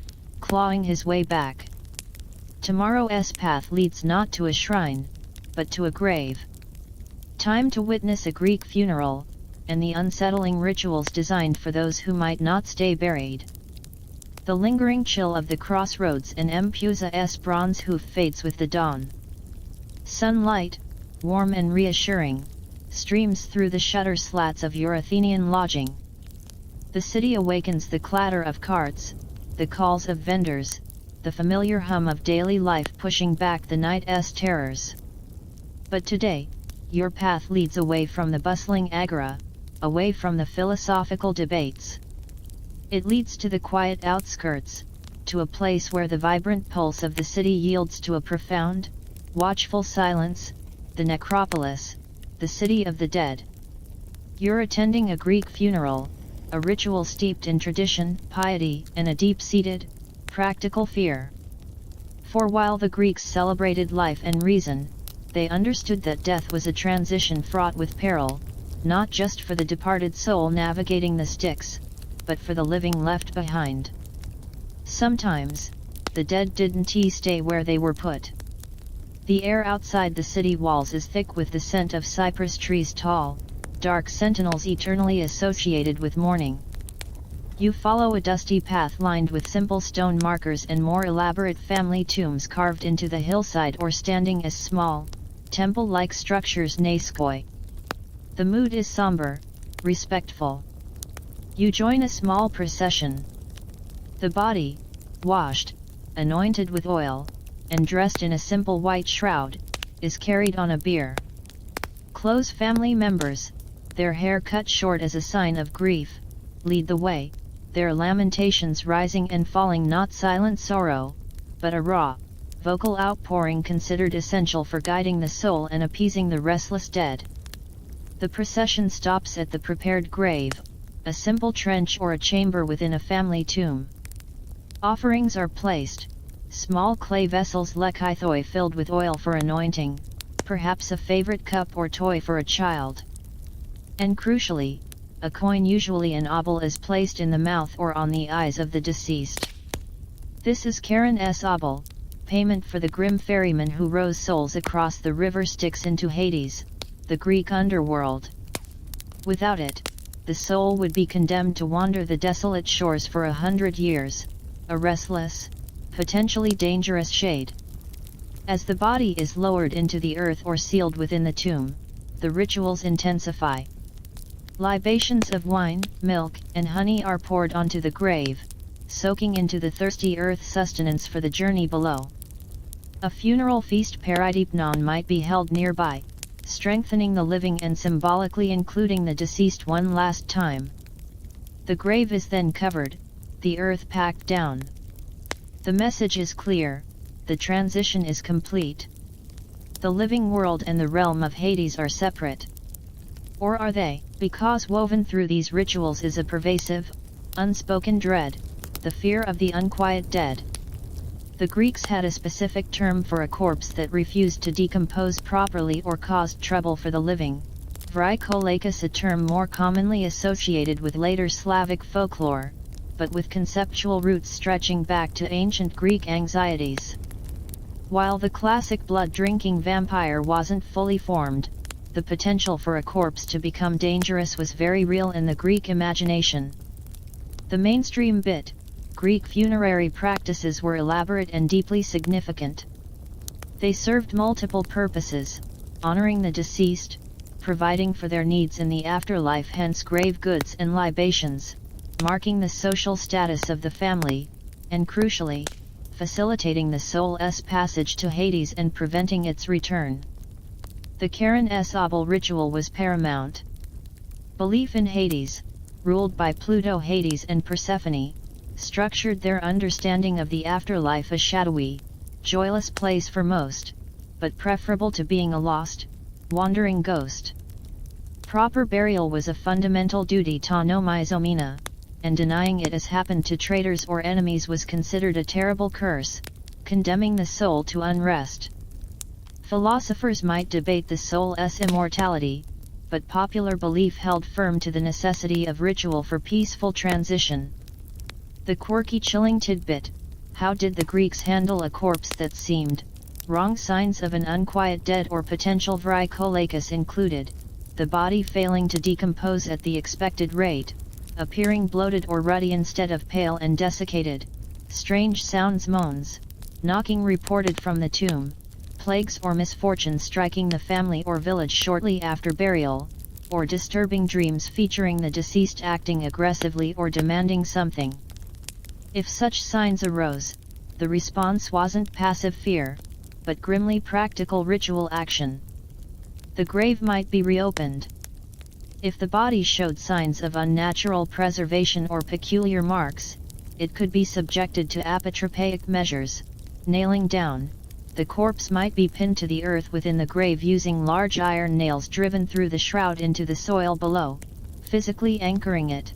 clawing his way back. Tomorrow's path leads not to a shrine, but to a grave. Time to witness a Greek funeral, and the unsettling rituals designed for those who might not stay buried. The lingering chill of the crossroads and Mpusa's bronze hoof fades with the dawn. Sunlight, warm and reassuring, streams through the shutter slats of your Athenian lodging. The city awakens, the clatter of carts, the calls of vendors, the familiar hum of daily life pushing back the night's terrors. But today, your path leads away from the bustling agora, away from the philosophical debates. It leads to the quiet outskirts, to a place where the vibrant pulse of the city yields to a profound, watchful silence, the necropolis, the city of the dead. You're attending a Greek funeral, a ritual steeped in tradition, piety, and a deep-seated, practical fear. For while the Greeks celebrated life and reason, they understood that death was a transition fraught with peril, not just for the departed soul navigating the Styx, but for the living left behind. Sometimes, the dead didn't stay where they were put. The air outside the city walls is thick with the scent of cypress trees, tall, dark sentinels eternally associated with mourning. You follow a dusty path lined with simple stone markers and more elaborate family tombs carved into the hillside or standing as small, temple-like structures Naskoi. The mood is somber, respectful. You join a small procession. The body, washed, anointed with oil, and dressed in a simple white shroud, is carried on a bier. Close family members, their hair cut short as a sign of grief, lead the way, their lamentations rising and falling, not silent sorrow, but a raw, vocal outpouring considered essential for guiding the soul and appeasing the restless dead. The procession stops at the prepared grave, a simple trench or a chamber within a family tomb. Offerings are placed, small clay vessels lekithoi filled with oil for anointing, perhaps a favorite cup or toy for a child. And crucially, a coin, usually an obol, is placed in the mouth or on the eyes of the deceased. This is Karen's obol, payment for the grim ferryman who rows souls across the river Styx into Hades, the Greek underworld. Without it, the soul would be condemned to wander the desolate shores for 100 years, a restless, potentially dangerous shade. As the body is lowered into the earth or sealed within the tomb, the rituals intensify. Libations of wine, milk, and honey are poured onto the grave, soaking into the thirsty earth sustenance for the journey below. A funeral feast paridipnon might be held nearby, strengthening the living and symbolically including the deceased one last time. The grave is then covered, the earth packed down. The message is clear, the transition is complete. The living world and the realm of Hades are separate. Or are they? Because woven through these rituals is a pervasive, unspoken dread, the fear of the unquiet dead. The Greeks had a specific term for a corpse that refused to decompose properly or caused trouble for the living, vrykolaikos, a term more commonly associated with later Slavic folklore, but with conceptual roots stretching back to ancient Greek anxieties. While the classic blood-drinking vampire wasn't fully formed, the potential for a corpse to become dangerous was very real in the Greek imagination. The mainstream Greek funerary practices were elaborate and deeply significant. They served multiple purposes, honoring the deceased, providing for their needs in the afterlife, hence grave goods and libations, marking the social status of the family, and crucially, facilitating the soul's passage to Hades and preventing its return. The Karen Abel ritual was paramount. Belief in Hades, ruled by Pluto, Hades and Persephone, structured their understanding of the afterlife, a shadowy, joyless place for most, but preferable to being a lost, wandering ghost. Proper burial was a fundamental duty ta nomizomena, and denying it, as happened to traitors or enemies, was considered a terrible curse, condemning the soul to unrest. Philosophers might debate the soul's immortality, but popular belief held firm to the necessity of ritual for peaceful transition. The quirky, chilling tidbit: how did the Greeks handle a corpse that seemed wrong? Signs of an unquiet dead or potential vrykolaikos included the body failing to decompose at the expected rate, appearing bloated or ruddy instead of pale and desiccated, strange sounds, moans, knocking reported from the tomb, plagues or misfortune striking the family or village shortly after burial, or disturbing dreams featuring the deceased acting aggressively or demanding something. If such signs arose, the response wasn't passive fear, but grimly practical ritual action. The grave might be reopened. If the body showed signs of unnatural preservation or peculiar marks, it could be subjected to apotropaic measures, nailing down. The corpse might be pinned to the earth within the grave using large iron nails driven through the shroud into the soil below, physically anchoring it.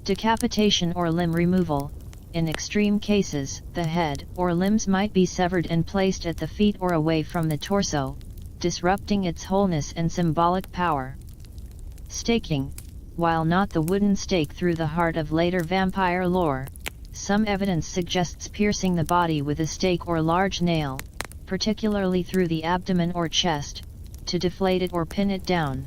Decapitation or limb removal: in extreme cases, the head or limbs might be severed and placed at the feet or away from the torso, disrupting its wholeness and symbolic power. Staking: while not the wooden stake through the heart of later vampire lore, some evidence suggests piercing the body with a stake or large nail, particularly through the abdomen or chest, to deflate it or pin it down.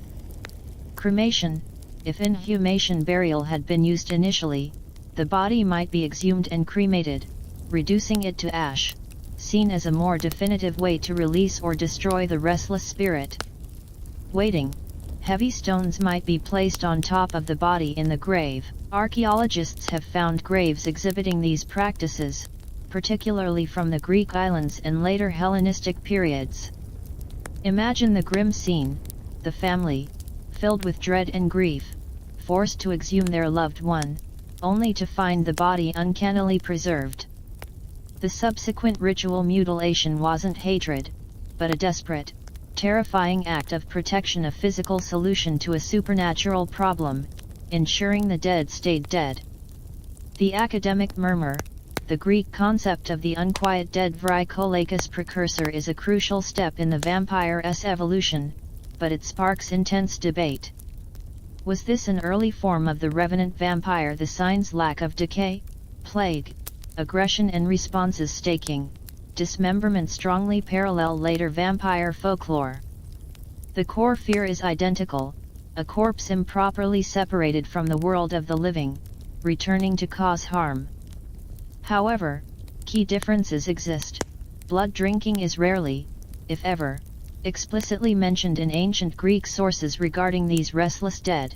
Cremation: if inhumation burial had been used initially, the body might be exhumed and cremated, reducing it to ash, seen as a more definitive way to release or destroy the restless spirit. Weighting: heavy stones might be placed on top of the body in the grave. Archaeologists have found graves exhibiting these practices, particularly from the Greek islands and later Hellenistic periods. Imagine the grim scene: the family, filled with dread and grief, forced to exhume their loved one, only to find the body uncannily preserved. The subsequent ritual mutilation wasn't hatred, but a desperate, terrifying act of protection, a physical solution to a supernatural problem, ensuring the dead stayed dead. The academic murmur: the Greek concept of the unquiet dead vrykolaikos precursor is a crucial step in the vampire's evolution, but it sparks intense debate. Was this an early form of the revenant vampire? The signs: lack of decay, plague, aggression and responses. Staking, dismemberment strongly parallel later vampire folklore. The core fear is identical: a corpse improperly separated from the world of the living, returning to cause harm. However, key differences exist. Blood drinking is rarely, if ever, explicitly mentioned in ancient Greek sources regarding these restless dead.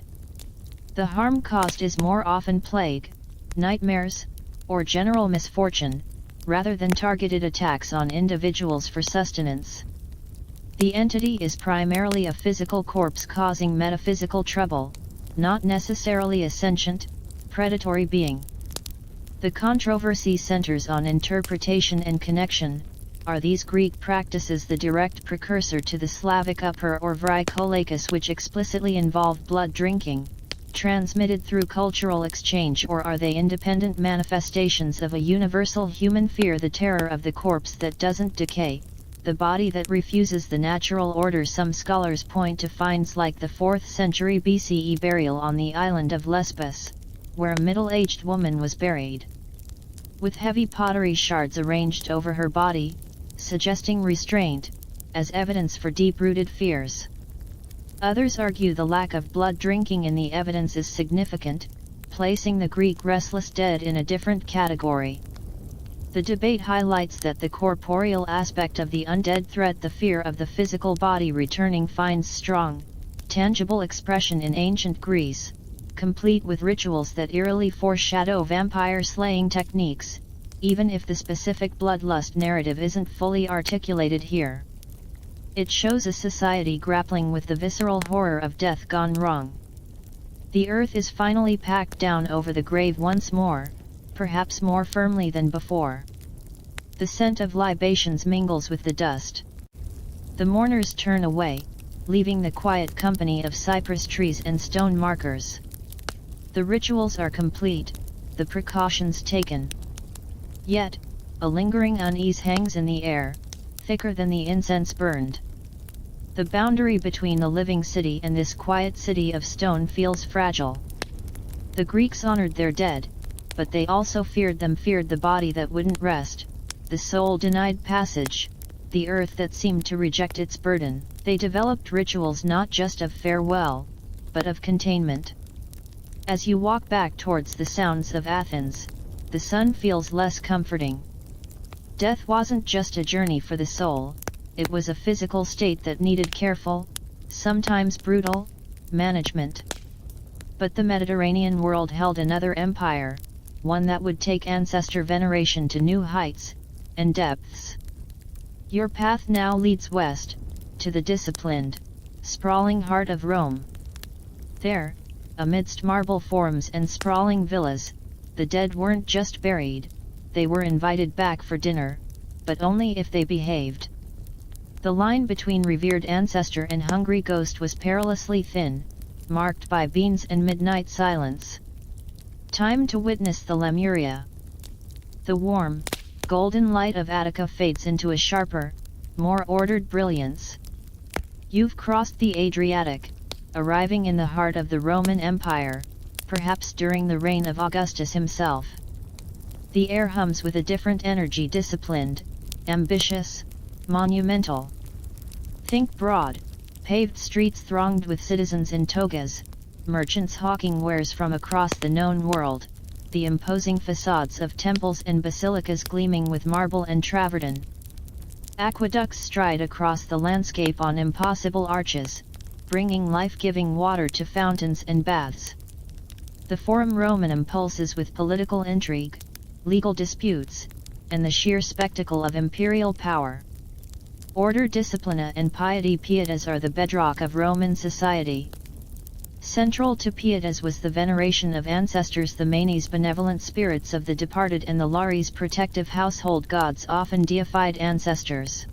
The harm caused is more often plague, nightmares, or general misfortune, rather than targeted attacks on individuals for sustenance. The entity is primarily a physical corpse causing metaphysical trouble, not necessarily a sentient, predatory being. The controversy centers on interpretation and connection. Are these Greek practices the direct precursor to the Slavic upper or vrikolakis, which explicitly involved blood drinking, transmitted through cultural exchange, or are they independent manifestations of a universal human fear, the terror of the corpse that doesn't decay, the body that refuses the natural order? Some scholars point to finds like the 4th century BCE burial on the island of Lesbos, where a middle-aged woman was buried, with heavy pottery shards arranged over her body, suggesting restraint, as evidence for deep-rooted fears. Others argue the lack of blood drinking in the evidence is significant, placing the Greek restless dead in a different category. The debate highlights that the corporeal aspect of the undead threat, the fear of the physical body returning, finds strong, tangible expression in ancient Greece, complete with rituals that eerily foreshadow vampire slaying techniques, even if the specific bloodlust narrative isn't fully articulated here. It shows a society grappling with the visceral horror of death gone wrong. The earth is finally packed down over the grave once more, perhaps more firmly than before. The scent of libations mingles with the dust. The mourners turn away, leaving the quiet company of cypress trees and stone markers. The rituals are complete, the precautions taken. Yet, a lingering unease hangs in the air, thicker than the incense burned. The boundary between the living city and this quiet city of stone feels fragile. The Greeks honored their dead, but they also feared them, feared the body that wouldn't rest, the soul denied passage, the earth that seemed to reject its burden. They developed rituals not just of farewell, but of containment. As you walk back towards the sounds of Athens, the sun feels less comforting. Death wasn't just a journey for the soul, it was a physical state that needed careful, sometimes brutal, management. But the Mediterranean world held another empire, one that would take ancestor veneration to new heights and depths. Your path now leads west, to the disciplined, sprawling heart of Rome. There, amidst marble forums and sprawling villas, the dead weren't just buried, they were invited back for dinner, but only if they behaved. The line between revered ancestor and hungry ghost was perilously thin, marked by beans and midnight silence. Time to witness the Lemuria. The warm, golden light of Attica fades into a sharper, more ordered brilliance. You've crossed the Adriatic, arriving in the heart of the Roman Empire, perhaps during the reign of Augustus himself. The air hums with a different energy, disciplined, ambitious, monumental. Think broad, paved streets thronged with citizens in togas, merchants hawking wares from across the known world, the imposing facades of temples and basilicas gleaming with marble and travertine. Aqueducts stride across the landscape on impossible arches, bringing life-giving water to fountains and baths. The Forum Romanum pulses with political intrigue, legal disputes, and the sheer spectacle of imperial power. Order, disciplina and pietas are the bedrock of Roman society. Central to pietas was the veneration of ancestors, the manes benevolent spirits of the departed, and the lares protective household gods often deified ancestors.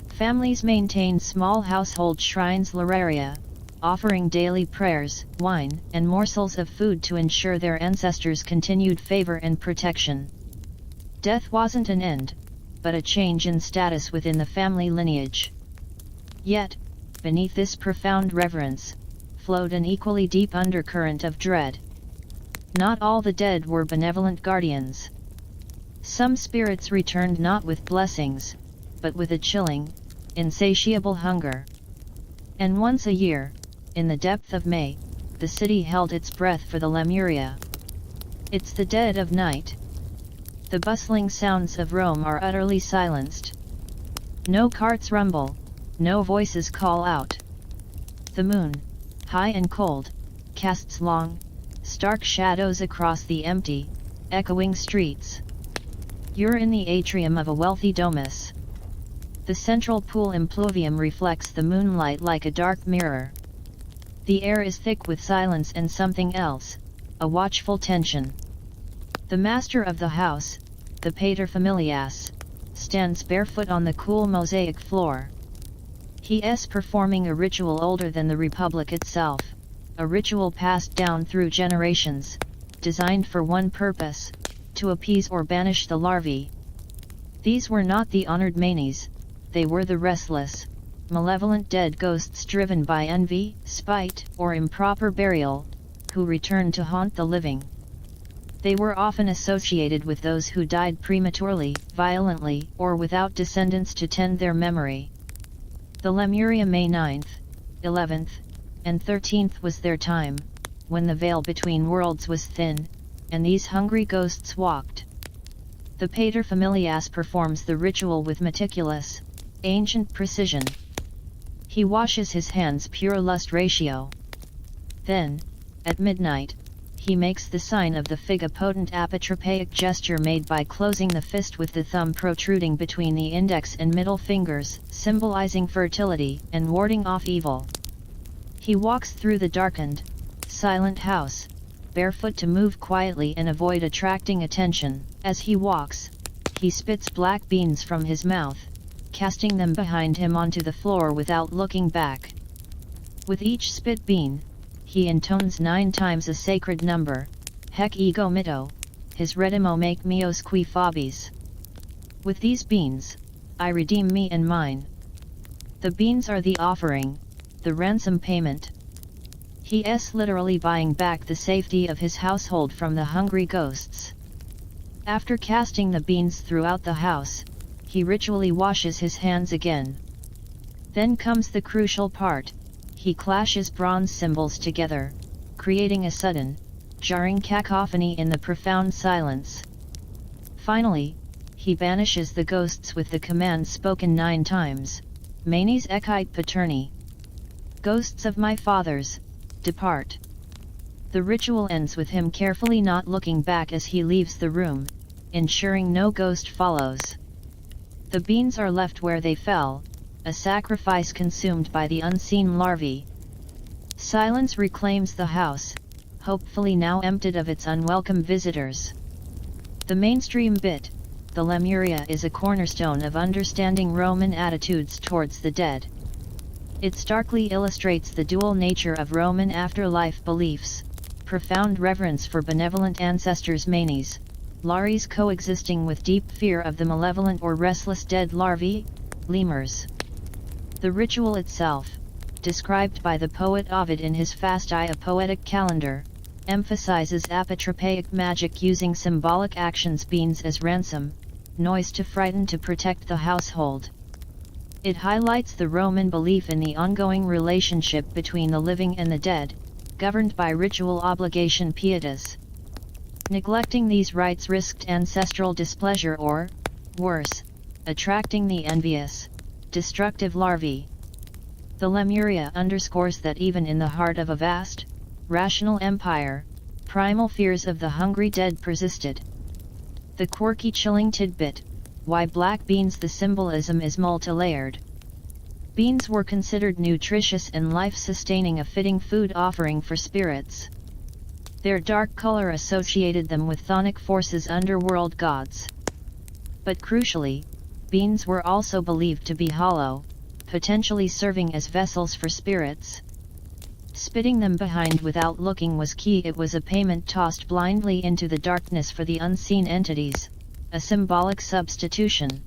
Families maintained small household shrines, lararia, offering daily prayers, wine, and morsels of food to ensure their ancestors' continued favor and protection. Death wasn't an end, but a change in status within the family lineage. Yet, beneath this profound reverence, flowed an equally deep undercurrent of dread. Not all the dead were benevolent guardians. Some spirits returned not with blessings, but with a chilling, insatiable hunger. And once a year, in the depth of May, the city held its breath for the Lemuria. It's the dead of night. The bustling sounds of Rome are utterly silenced. No carts rumble, no voices call out. The moon, high and cold, casts long, stark shadows across the empty, echoing streets. You're in the atrium of a wealthy domus. The central pool impluvium reflects the moonlight like a dark mirror. The air is thick with silence and something else, a watchful tension. The master of the house, the paterfamilias, stands barefoot on the cool mosaic floor. He's performing a ritual older than the Republic itself, a ritual passed down through generations, designed for one purpose, to appease or banish the larvae. These were not the honored manes, they were the restless, malevolent dead ghosts driven by envy, spite, or improper burial, who returned to haunt the living. They were often associated with those who died prematurely, violently, or without descendants to tend their memory. The Lemuria May 9th, 11th, and 13th was their time, when the veil between worlds was thin, and these hungry ghosts walked. The paterfamilias performs the ritual with meticulous, ancient precision. He washes his hands pure lust ratio. Then, at midnight, he makes the sign of the fig, a potent apotropaic gesture made by closing the fist with the thumb protruding between the index and middle fingers, symbolizing fertility and warding off evil. He walks through the darkened, silent house, barefoot to move quietly and avoid attracting attention. As he walks, he spits black beans from his mouth, casting them behind him onto the floor without looking back. With each spit bean, he intones 9 times a sacred number, hec ego mito, his redimo make meos qui fabis. With these beans, I redeem me and mine. The beans are the offering, the ransom payment. He's literally buying back the safety of his household from the hungry ghosts. After casting the beans throughout the house, he ritually washes his hands again. Then comes the crucial part. He clashes bronze symbols together, creating a sudden, jarring cacophony in the profound silence. Finally, he banishes the ghosts with the command spoken 9 times, Manes ecite paterni. Ghosts of my fathers, depart. The ritual ends with him carefully not looking back as he leaves the room, ensuring no ghost follows. The beans are left where they fell, a sacrifice consumed by the unseen larvae. Silence reclaims the house, hopefully now emptied of its unwelcome visitors. The mainstream bit, the Lemuria, is a cornerstone of understanding Roman attitudes towards the dead. It starkly illustrates the dual nature of Roman afterlife beliefs, profound reverence for benevolent ancestors Manes, Lares coexisting with deep fear of the malevolent or restless dead larvae, lemurs. The ritual itself, described by the poet Ovid in his Fasti, a poetic calendar, emphasizes apotropaic magic using symbolic actions, beans as ransom, noise to frighten, to protect the household. It highlights the Roman belief in the ongoing relationship between the living and the dead, governed by ritual obligation pietas. Neglecting these rites risked ancestral displeasure or, worse, attracting the envious, destructive larvae. The Lemuria underscores that even in the heart of a vast, rational empire, primal fears of the hungry dead persisted. The quirky, chilling tidbit: why black beans? The symbolism is multi-layered. Beans were considered nutritious and life-sustaining, a fitting food offering for spirits. Their dark color associated them with chthonic forces, underworld gods. But crucially, beans were also believed to be hollow, potentially serving as vessels for spirits. Spitting them behind without looking was key. It was a payment tossed blindly into the darkness for the unseen entities, a symbolic substitution.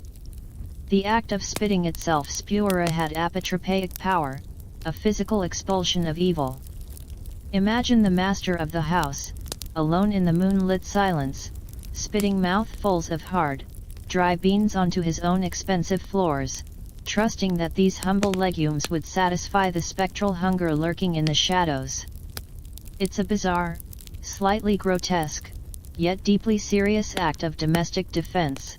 The act of spitting itself, spura, had apotropaic power, a physical expulsion of evil. Imagine the master of the house, alone in the moonlit silence, spitting mouthfuls of hard, dry beans onto his own expensive floors, trusting that these humble legumes would satisfy the spectral hunger lurking in the shadows. It's a bizarre, slightly grotesque, yet deeply serious act of domestic defense.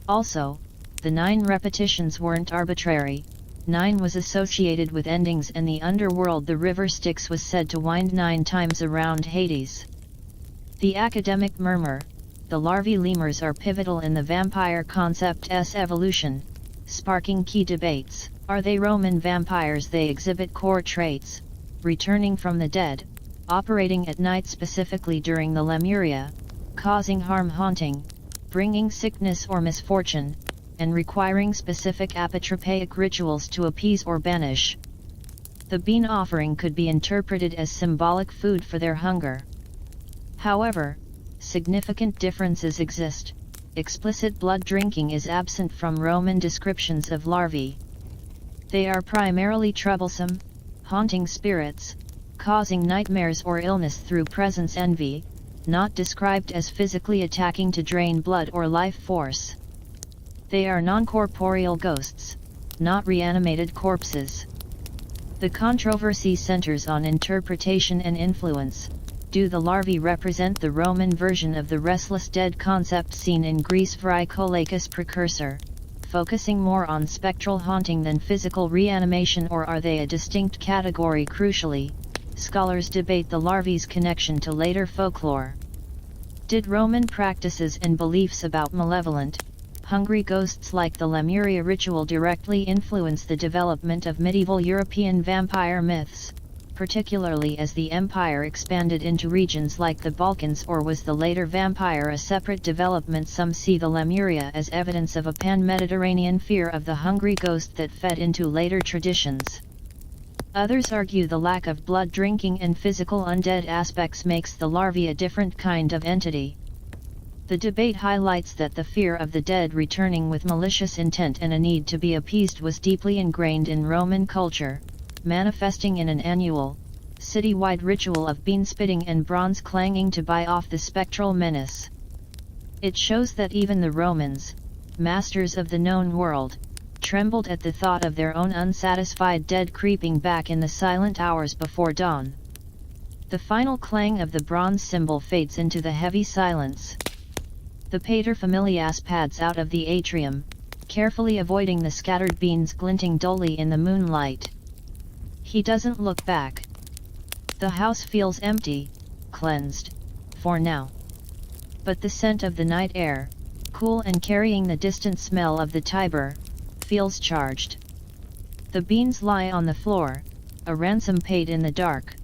Also, the 9 repetitions weren't arbitrary. 9 was associated with endings, and the underworld the river Styx was said to wind 9 times around Hades. The academic murmur, the larvae lemurs are pivotal in the vampire concept's evolution, sparking key debates. Are they Roman vampires? They exhibit core traits, returning from the dead, operating at night specifically during the Lemuria, causing harm, haunting, bringing sickness or misfortune, and requiring specific apotropaic rituals to appease or banish. The bean offering could be interpreted as symbolic food for their hunger. However, significant differences exist. Explicit blood drinking is absent from Roman descriptions of larvae. They are primarily troublesome, haunting spirits, causing nightmares or illness through presence envy, not described as physically attacking to drain blood or life force. They are non-corporeal ghosts, not reanimated corpses. The controversy centers on interpretation and influence. Do the larvae represent the Roman version of the restless dead concept seen in Greece? Vricolaicus precursor, focusing more on spectral haunting than physical reanimation, or are they a distinct category? Crucially, scholars debate the larvae's connection to later folklore. Did Roman practices and beliefs about malevolent, hungry ghosts like the Lemuria ritual directly influence the development of medieval European vampire myths, particularly as the empire expanded into regions like the Balkans? Or was the later vampire a separate development? Some see the Lemuria as evidence of a pan-Mediterranean fear of the hungry ghost that fed into later traditions. Others argue the lack of blood drinking and physical undead aspects makes the larvae a different kind of entity. The debate highlights that the fear of the dead returning with malicious intent and a need to be appeased was deeply ingrained in Roman culture, manifesting in an annual, city-wide ritual of bean spitting and bronze clanging to buy off the spectral menace. It shows that even the Romans, masters of the known world, trembled at the thought of their own unsatisfied dead creeping back in the silent hours before dawn. The final clang of the bronze cymbal fades into the heavy silence. The paterfamilias pads out of the atrium, carefully avoiding the scattered beans glinting dully in the moonlight. He doesn't look back. The house feels empty, cleansed, for now. But the scent of the night air, cool and carrying the distant smell of the Tiber, feels charged. The beans lie on the floor, a ransom paid in the dark.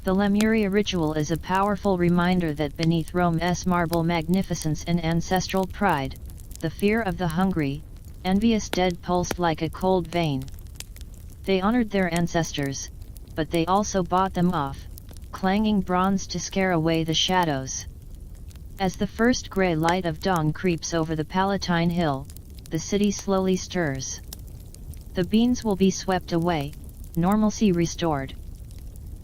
The Lemuria ritual is a powerful reminder that beneath Rome's marble magnificence and ancestral pride, the fear of the hungry, envious dead pulsed like a cold vein. They honored their ancestors, but they also bought them off, clanging bronze to scare away the shadows. As the first grey light of dawn creeps over the Palatine Hill, the city slowly stirs. The beans will be swept away, normalcy restored.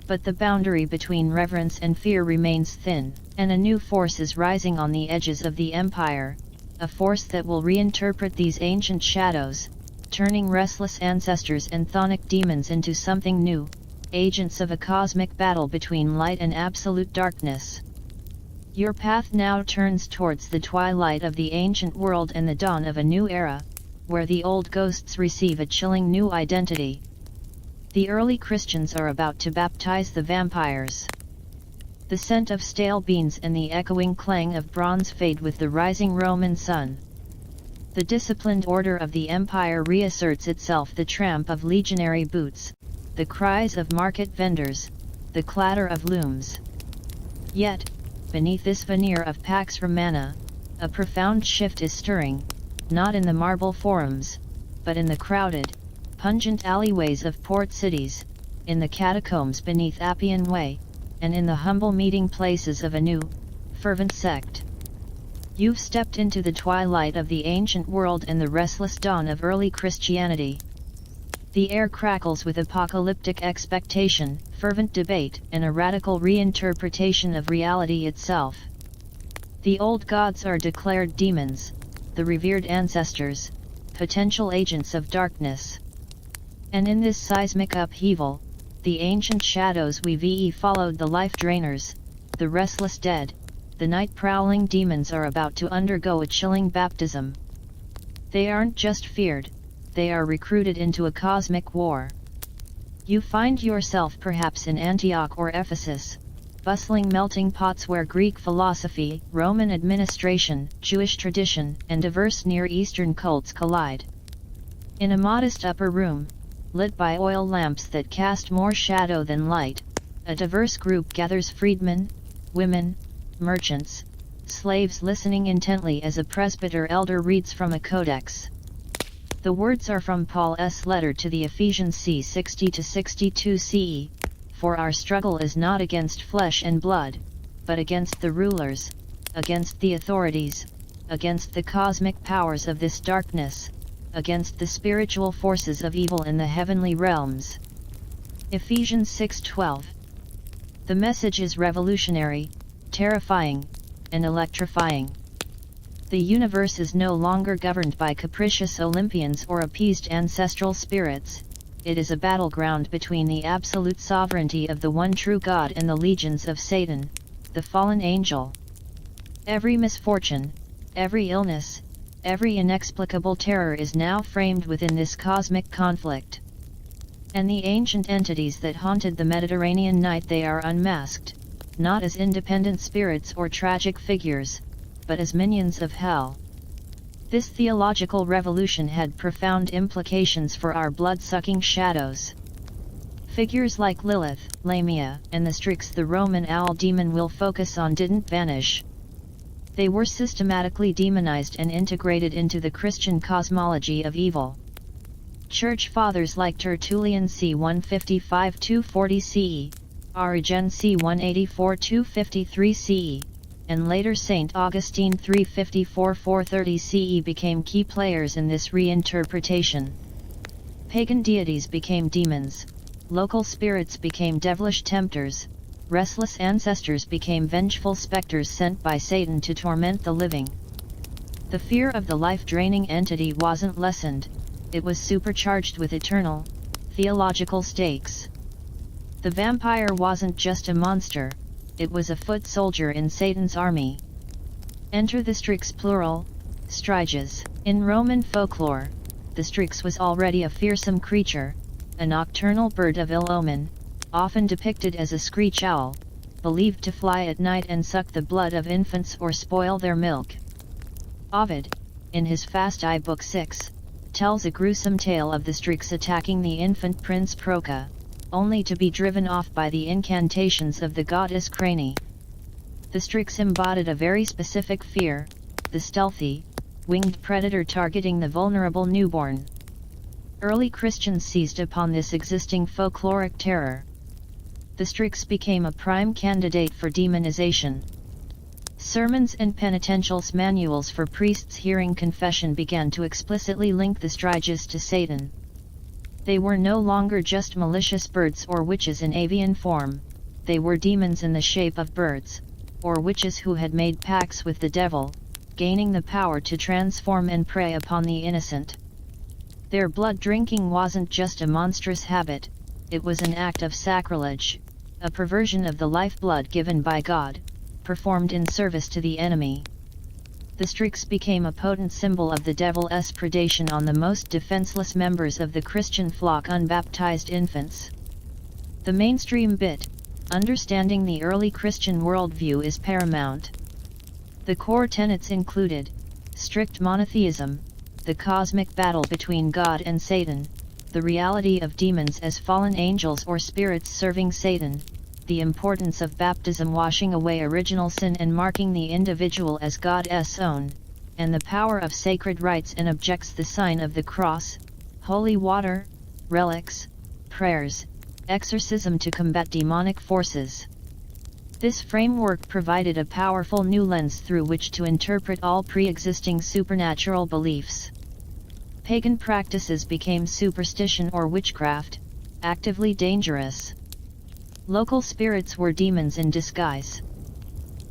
But the boundary between reverence and fear remains thin, and a new force is rising on the edges of the empire, a force that will reinterpret these ancient shadows, turning restless ancestors and chthonic demons into something new, agents of a cosmic battle between light and absolute darkness. Your path now turns towards the twilight of the ancient world and the dawn of a new era, where the old ghosts receive a chilling new identity. The early Christians are about to baptize the vampires. The scent of stale beans and the echoing clang of bronze fade with the rising Roman sun. The disciplined order of the empire reasserts itself, the tramp of legionary boots, the cries of market vendors, the clatter of looms. Yet, beneath this veneer of Pax Romana, a profound shift is stirring, not in the marble forums, but in the crowded, pungent alleyways of port cities, in the catacombs beneath Appian Way, and in the humble meeting places of a new, fervent sect. You've stepped into the twilight of the ancient world and the restless dawn of early Christianity. The air crackles with apocalyptic expectation, fervent debate, and a radical reinterpretation of reality itself. The old gods are declared demons, the revered ancestors, potential agents of darkness. And in this seismic upheaval, the ancient shadows followed the life drainers, the restless dead, the night-prowling demons are about to undergo a chilling baptism. They aren't just feared, they are recruited into a cosmic war. You find yourself perhaps in Antioch or Ephesus, bustling melting pots where Greek philosophy, Roman administration, Jewish tradition, and diverse Near Eastern cults collide. In a modest upper room, lit by oil lamps that cast more shadow than light, a diverse group gathers: freedmen, women, merchants, slaves, listening intently as a presbyter elder reads from a codex. The words are from Paul's letter to the Ephesians, c. 60-62 CE, "For our struggle is not against flesh and blood, but against the rulers, against the authorities, against the cosmic powers of this darkness, against the spiritual forces of evil in the heavenly realms." Ephesians 6:12. The message is revolutionary, terrifying, and electrifying. The universe is no longer governed by capricious Olympians or appeased ancestral spirits. It is a battleground between the absolute sovereignty of the one true God and the legions of Satan, the fallen angel. Every misfortune, every illness, every inexplicable terror is now framed within this cosmic conflict. And the ancient entities that haunted the Mediterranean night, they are unmasked, not as independent spirits or tragic figures, but as minions of hell. This theological revolution had profound implications for our blood-sucking shadows. Figures like Lilith, Lamia, and the Strix, the Roman owl demon, will focus on, didn't vanish. They were systematically demonized and integrated into the Christian cosmology of evil. Church fathers like Tertullian, c. 155-240 CE, Origen, c. 184-253 CE, and later Saint Augustine, 354-430 CE, became key players in this reinterpretation. Pagan deities became demons, local spirits became devilish tempters, restless ancestors became vengeful specters sent by Satan to torment the living. The fear of the life-draining entity wasn't lessened, it was supercharged with eternal, theological stakes. The vampire wasn't just a monster, it was a foot soldier in Satan's army. Enter the Strix, plural, striges. In Roman folklore, the Strix was already a fearsome creature, a nocturnal bird of ill omen, often depicted as a screech owl, believed to fly at night and suck the blood of infants or spoil their milk. Ovid, in his Fast Eye Book 6, tells a gruesome tale of the Strix attacking the infant prince Proca, only to be driven off by the incantations of the goddess Crane. The Strix embodied a very specific fear, the stealthy, winged predator targeting the vulnerable newborn. Early Christians seized upon this existing folkloric terror. The Strix became a prime candidate for demonization. Sermons and penitential manuals for priests hearing confession began to explicitly link the striges to Satan. They were no longer just malicious birds or witches in avian form, they were demons in the shape of birds, or witches who had made pacts with the devil, gaining the power to transform and prey upon the innocent. Their blood drinking wasn't just a monstrous habit, it was an act of sacrilege, a perversion of the lifeblood given by God, performed in service to the enemy. The Strix became a potent symbol of the devil's predation on the most defenseless members of the Christian flock, unbaptized infants. The mainstream bit, understanding the early Christian worldview, is paramount. The core tenets included strict monotheism, the cosmic battle between God and Satan, the reality of demons as fallen angels or spirits serving Satan, the importance of baptism washing away original sin and marking the individual as God's own, and the power of sacred rites and objects, the sign of the cross, holy water, relics, prayers, exorcism to combat demonic forces. This framework provided a powerful new lens through which to interpret all pre-existing supernatural beliefs. Pagan practices became superstition or witchcraft, actively dangerous. Local spirits were demons in disguise.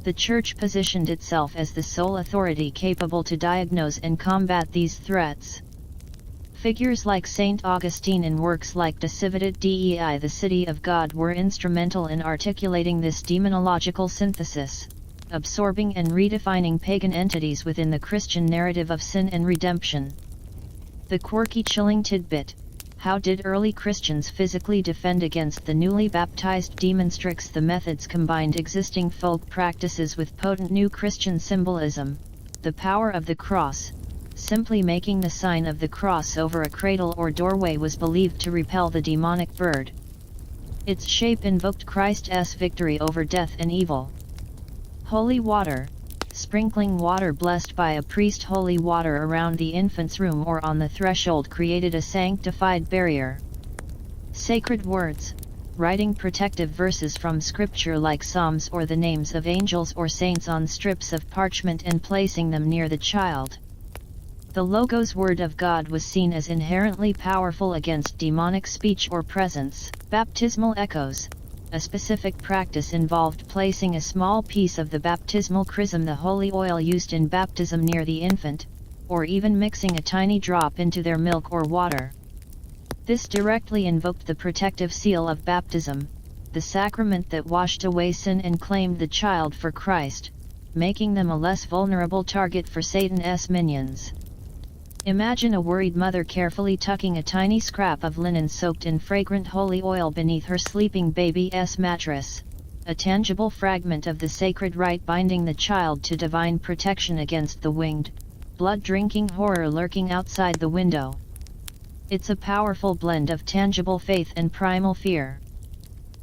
The Church positioned itself as the sole authority capable to diagnose and combat these threats. Figures like Saint Augustine in works like De Civitate Dei, the City of God, were instrumental in articulating this demonological synthesis, absorbing and redefining pagan entities within the Christian narrative of sin and redemption. The quirky, chilling tidbit: how did early Christians physically defend against the newly baptized demons? The methods combined existing folk practices with potent new Christian symbolism. The power of the cross. Simply making the sign of the cross over a cradle or doorway was believed to repel the demonic bird. Its shape invoked Christ's victory over death and evil. Holy water. Sprinkling water blessed by a priest, holy water, around the infant's room or on the threshold created a sanctified barrier. Sacred words. Writing protective verses from scripture like Psalms or the names of angels or saints on strips of parchment and placing them near the child. The Logos Word of God was seen as inherently powerful against demonic speech or presence. Baptismal echoes. A specific practice involved placing a small piece of the baptismal chrism, the holy oil used in baptism, near the infant, or even mixing a tiny drop into their milk or water. This directly invoked the protective seal of baptism, the sacrament that washed away sin and claimed the child for Christ, making them a less vulnerable target for Satan's minions. Imagine a worried mother carefully tucking a tiny scrap of linen soaked in fragrant holy oil beneath her sleeping baby's mattress, a tangible fragment of the sacred rite binding the child to divine protection against the winged, blood-drinking horror lurking outside the window. It's a powerful blend of tangible faith and primal fear.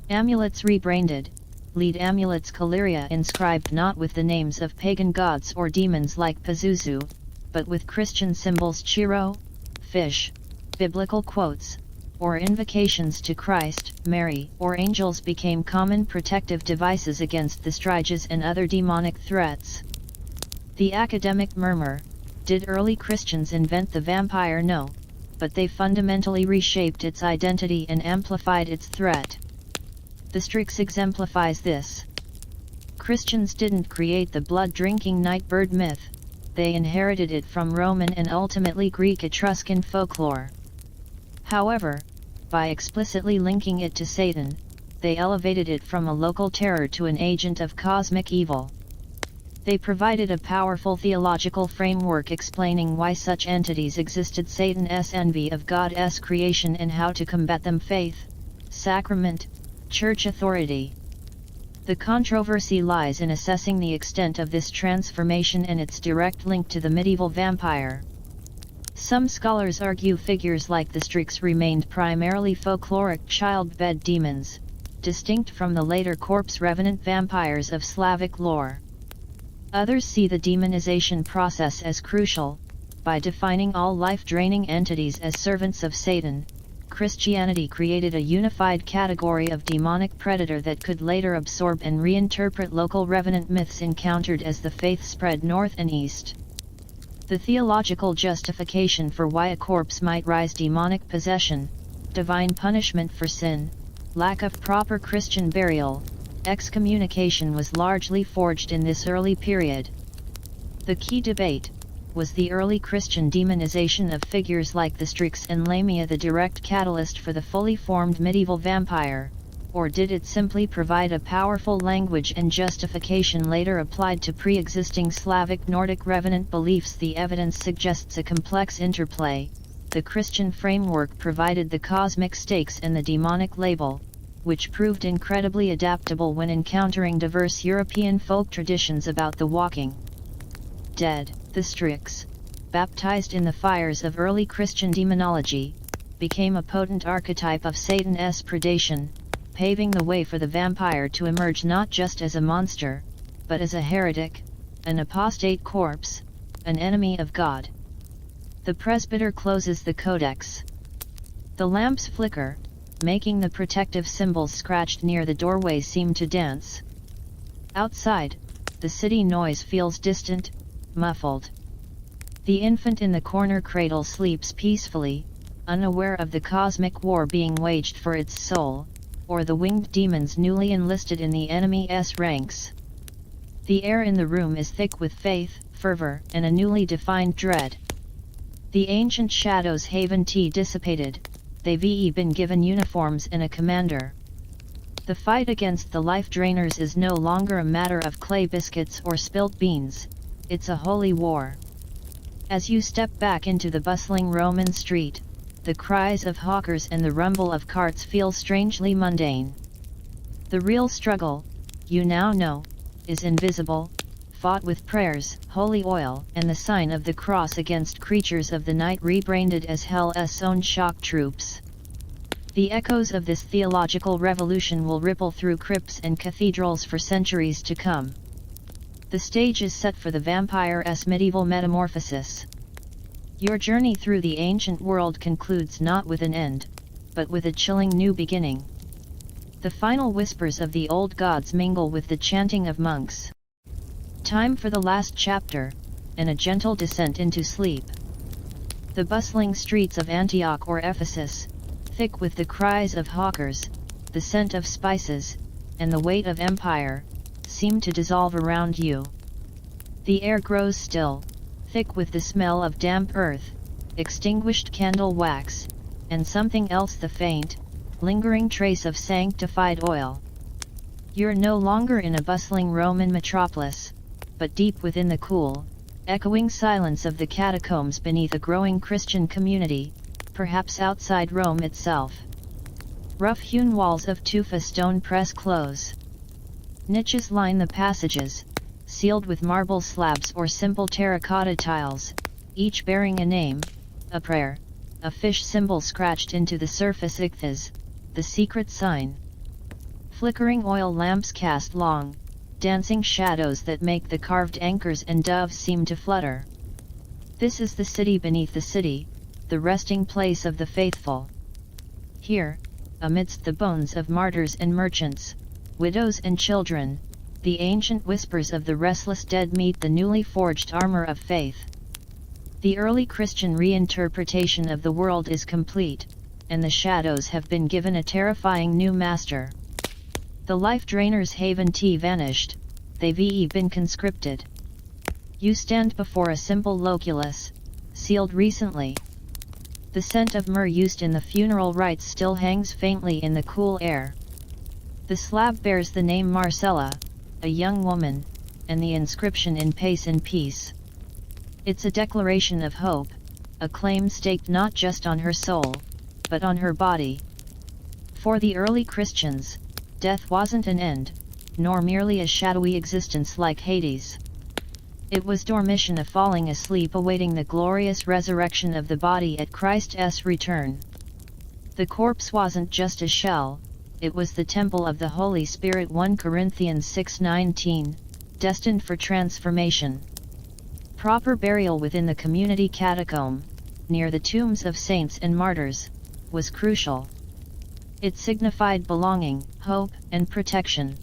Amulets rebranded. Lead amulets: Calliria, inscribed not with the names of pagan gods or demons like Pazuzu, but with Christian symbols: Chiro, fish, biblical quotes, or invocations to Christ, Mary, or angels, became common protective devices against the striges and other demonic threats. The academic murmur: did early Christians invent the vampire? No, but they fundamentally reshaped its identity and amplified its threat. The Strix exemplifies this. Christians didn't create the blood-drinking night bird myth. They inherited it from Roman and ultimately Greek Etruscan folklore. However, by explicitly linking it to Satan, they elevated it from a local terror to an agent of cosmic evil. They provided a powerful theological framework explaining why such entities existed, Satan's envy of God's creation and how to combat them: faith, sacrament, church authority. The controversy lies in assessing the extent of this transformation and its direct link to the medieval vampire. Some scholars argue figures like the Strix remained primarily folkloric childbed demons, distinct from the later corpse-revenant vampires of Slavic lore. Others see the demonization process as crucial. By defining all life-draining entities as servants of Satan, Christianity created a unified category of demonic predator that could later absorb and reinterpret local revenant myths encountered as the faith spread north and east. The theological justification for why a corpse might rise: demonic possession, divine punishment for sin, lack of proper Christian burial, excommunication was largely forged in this early period. The key debate: was the early Christian demonization of figures like the Strix and Lamia the direct catalyst for the fully formed medieval vampire, or did it simply provide a powerful language and justification later applied to pre-existing Slavic Nordic revenant beliefs? The evidence suggests a complex interplay. The Christian framework provided the cosmic stakes and the demonic label, which proved incredibly adaptable when encountering diverse European folk traditions about the walking dead. The Strix, baptized in the fires of early Christian demonology, became a potent archetype of Satan's predation, paving the way for the vampire to emerge not just as a monster, but as a heretic, an apostate corpse, an enemy of God. The presbyter closes the codex. The lamps flicker, making the protective symbols scratched near the doorway seem to dance. Outside, the city noise feels distant, muffled. The infant in the corner cradle sleeps peacefully, unaware of the cosmic war being waged for its soul, or the winged demons newly enlisted in the enemy's ranks. The air in the room is thick with faith, fervor, and a newly defined dread. The ancient shadows haven't dissipated, they've been given uniforms and a commander. The fight against the life drainers is no longer a matter of clay biscuits or spilt beans, it's a holy war. As you step back into the bustling Roman street, the cries of hawkers and the rumble of carts feel strangely mundane. The real struggle, you now know, is invisible, fought with prayers, holy oil, and the sign of the cross against creatures of the night rebranded as hell's own shock troops. The echoes of this theological revolution will ripple through crypts and cathedrals for centuries to come. The stage is set for the vampire's medieval metamorphosis. Your journey through the ancient world concludes not with an end, but with a chilling new beginning. The final whispers of the old gods mingle with the chanting of monks. Time for the last chapter, and a gentle descent into sleep. The bustling streets of Antioch or Ephesus, thick with the cries of hawkers, the scent of spices, and the weight of empire, seem to dissolve around you. The air grows still, thick with the smell of damp earth, extinguished candle wax, and something else, the faint, lingering trace of sanctified oil. You're no longer in a bustling Roman metropolis, but deep within the cool, echoing silence of the catacombs beneath a growing Christian community, perhaps outside Rome itself. Rough-hewn walls of tufa stone press close. Niches line the passages, sealed with marble slabs or simple terracotta tiles, each bearing a name, a prayer, a fish symbol scratched into the surface. Ichthys, the secret sign. Flickering oil lamps cast long, dancing shadows that make the carved anchors and doves seem to flutter. This is the city beneath the city, the resting place of the faithful. Here, amidst the bones of martyrs and merchants, widows and children, the ancient whispers of the restless dead meet the newly forged armor of faith. The early Christian reinterpretation of the world is complete, and the shadows have been given a terrifying new master. The life drainers haven't vanished, they've been conscripted. You stand before a simple loculus, sealed recently. The scent of myrrh used in the funeral rites still hangs faintly in the cool air. The slab bears the name Marcella, a young woman, and the inscription in pace and peace. It's a declaration of hope, a claim staked not just on her soul, but on her body. For the early Christians, death wasn't an end, nor merely a shadowy existence like Hades. It was dormition, a falling asleep awaiting the glorious resurrection of the body at Christ's return. The corpse wasn't just a shell, it was the temple of the Holy Spirit, 1 Corinthians 6:19, destined for transformation. Proper burial within the community catacomb, near the tombs of saints and martyrs, was crucial. It signified belonging, hope, and protection.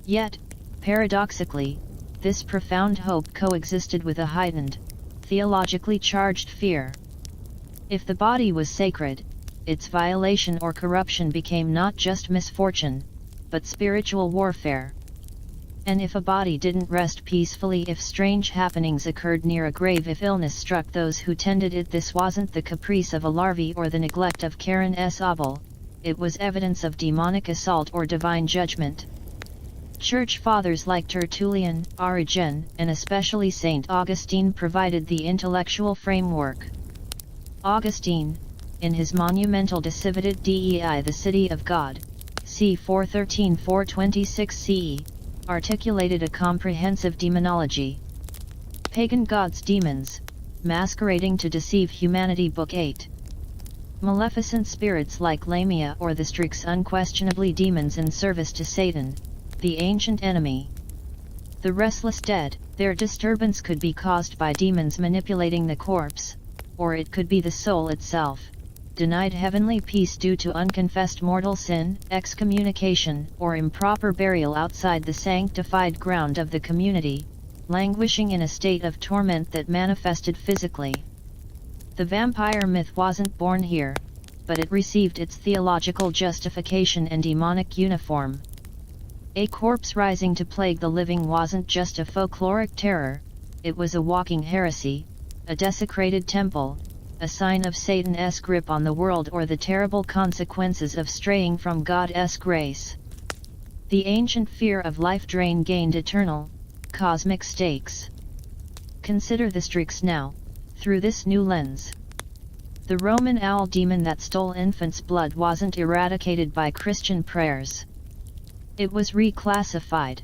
Yet, paradoxically, this profound hope coexisted with a heightened, theologically charged fear. If the body was sacred, its violation or corruption became not just misfortune, but spiritual warfare. And if a body didn't rest peacefully, if strange happenings occurred near a grave, if illness struck those who tended it, this wasn't the caprice of a larvae or the neglect of Karen's Abel, it was evidence of demonic assault or divine judgment. Church fathers like Tertullian, Origen, and especially Saint Augustine provided the intellectual framework. Augustine, in his monumental De Civitate Dei, the City of God, c. 413–426 CE, articulated a comprehensive demonology. Pagan gods, demons, masquerading to deceive humanity. Book 8. Maleficent spirits like Lamia or the Strix, unquestionably demons in service to Satan, the ancient enemy. The restless dead, their disturbance could be caused by demons manipulating the corpse, or it could be the soul itself, denied heavenly peace due to unconfessed mortal sin, excommunication, or improper burial outside the sanctified ground of the community, languishing in a state of torment that manifested physically. The vampire myth wasn't born here, but it received its theological justification and demonic uniform. A corpse rising to plague the living wasn't just a folkloric terror, it was a walking heresy, a desecrated temple, a sign of Satan's grip on the world or the terrible consequences of straying from God's grace. The ancient fear of life drain gained eternal, cosmic stakes. Consider the Strix now, through this new lens. The Roman owl demon that stole infants' blood wasn't eradicated by Christian prayers. It was reclassified.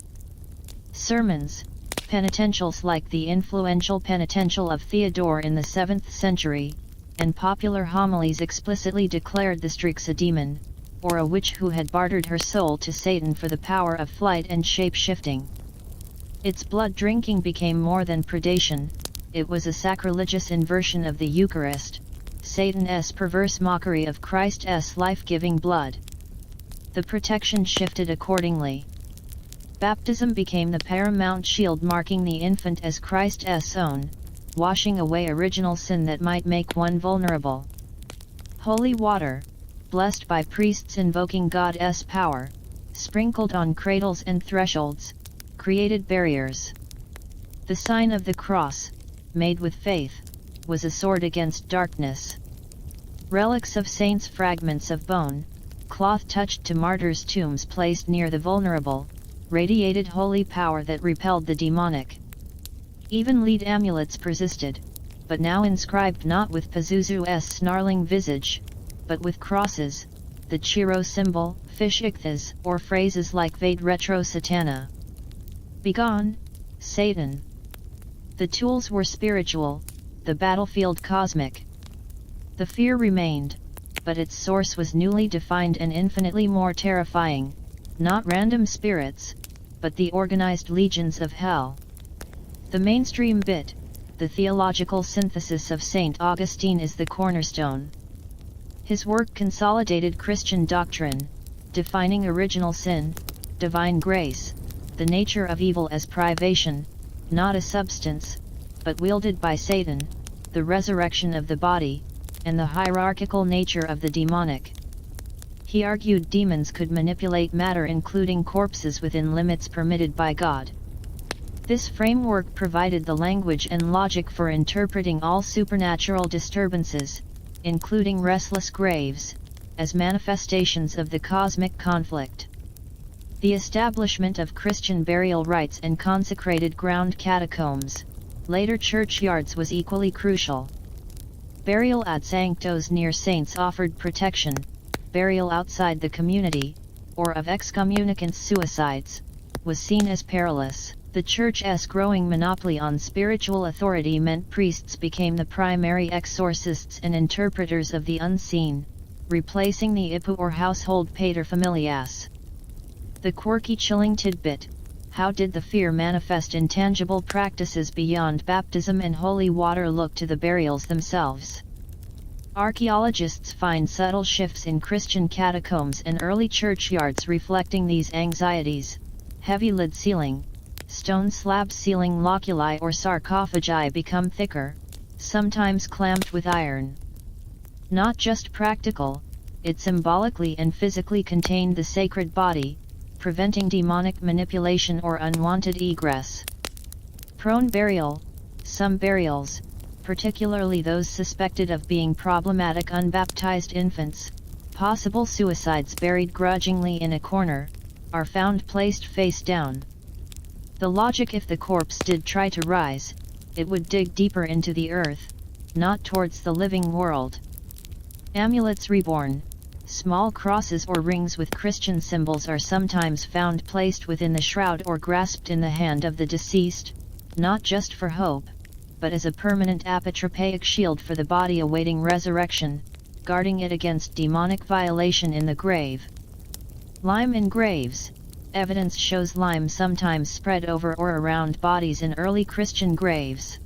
Sermons, penitentials like the influential penitential of Theodore in the 7th century, and popular homilies explicitly declared the Strix a demon, or a witch who had bartered her soul to Satan for the power of flight and shape-shifting. Its blood drinking became more than predation, it was a sacrilegious inversion of the Eucharist, Satan's perverse mockery of Christ's life-giving blood. The protection shifted accordingly. Baptism became the paramount shield marking the infant as Christ's own, washing away original sin that might make one vulnerable. Holy water, blessed by priests invoking God's power, sprinkled on cradles and thresholds, created barriers. The sign of the cross, made with faith, was a sword against darkness. Relics of saints, fragments of bone, cloth touched to martyrs' tombs placed near the vulnerable, radiated holy power that repelled the demonic. Even lead amulets persisted, but now inscribed not with Pazuzu's snarling visage, but with crosses, the Chiro symbol, fish ichthys, or phrases like Vade retro satana. Begone, Satan. The tools were spiritual, the battlefield cosmic. The fear remained, but its source was newly defined and infinitely more terrifying, not random spirits, but the organized legions of hell. The mainstream bit, the theological synthesis of St. Augustine, is the cornerstone. His work consolidated Christian doctrine, defining original sin, divine grace, the nature of evil as privation, not a substance, but wielded by Satan, the resurrection of the body, and the hierarchical nature of the demonic. He argued demons could manipulate matter, including corpses, within limits permitted by God. This framework provided the language and logic for interpreting all supernatural disturbances, including restless graves, as manifestations of the cosmic conflict. The establishment of Christian burial rites and consecrated ground catacombs, later churchyards, was equally crucial. Burial ad sanctos near saints offered protection, burial outside the community, or of excommunicants' suicides, was seen as perilous. The Church's growing monopoly on spiritual authority meant priests became the primary exorcists and interpreters of the unseen, replacing the IPU or household paterfamilias. The quirky, chilling tidbit: how did the fear manifest in tangible practices beyond baptism and holy water? Look to the burials themselves. Archaeologists find subtle shifts in Christian catacombs and early churchyards reflecting these anxieties. Heavy lid ceiling, stone slab ceiling loculi or sarcophagi become thicker, sometimes clamped with iron. Not just practical, it symbolically and physically contained the sacred body, preventing demonic manipulation or unwanted egress. Prone burial: some burials, particularly those suspected of being problematic unbaptized infants, possible suicides buried grudgingly in a corner, are found placed face down. The logic: if the corpse did try to rise, it would dig deeper into the earth, not towards the living world. Amulets reborn: small crosses or rings with Christian symbols are sometimes found placed within the shroud or grasped in the hand of the deceased, not just for hope, but as a permanent apotropaic shield for the body awaiting resurrection, guarding it against demonic violation in the grave. Lime in graves: evidence shows lime sometimes spread over or around bodies in early Christian graves.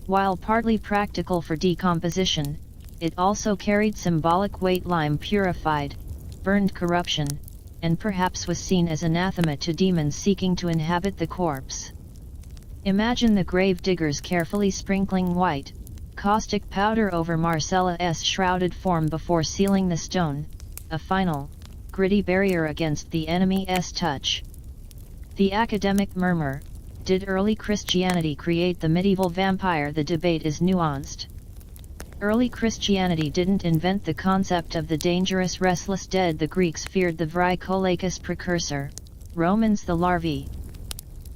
While partly practical for decomposition, it also carried symbolic weight. Lime purified, burned corruption, and perhaps was seen as anathema to demons seeking to inhabit the corpse. Imagine the grave diggers carefully sprinkling white, caustic powder over Marcella's shrouded form before sealing the stone, a final, gritty barrier against the enemy's touch. The academic murmur: Did early Christianity create the medieval vampire? The debate is nuanced. Early Christianity didn't invent the concept of the dangerous restless dead. The Greeks feared the Vricolaicus precursor, Romans the larvae.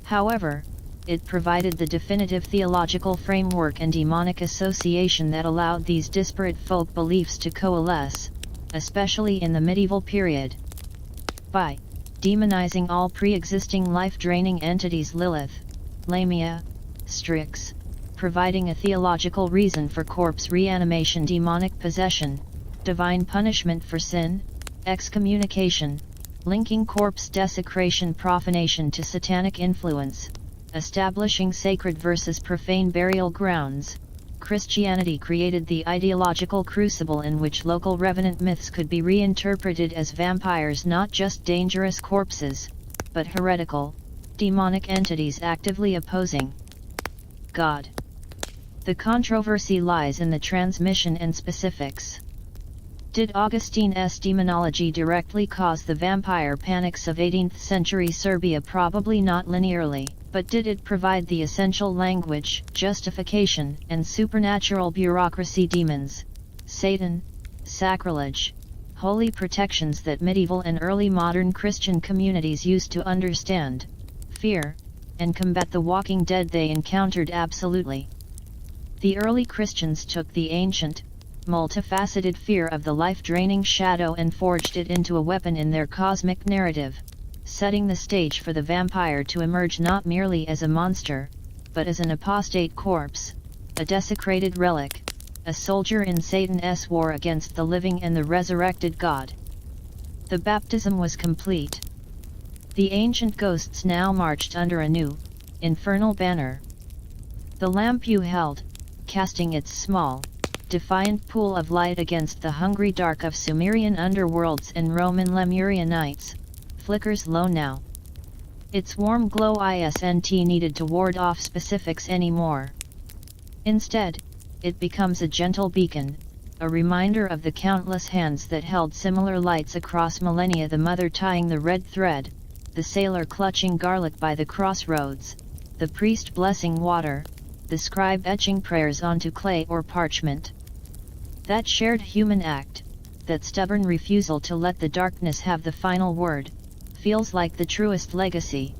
However, it provided the definitive theological framework and demonic association that allowed these disparate folk beliefs to coalesce, especially in the medieval period. By demonizing all pre-existing life-draining entities, Lilith, Lamia, Strix, providing a theological reason for corpse reanimation, demonic possession, divine punishment for sin, excommunication, linking corpse desecration profanation to satanic influence, establishing sacred versus profane burial grounds. Christianity created the ideological crucible in which local revenant myths could be reinterpreted as vampires, not just dangerous corpses, but heretical, demonic entities actively opposing God. The controversy lies in the transmission and specifics. Did Augustine's demonology directly cause the vampire panics of 18th century Serbia? Probably not linearly, but did it provide the essential language, justification, and supernatural bureaucracy? Demons, Satan, sacrilege, holy protections that medieval and early modern Christian communities used to understand, fear, and combat the walking dead they encountered. Absolutely. The early Christians took the ancient, multifaceted fear of the life-draining shadow and forged it into a weapon in their cosmic narrative, setting the stage for the vampire to emerge not merely as a monster, but as an apostate corpse, a desecrated relic, a soldier in Satan's war against the living and the resurrected God. The baptism was complete. The ancient ghosts now marched under a new, infernal banner. The lamp you held, casting its small, defiant pool of light against the hungry dark of Sumerian underworlds and Roman Lemurian nights, flickers low now. Its warm glow isn't needed to ward off specifics anymore. Instead, it becomes a gentle beacon, a reminder of the countless hands that held similar lights across millennia, the mother tying the red thread, the sailor clutching garlic by the crossroads, the priest blessing water, the scribe etching prayers onto clay or parchment. That shared human act, that stubborn refusal to let the darkness have the final word, feels like the truest legacy.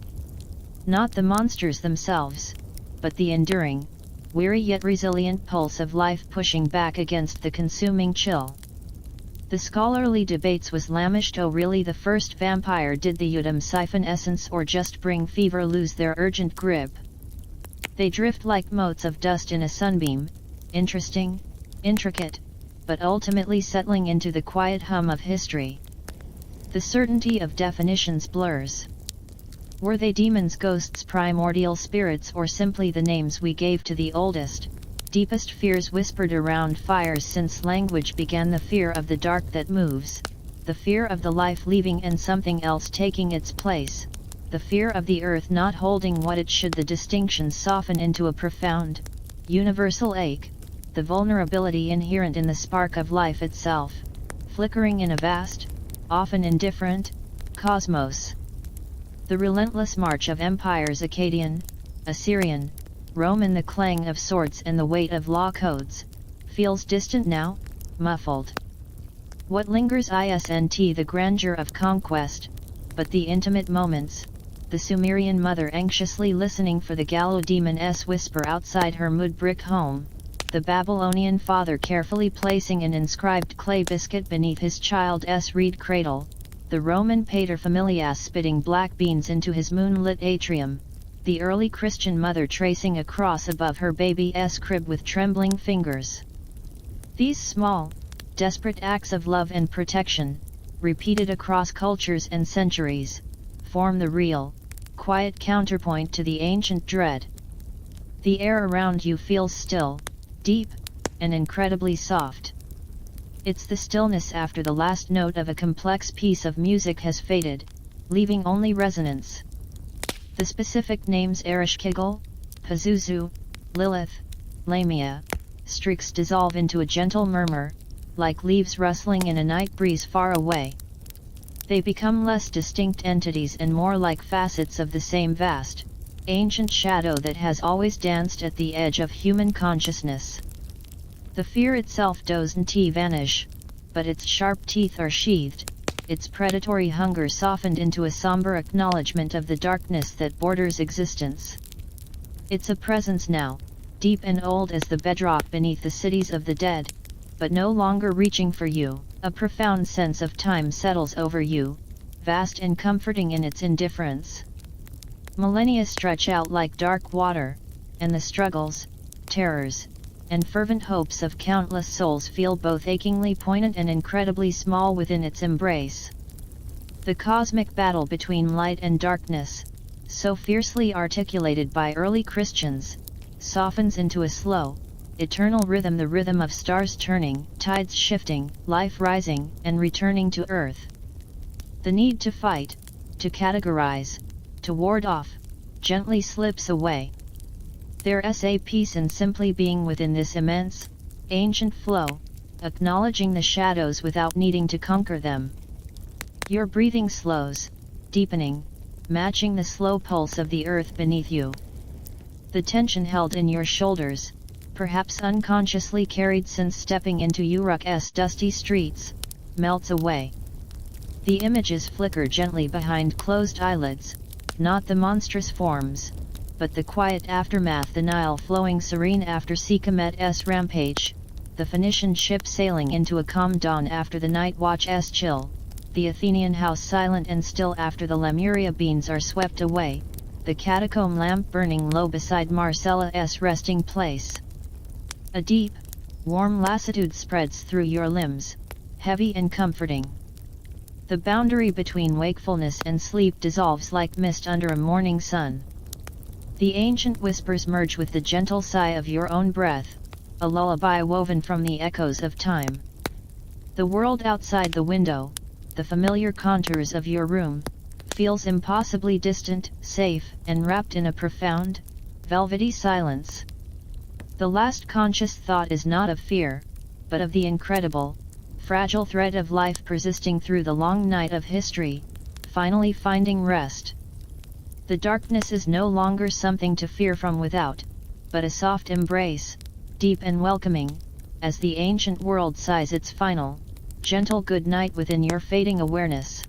Not the monsters themselves, but the enduring, weary yet resilient pulse of life pushing back against the consuming chill. The scholarly debates was lamished. Oh, really the first vampire? Did the Udam siphon essence or just bring fever? Lose their urgent grip? They drift like motes of dust in a sunbeam, interesting, intricate, but ultimately settling into the quiet hum of history. The certainty of definitions blurs. Were they demons, ghosts, primordial spirits, or simply the names we gave to the oldest, deepest fears whispered around fires since language began? The fear of the dark that moves, the fear of the life leaving and something else taking its place, the fear of the earth not holding what it should. The distinctions soften into a profound, universal ache, the vulnerability inherent in the spark of life itself, flickering in a vast, often indifferent, cosmos. The relentless march of empires, Akkadian, Assyrian, Roman, the clang of swords and the weight of law codes, feels distant now, muffled. What lingers isn't the grandeur of conquest, but the intimate moments, the Sumerian mother anxiously listening for the Gallo demon's whisper outside her mud brick home, the Babylonian father carefully placing an inscribed clay biscuit beneath his child's reed cradle, the Roman paterfamilias spitting black beans into his moonlit atrium, the early Christian mother tracing a cross above her baby's crib with trembling fingers. These small, desperate acts of love and protection, repeated across cultures and centuries, form the real, quiet counterpoint to the ancient dread. The air around you feels still, deep, and incredibly soft. It's the stillness after the last note of a complex piece of music has faded, leaving only resonance. The specific names Ereshkigal, Pazuzu, Lilith, Lamia, Strix dissolve into a gentle murmur, like leaves rustling in a night breeze far away. They become less distinct entities and more like facets of the same vast, ancient shadow that has always danced at the edge of human consciousness. The fear itself doesn't vanish, but its sharp teeth are sheathed, its predatory hunger softened into a somber acknowledgement of the darkness that borders existence. It's a presence now, deep and old as the bedrock beneath the cities of the dead, but no longer reaching for you. A profound sense of time settles over you, vast and comforting in its indifference. Millennia stretch out like dark water, and the struggles, terrors, and fervent hopes of countless souls feel both achingly poignant and incredibly small within its embrace. The cosmic battle between light and darkness, so fiercely articulated by early Christians, softens into a slow, eternal rhythm, the rhythm of stars turning, tides shifting, life rising and returning to earth. The need to fight, to categorize, to ward off, gently slips away. There's a peace in simply being within this immense, ancient flow, acknowledging the shadows without needing to conquer them. Your breathing slows, deepening, matching the slow pulse of the earth beneath you. The tension held in your shoulders, perhaps unconsciously carried since stepping into Uruk's dusty streets, melts away. The images flicker gently behind closed eyelids, not the monstrous forms, but the quiet aftermath, the Nile flowing serene after Sekhmet's rampage, the Phoenician ship sailing into a calm dawn after the night watch's chill, the Athenian house silent and still after the Lemuria beans are swept away, the catacomb lamp burning low beside Marcella's resting place. A deep, warm lassitude spreads through your limbs, heavy and comforting. The boundary between wakefulness and sleep dissolves like mist under a morning sun. The ancient whispers merge with the gentle sigh of your own breath, a lullaby woven from the echoes of time. The world outside the window, the familiar contours of your room, feels impossibly distant, safe, and wrapped in a profound, velvety silence. The last conscious thought is not of fear, but of the incredible, fragile thread of life persisting through the long night of history, finally finding rest. The darkness is no longer something to fear from without, but a soft embrace, deep and welcoming, as the ancient world sighs its final, gentle good night within your fading awareness.